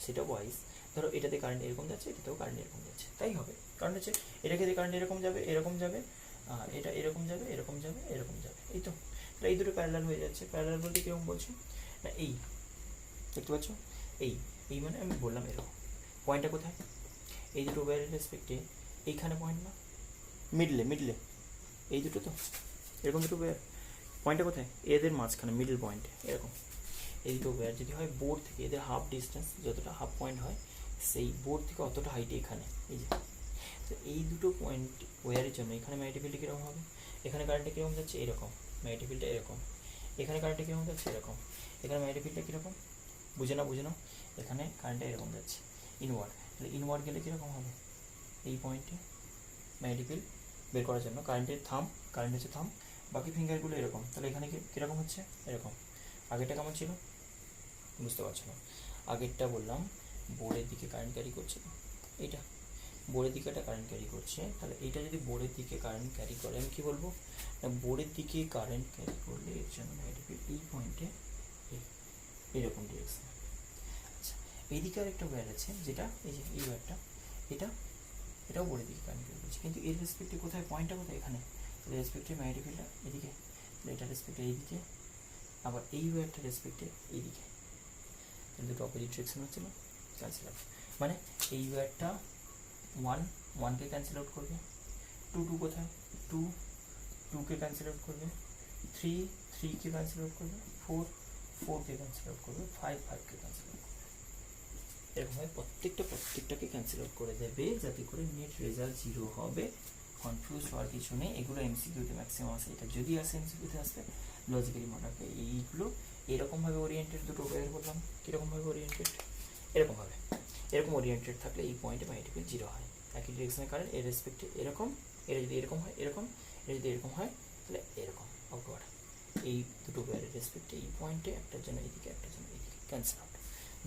সেটা ওয়াইজ, ধরো এটাতে কারেন্ট এরকম যাচ্ছে, এটাতেও কারেন্ট এরকম যাচ্ছে, তাই হবে, কারণ হচ্ছে এটাকে কারেন্ট এরকম যাবে, এরকম যাবে, এটা এরকম যাবে, এরকম যাবে, এরকম যাবে, এই তো, এই দুটো প্যারালাল হয়ে যাচ্ছে। প্যারালাল বলতে কীরকম বলছি না, এই দেখতে পাচ্ছ, এই মানে আমি বললাম এরকম, পয়েন্টটা কোথায়? এই দুটো ওয়্যারের রেসপেক্টে এইখানে পয়েন্ট না, মিডলে এই দুটো, তো এরকম দুটো ওয়্যার, পয়েন্টটা কোথায়? এদের মাঝখানে, মিডল পয়েন্টে এরকম। এই দুটো ওয়্যার যদি হয় বোর্ড থেকে, এদের হাফ ডিস্টেন্স যতটা, হাফ পয়েন্ট হয় সেই বোর্ড থেকে অতটা হাইটে এখানে, এই যে, তো এই দুটো পয়েন্ট ওয়্যারের জন্য এখানে ম্যাগনেটিক ফিল্ড কীরকম হবে? এখানে কারেন্টটা কীরকম যাচ্ছে? এরকম, ম্যাগনেটিক ফিল্ডটা এরকম, এখানে কারেন্টটা কীরকম যাচ্ছে? এরকম, এখানে ম্যাগনেটিক ফিল্ডটা কীরকম? বুঝে নাও, এখানে কারেন্টটা এরকম যাচ্ছে ইনওয়ার্ড, তাহলে ইনওয়ার্ড গেলে কীরকম হবে? এই পয়েন্টে ম্যাগনেটিক ফিল্ড বের করার জন্য কারেন্ট হচ্ছে থাম, বাকি ফিঙ্গারগুলো এরকম, তাহলে এখানে কীরকম হচ্ছে? এরকম। আগেরটা কেমন ছিল বুঝতে পারছো না? আগেরটা বললাম বোর্ডের দিকে কারেন্ট ক্যারি করছে, এইটা বোর্ডের দিকে একটা কারেন্ট ক্যারি করছে, তাহলে এইটা যদি বোর্ডের দিকে কারেন্ট ক্যারি করে, আমি কী বলবো না, বোর্ডের দিকে কারেন্ট ক্যারি করলে এর জন্য ম্যাগনেটিক ফিল্ড এই পয়েন্টে এইরকম ডিরেকশন। আচ্ছা, এইদিকে আর একটা ওয়্যার আছে, যেটা এই যে এই ওয়্যারটা, এটাও বোর্ডের দিকে কারেন্ট ক্যারি করছে, কিন্তু এর রেসপেক্টে কোথায়? পয়েন্টটা কোথায়? এখানে, রেসপেক্টে ম্যাগনেটিক ফিল্ডটা এদিকে, এটা রেসপেক্টে এইদিকে, আবার এই ওয়্যারটা রেসপেক্টে এইদিকে, তাহলে দুটো অপোজিট ডিরেকশন হচ্ছিল, ক্যান্সেল আউট। মানে এই ওয়্যারটা 1কে ক্যান্সেল আউট করবে, 2 কোথায়, 2কে ক্যান্সেল আউট করবে, 3কে ক্যান্সেল আউট করবে, 4কে ক্যান্সেল আউট করবে, 5কে ক্যান্সেল আউট করবে। এরকমভাবে প্রত্যেকটাকে ক্যান্সেল আউট করে দেবে, যাতে করে নেট রেজাল্ট 0 হবে। কনফিউজ হওয়ার কিছু নেই, এগুলো এমসিকিউতে ম্যাক্সিমাম আসে। এটা যদি আসে এমসিকিউতে আসবে, লজিক্যালি মনে রাখবে এইগুলো এরকমভাবে ওরিয়েন্টেড, দুটো ওয়্যার বললাম কীরকমভাবে ওরিয়েন্টেড, এরকম ওরিয়েন্টেড থাকলে এই পয়েন্টে ম্যাগনেটিক ফিল্ড 0 হয়। একই ডিরেকশনে কারেন্ট এর রেসপেক্টে এরকম, এটা যদি এরকম হয় এরকম, এটা যদি এরকম হয় তাহলে এরকম অপওয়ার্ড। এই দুটো ওয়্যারের রেসপেক্টে এই পয়েন্টে একটার জন্য এদিকে, একটার জন্য এদিকে, cancel out,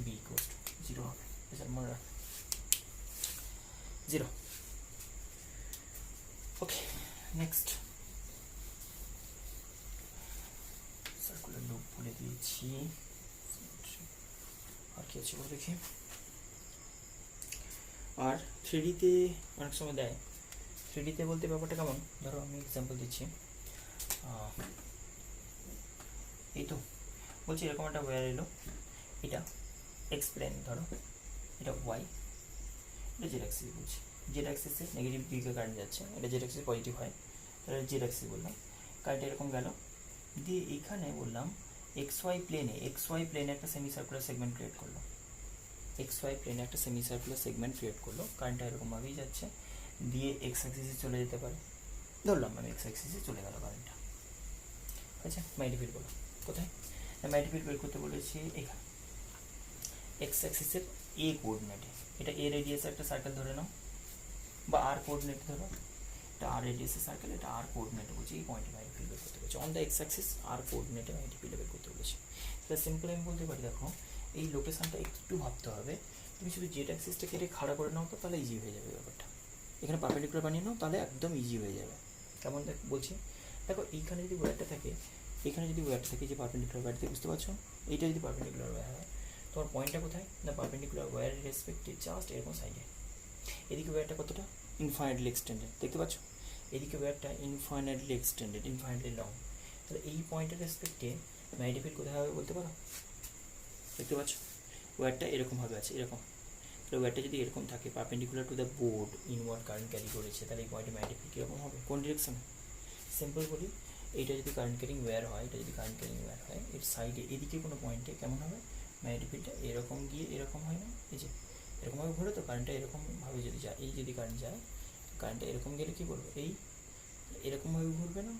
B equals to 0 হবে। এছাড়া মনে রাখবে 0। ওকে, নেক্সট সার্কুলার লুপ বলে দিয়েছি। আর কি আছে বলে দেখি। আর 3Dতে অনেক সময় দেয়, 3Dতে বলতে ব্যাপারটা কেমন, ধরো আমি এক্সাম্পল দিচ্ছি। এই তো বলছি এরকম একটা ওয়্যার এলো, এটা এক্স প্লেন, ধরো এটা ওয়াই, এটা জেড অ্যাক্সিস বলছি, জেড অ্যাক্সিসে নেগেটিভ দিকে কারেন্ট যাচ্ছে, এটা জেড অ্যাক্সিস পজিটিভ হয়, তাহলে জেড অ্যাক্সিস বললাম, কারেন্ট এরকম গেল, দিয়ে এখানে বললাম এক্স ওয়াই প্লেনে একটা সেমি সার্কুলার সেগমেন্ট ক্রিয়েট করলো, কারেন্টটা এরকমভাবেই যাচ্ছে, দিয়ে এক্স অ্যাক্সিসে চলে যেতে পারে, ধরলাম আমি এক্স অ্যাক্সিসে চলে গেল কারেন্টটা। আচ্ছা, ম্যাগনেটিক ফিল্ড বলো কোথায়, ম্যাগনেটিক ফিল্ড বের করতে বলেছি এখানে এক্স অ্যাক্সিসের এ কোঅর্ডিনেটে, এটা এ রেডিয়াসের একটা সার্কেল ধরে নাও, বা আর কোঅর্ডিনেট ধরো, এটা আর রেডিয়াসের সার্কেল, এটা আর কোঅর্ডিনেটে বলছি, এই পয়েন্টে ম্যাগনেটিক ফিল্ড বের করতে বলছি, অন দ্য এক্স অ্যাক্সিস আর কোঅর্ডিনেটে ম্যাগনেটিক ফিল্ড বের করতে বলেছি। তাহলে সিম্পল আমি বলতে পারি, দেখো এই লোকেশনটা একটু ভাবতে হবে, তুমি শুধু জেড অ্যাক্সিসটা কেটে খাড়া করে নাও তো, তাহলে ইজি হয়ে যাবে ব্যাপারটা, এখানে পারপেন্ডিকুলার বানিয়ে নাও, তাহলে একদম ইজি হয়ে যাবে। কেমন বলছি, দেখো এইখানে যদি ওয়্যারটা থাকে, যে পারপেন্ডিকুলার ওয়্যার দিয়ে, বুঝতে পারছো, এইটা যদি পারপেন্ডিকুলার ওয়্যার হয়, তোমার পয়েন্টটা কোথায় না, পারপেন্ডিকুলার ওয়্যারের রেসপেক্টে জাস্ট এরকম সাইডে, এদিকে ওয়্যারটা কতটা ইনফাইনাইটলি এক্সটেন্ডেড, দেখতে পাচ্ছ, এদিকে ওয়্যারটা ইনফাইনাইটলি এক্সটেন্ডেড, ইনফাইনাইটলি লং, তাহলে এই পয়েন্টের রেসপেক্টে ম্যাগনেটিক ফিল্ড কোথায় হবে বলতে পারো, দেখতে পাচ্ছ ওয়্যারটা এরকমভাবে আছে, এরকম, তাহলে ওয়্যারটা যদি এরকম থাকে, perpendicular to the board, inward current carry করেছে, তাহলে এই পয়েন্টে ম্যাগনেটিক ফিল্ড কীরকম হবে, কোন ডিরেকশনে, সিম্পল বলি, এইটা যদি কারেন্ট ক্যারিং ওয়্যার হয়, এর সাইডে এদিকে কোনো পয়েন্টে কেমন হবে, ম্যাগনেটিক ফিল্ডটা এরকম গিয়ে এরকম হয় না, এই যে এরকমভাবে ঘুরে, তো কারেন্টটা এরকমভাবে যদি যায়, এই যদি কারেন্ট যায়, কারেন্টটা এরকম গেলে কী বলবো, এই এরকমভাবে ঘুরবে না,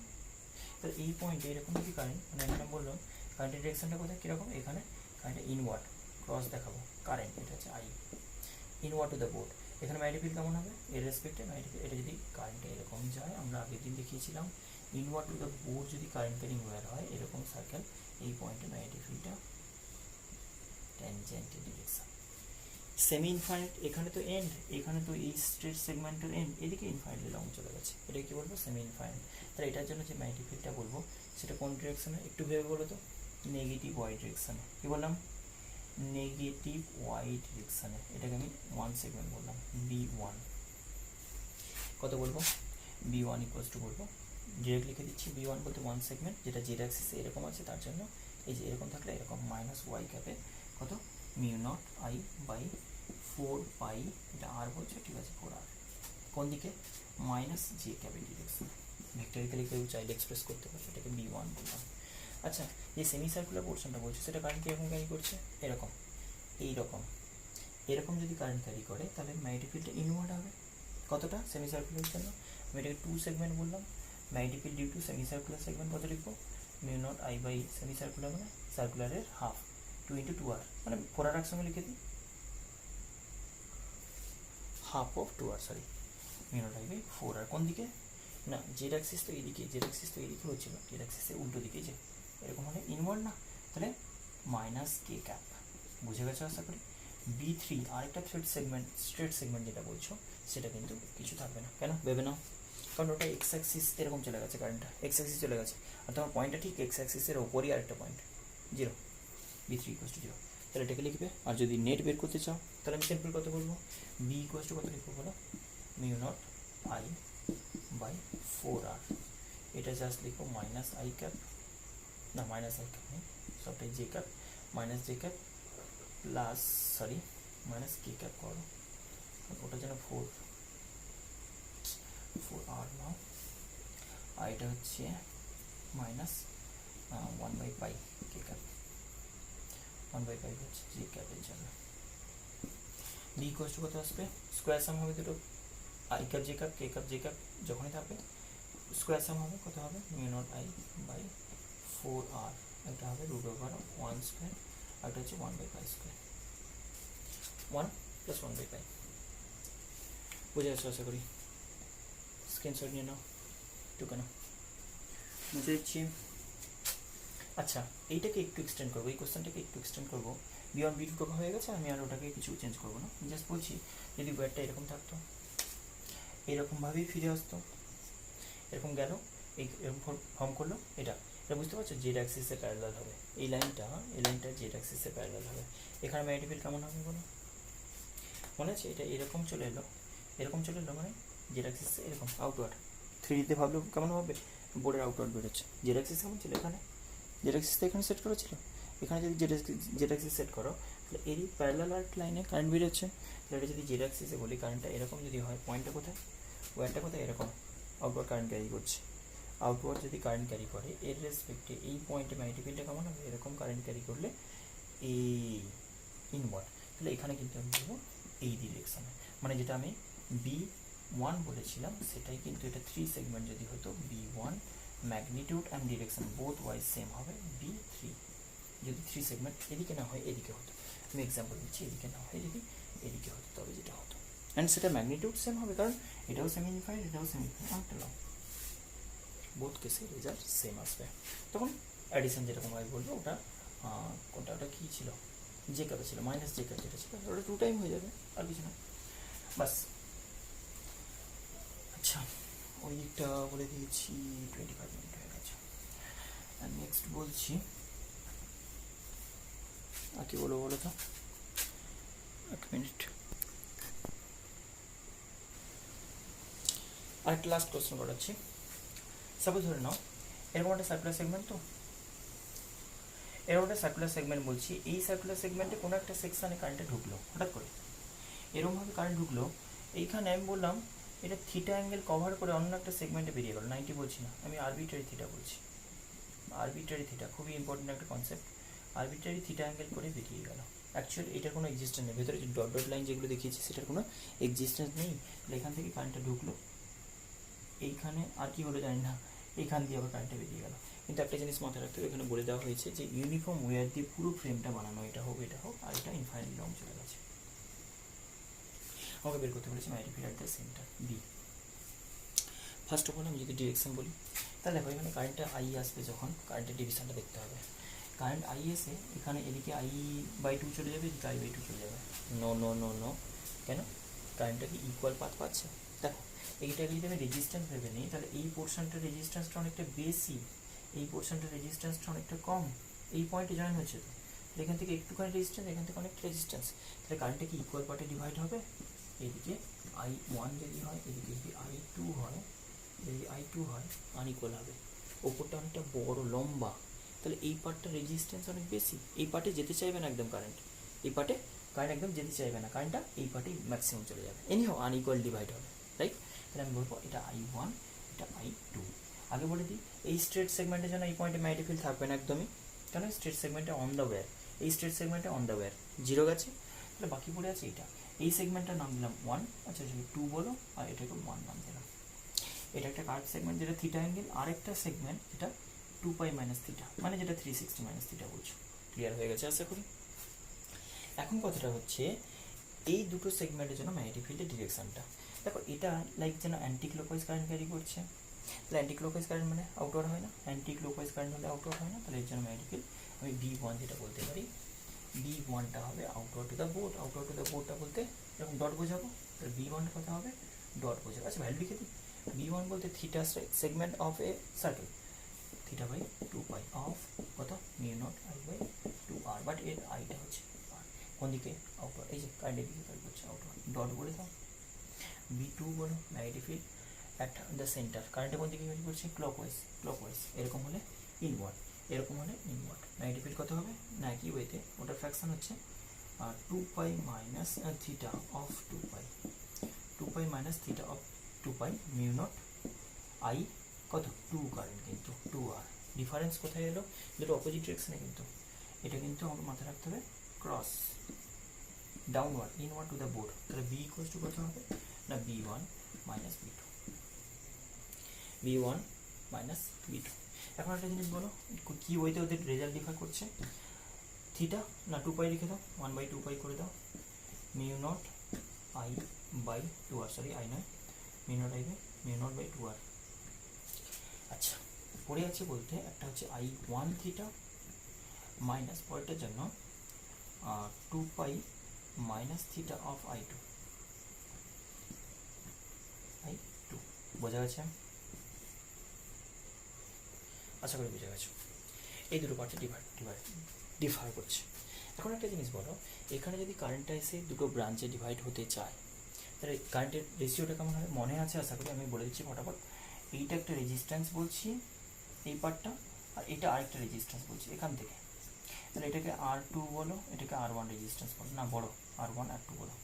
তাহলে এই পয়েন্টে এরকম যদি কারেন্ট, মানে এখানে বললাম কারেন্টের ডিরেকশনটা কোথায় কীরকম, এখানে কারেন্টটা ইনওয়ার্ড ক্রস দেখাবো, কারেন্ট এটা হচ্ছে I, inward two the board, এখানে ম্যাগনেটিক ফিল্ড কেমন হবে, এর রেসপেক্টে ম্যাগনেটিক ফিল্ড, এটা যদি কারেন্টে এরকম যায়, আমরা আগের দিন দেখিয়েছিলাম, ইনওয়ার্ড টু দ্য বোর্ড যদি কারেন্ট ক্যারিং ওয়্যার হয়, এরকম সার্কেল, এই পয়েন্টে ম্যাগনেটিক ফিল্ডটা ট্যানজেন্টের ডিরেকশন, সেমি ইনফাইনাইট, এখানে তো এন্ড, এখানে তো এই স্ট্রেট সেগমেন্টের এন্ড, এদিকে ইনফাইনাইটলি লং চলে গেছে, এটা কি বলবো, সেমি ইনফাইনাইট। তাহলে এটার জন্য যে ম্যাগনেটিক ফিল্ডটা বলবো, সেটা কোন ডিরেকশনে, একটু ভেবে বলো তো, নেগেটিভ ওয়াই ডিরেকশনে, কী বললাম, নেগেটিভ ওয়াই ডিরেকশনে, এটাকে আমি 1 সেগমেন্ট বললাম, B1, কত বলবো, B1 ইকুয়ালস টু বলবো, ডিরেক্ট লিখে দিচ্ছি, B1 বলতে 1 সেগমেন্ট, যেটা জেড অ্যাক্সিসে এরকম আছে, তার জন্য এই যে এরকম থাকলে এরকম, মাইনাস ওয়াই ক্যাপে কত, μ0I/4 পাই, এটা আর বলছে, ঠিক আছে, 4R, কোন দিকে, মাইনাস জে ক্যাপে ডিরেকশন, ভেক্টরিক্যালি কেউ চাইলে এক্সপ্রেস করতে পারবে, এটাকে B1 বললাম। আচ্ছা, যে সেমি সার্কুলার পোর্শনটা বলছে, সেটা কারেন্ট কীরকম ক্যারি করছে, এরকম, এরকম যদি কারেন্ট ক্যারি করে, তাহলে ম্যাগনেটিক ফিল্ডটা ইনওয়ার্ড হবে, কতটা, সেমি সার্কুলার জন্য আমি এটাকে 2 সেগমেন্ট বললাম, magnetic field due to semi circular segment কত লিখবো, μ0I/, সেমি সার্কুলার মানে সার্কুলারের হাফ, 2 × 2R, মানে 4R একসঙ্গে লিখে দিই, half of 2R, sorry, μ0I/4R, কোন দিকে না, জেড অ্যাক্সিস তো এইদিকে, হচ্ছিল, জেড অ্যাক্সিসের উল্টো দিকে, যে এরকম হলে ইনওয়ার্ড না, তাহলে মাইনাস কে ক্যাপ, বুঝে গেছো আশা করি। B3 আরেকটা স্ট্রেট সেগমেন্ট যেটা বলছো, সেটা কিন্তু কিছু থাকবে না, কেন ভেবে নাও, কারণ ওটা এক্স অ্যাক্সিস এরকম চলে গেছে, কারেন্টটা এক্স অ্যাক্সিস চলে গেছে, আর তোমার পয়েন্টটা ঠিক এক্স অ্যাক্সিসের ওপরই আরেকটা পয়েন্ট, 0, B3 = 0, তাহলে এটাকে লিখবে। আর যদি নেট বের করতে চাও, তাহলে আমি সিম্পল কত বলবো, B = কত লিখবো বলো, μ0I/4R, এটা জাস্ট লিখো মাইনাস আই ক্যাপ, না মাইনাস আই ক্যাপ নেই, সবটাই j cap, minus j cap plus sorry minus k cap করো, ওটা যেন 4r নাও, আর এটা হচ্ছে মাইনাস 1/পাই কে ক্যাপ, 1/পাই হচ্ছে জি ক্যাপের জন্য। ডি ইকুয়াল কত আসবে, স্কোয়ার সাম হবে দুটো I cap J cap, K cap J cap যখনই থাকবে স্কোয়ার সাম হবে, কত হবে mu not I by 4r, এটা হবে √1 স্কোয়ার, আর এটা হচ্ছে 1/পাই স্কোয়ার, 1 + 1/পাই। বুঝে গেছো আশা করি, স্ক্রিনশট নিয়ে নাও, টুকে নাও, বুঝে দিচ্ছি। আচ্ছা এইটাকে একটু এক্সটেন্ড করবো, এই কোশ্চেনটাকে একটু এক্সটেন্ড করবো, B1 B2 টোকা হয়ে গেছে, আমি আর ওটাকে কিছু চেঞ্জ করবো না, জাস্ট বলছি যদি ওয়েটটা এরকম থাকতো, এরকমভাবেই ফিরে আসতো, এরকম গেল, এরকম ফর্ম করলো, এটা বুঝতে পারছো জেড অ্যাক্সিসে প্যারালাল হবে, এই লাইনটা জেড অ্যাক্সিসে প্যারালাল হবে। এখানে ম্যাগনেটিক ফিল্ড কেমন হবে বলো, মনে আছে এটা এরকম চলে এলো মানে জেড অ্যাক্সিসে এরকম আউটওয়ার্ড, 3D ভাবলেও কেমন হবে, বোর্ডের আউটওয়ার্ড বেরোচ্ছে, জেড অ্যাক্সিস কেমন ছিল এখানে, জেড অ্যাক্সিসটা এখানে সেট করেছিল, এখানে যদি জেড অ্যাক্সিস সেট করো তাহলে এরই প্যারালাল আর্ক লাইনে কারেন্ট বেরোচ্ছে, তাহলে এটা যদি জেড অ্যাক্সিসে বলি কারেন্টটা এরকম যদি হয়, পয়েন্টটা কোথায়, ওয়ারটা কোথায়, এরকম আউটওয়ার্ড কারেন্ট ক্যারি করছে, আউটওয়ার্ড যদি কারেন্ট ক্যারি করে এর রেসপেক্টে এই পয়েন্টে ম্যাগনেটিক ফিল্ডটা কেমন হবে, এরকম কারেন্ট ক্যারি করলে এই ইনওয়ার্ড, তাহলে এখানে কিন্তু আমি বলবো এই ডিরেকশানে, মানে যেটা আমি B1 বলেছিলাম সেটাই কিন্তু এটা 3 সেগমেন্ট যদি হতো, B1 magnitude and direction both wise same হবে, B3 যদি 3 সেগমেন্ট এদিকে না হয় এদিকে হতো, আমি এক্সাম্পল দিচ্ছি, এদিকে না হয় যদি এদিকে হতো তবে যেটা হতো, অ্যান্ড সেটা ম্যাগনিটিউড সেম হবে কারণ এটাও সেমি ইনফাইনাইট এটাও সেমি ইনফাইনাইট, অনেকটা লং, বোথ কেসে রেজাল্ট সেম আসবে। তখন অ্যাডিশন যেরকম আমি বলবো ওটা কোনটা, ওটা কী ছিল, জে ক্যাপে ছিল, মাইনাস জে ক্যাপ যেটা ছিল ওটা 2 টাইম হয়ে যাবে, আর কিছু না, বাস। আচ্ছা ওই দিকটা বলে দিয়েছি, 25 মিনিট হয়ে গেছে, আর নেক্সট বলছি, আর কি বলবো বলো তো, 1 মিনিট, আরেকটা লাস্ট কোশ্চেন করাচ্ছি। সাপোজ ধরে নাও এরকম একটা সার্কুলার সেগমেন্ট, তো এরকম একটা সার্কুলার সেগমেন্ট বলছি, এই সার্কুলার সেগমেন্টে কোনো একটা সেকশানে কারেন্টটা ঢুকলো হঠাৎ করে, এরকমভাবে কারেন্ট ঢুকলো, এইখানে আমি বললাম এটা থিটা অ্যাঙ্গেল কভার করে অন্য একটা সেগমেন্টে বেরিয়ে গেল, 90 বলছি না, আমি আরবিট্রারি থিটা বলছি, আরবিট্রারি থিটা খুবই ইম্পর্টেন্ট একটা কনসেপ্ট, আরবিট্রারি থিটা অ্যাঙ্গেল করে বেরিয়ে গেল, অ্যাকচুয়ালি এটার কোনো এক্সিস্টেন্স নেই, ভেতরে যে ডট ডট লাইন যেগুলো দেখিয়েছি সেটার কোনো এক্সিস্টেন্স নেই, তাহলে এখান থেকে কারেন্টটা ঢুকলো, এইখানে আর কি হলো জানি না, এইখান দিয়ে আবার কারেন্টটা বেরিয়ে গেল, কিন্তু একটা জিনিস মাথায় রাখতে হবে, এখানে বলে দেওয়া হয়েছে যে ইউনিফর্ম ওয়্যার দিয়ে পুরো ফ্রেমটা বানানো, এটা হোক আর এটা ইনফাইনাইট লং চলে গেছে, আমাকে বের করতে বলেছি magnetic field at the centre B. First of all আমি যদি ডিরেকশন বলি, তাহলে দেখো এখানে কারেন্টটা আই আসবে, যখন কারেন্টের ডিভিশনটা দেখতে হবে, কারেন্ট আই এসে এখানে এদিকে I/2 চলে যাবে, এদিকে I/2 চলে যাবে, নো নো নো নো, কেন, কারেন্টটা কি ইকুয়াল পাথ পাচ্ছে, দেখো এইটাকে যদি আমি রেজিস্ট্যান্স ভেবে নিই তাহলে এই পোর্শনটার রেজিস্ট্যান্সটা অনেকটা বেশি, এই পোর্শনটার রেজিস্ট্যান্সটা অনেকটা কম, এই পয়েন্টে জয়েন হচ্ছে, তো এখান থেকে একটুখানি রেজিস্ট্যান্স, এখান থেকে অনেকটা রেজিস্ট্যান্স, তাহলে কারেন্টটা কি ইকুয়াল পার্টে ডিভাইড হবে, এদিকে I1 যদি হয়, এদিকে যদি I2 হয়, যদি I2 হয় আনইকুয়াল হবে, ওপরটা অনেকটা বড় লম্বা, তাহলে এই পার্টটা রেজিস্ট্যান্স অনেক বেশি, এই পার্টে যেতে চাইবে না একদম কারেন্ট, এই পার্টে কারেন্ট একদম যেতে চাইবে না, কারেন্টটা এই পার্টেই ম্যাক্সিমাম চলে যাবে, এনিহাও আনইকুয়াল ডিভাইড হবে, রাইট, তাহলে আমি বলবো এটা I1 এটা I2, আগে বলে দিই এই স্ট্রেট সেগমেন্টের জন্য এই পয়েন্টে ম্যাগনেটিক ফিল্ড থাকবে না একদমই, কেন স্ট্রেট সেগমেন্টে অন দ্য ওয়্যার, এই স্ট্রেট সেগমেন্টে অন দ্য ওয়্যার 0 গেছে, তাহলে বাকি পড়ে আছে এটা, এই সেগমেন্টটার নাম দিলাম 1, আচ্ছা 2 বলো, আর এটাকে 1 নাম দিলাম, এটা একটা কার্ভ সেগমেন্ট যেটা থিটা অ্যাঙ্গেল, আরেকটা সেগমেন্ট যেটা 2π - থিটা, মানে যেটা 360 - থিটা বলছো, ক্লিয়ার হয়ে গেছে আশা করি। এখন কথাটা হচ্ছে এই দুটো সেগমেন্টের জন্য ম্যাগনেটিক ফিল্ডের ডিরেকশনটা দেখো, এটা লাইক যেন অ্যান্টি ক্লকওয়াইজ কারেন্ট ক্যারি করছে, তাহলে অ্যান্টি ক্লকওয়াইজ কারেন্ট মানে আউটওয়ার্ড হয় না, অ্যান্টি ক্লকওয়াইজ কারেন্ট হলে আউটওয়ার্ড হয় না, তাহলে এর জন্য ম্যাগনেটিক ফিল্ড আমি B1 যেটা বলতে পারি, B1টা হবে outward to the board, outward to the বোর্ডটা বলতে এরকম ডট বোঝাবো, তাহলে B1 কথা হবে ডট বোঝাবো, আচ্ছা ভ্যালু লিখে দিই, B1 বলতে theta segment of a circle, θ/2π of কত মিউ নট I/2r, বাট এর আইটা হচ্ছে r, কোন দিকে আউটওয়ার্ড, এই যে কারেন্টের দিকে কারেন্ট হচ্ছে আউটওয়ার্ড, ডট বলে দাও। B2 বলো magnetic field at the centre, কারেন্টের মধ্যে কী করছে ক্লকওয়াইজ, এরকম হলে ইনওয়ার্ড, এরকম হলে ইনওয়ার্ড। 90 ফিট কত হবে না একই ওয়েতে, ওটার ফ্র্যাকশন হচ্ছে 2 pi minus theta of 2 pi minus theta of 2 pi mu not I কত 2 কারেন্ট কিন্তু 2R। ডিফারেন্স কোথায় এলো, দুটো অপোজিট ডিরেকশনে কিন্তু, এটা কিন্তু আমাকে মাথায় রাখতে হবে cross downward inward two the board. তাহলে বি ইকুয়ালস টু কত হবে না B1 minus B1 minus B2। এখন একটা জিনিস বলো, কি ওয়েতে ওদের রেজাল্ট ডিফার করছে, থিটা না 2 পাই রেখে দাও, 1/2 পাই করে দাও, mu not I by 2R, sorry I নয়, mu not I by mu not by 2R। আচ্ছা পড়ে আছে বলতে একটা হচ্ছে I1 থিটা মাইনাস পরেরটার জন্য 2 pi minus theta of I2, বোঝা গেছে? আশা করি বুঝে গেছো। এই দুটো পার্টে ডিফার করছে। এখন একটা জিনিস বলো, এখানে যদি কারেন্টটা এসে দুটো ব্রাঞ্চে ডিভাইড হতে চায় তাহলে কারেন্টের রেশিওটা কেমন হবে মনে আছে? আশা করি আমি বলে দিচ্ছি ফটাফট। এইটা একটা রেজিস্ট্যান্স বলছি এই পার্টটা, আর এটা আরেকটা রেজিস্ট্যান্স বলছি এখান থেকে। তাহলে এটাকে R2 বলো, এটাকে R1 রেজিস্ট্যান্স বলো, না বড় R1 R2 বলো,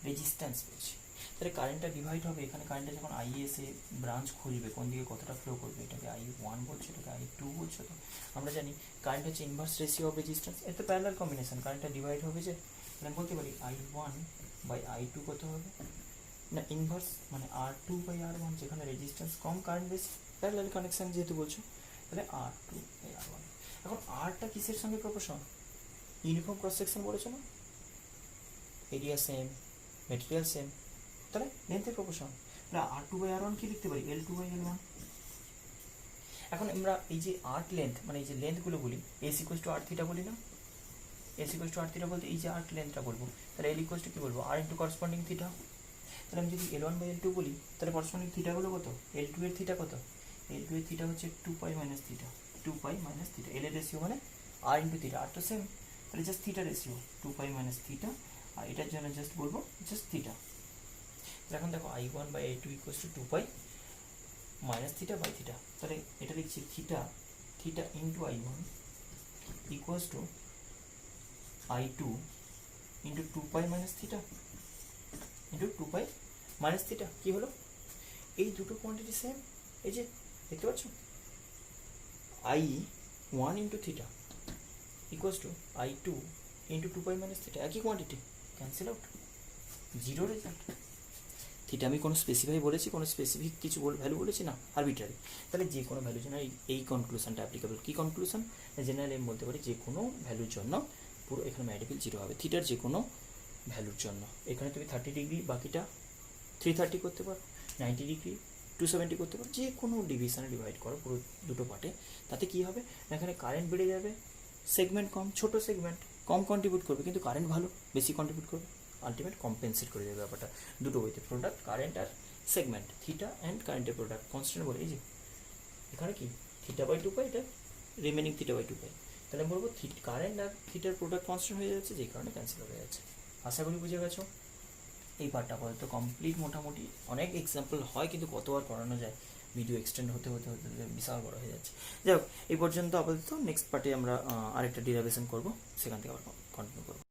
রেজিস্ট্যান্স বলছি। তাহলে কারেন্টটা ডিভাইড হবে, এখানে কারেন্টটা যখন আই এসে ব্রাঞ্চ খুঁজবে কোন দিকে কতটা ফ্লো করবে, এটাকে I1 বলছো, এটাকে I2 বলছো। তো আমরা জানি কারেন্ট হচ্ছে ইনভার্স রেশিও অফ রেজিস্ট্যান্স, এর তো প্যারালাল কম্বিনেশন, কারেন্টটা ডিভাইড হবে যে, তাহলে আমি বলতে পারি I1 বাই I2 কত হবে না ইনভার্স মানে R2 বাই R1, যেখানে রেজিস্ট্যান্স কম কারেন্ট বেশি, প্যারালাল কানেকশন যেহেতু বলছো, তাহলে R2 বাই R1। এখন আরটা কিসের সঙ্গে প্রপোর্শন? ইউনিফর্ম ক্রস সেকশন বলেছো না, এরিয়া সেম, মেটেরিয়াল সেম, তাহলে লেন্থের প্রপোর্শন। তাহলে R2 বাই R1 কি লিখতে পারি L2 বাই L1। এখন আমরা এই যে আর্ট লেন্থ মানে এই যে লেন্থগুলো বলি, S equals to R theta বলি না, S equals to R theta বলতে এই যে আর্ট লেন্থটা বলবো, তাহলে L ইকুয়ালস টু কি বলবো R ইন্টু করসপন্ডিং থিটা। তাহলে আমি যদি L1 বাই L2 বলি তাহলে করসপন্ডিং থিটাগুলো কত, L2 এর থিটা কত, L2 এর থিটা হচ্ছে 2 pi minus theta, 2 pi minus theta, L এর রেশিও মানে R ইন্টু থিটা, আর তো সেম, তাহলে just theta ratio 2 pi minus theta, আর এটার জন্য জাস্ট বলবো জাস্ট থিটা। এখন দেখো I1 by I2 equals to 2 pi minus theta by theta, তাহলে এটা লিখছি theta into I1 equals to I2 into 2 pi minus theta into 2 pi minus theta. কী হলো, এই দুটো কোয়ান্টিটি সেম, এই যে দেখতে পাচ্ছ I1 into theta equals to I2 into 2 pi minus theta, একই quantity, cancel out, zero result. Theta আমি কোনো স্পেসিফাই বলেছি, কোনো স্পেসিফিক কিছু ভ্যালু বলেছি না, আরবিট্রারি। তাহলে যে কোনো ভ্যালুর জন্য এই কনক্লুশনটা অ্যাপ্লিকেবল। কী কনক্লুশন? জেনারেলি আমি বলতে পারি যে কোনো ভ্যালুর জন্য পুরো এখানে ম্যাডিকেল জিরো হবে, থিটার যে কোনো ভ্যালুর জন্য। এখানে তুমি 30 ডিগ্রি বাকিটা 330 করতে পারো, 90 ডিগ্রি 270 করতে পারো, যে কোনো ডিভিশনে ডিভাইড করো পুরো দুটো পার্টে। তাতে কী হবে, এখানে কারেন্ট বেড়ে যাবে, সেগমেন্ট কম, ছোটো সেগমেন্ট কম কন্ট্রিবিউট করবে, কিন্তু কারেন্ট ভালো বেশি কন্ট্রিবিউট করবে, আলটিমেট কম্পেনসেট করে দেবে ব্যাপারটা। দুটো ওয়েতে প্রোডাক্ট কারেন্ট আর সেগমেন্ট, থিটা অ্যান্ড কারেন্টের প্রোডাক্ট কনস্ট্যান্ট বলে, এই যে এখানে কি থিটা বাই 2 পাই, এটা রিমেনিং থিটা বাই 2 পাই, তাহলে আমি বলবো কারেন্ট আর থিটার প্রোডাক্ট কনস্ট্যান্ট হয়ে যাচ্ছে, যেই কারণে ক্যান্সেল হয়ে যাচ্ছে। আশা করি বুঝে গেছো। এই পার্টটা আপাতত কমপ্লিট। মোটামুটি অনেক এক্সাম্পল হয় কিন্তু কত আর করানো যায়, ভিডিও এক্সটেন্ড হতে হতে হতে বিশাল বড় হয়ে যাচ্ছে। যাই হোক এই পর্যন্ত আপাতত, নেক্সট পার্টে আমরা আরেকটা ডিরাইভেশন করবো, সেখান থেকে আবার কন্টিনিউ করবো।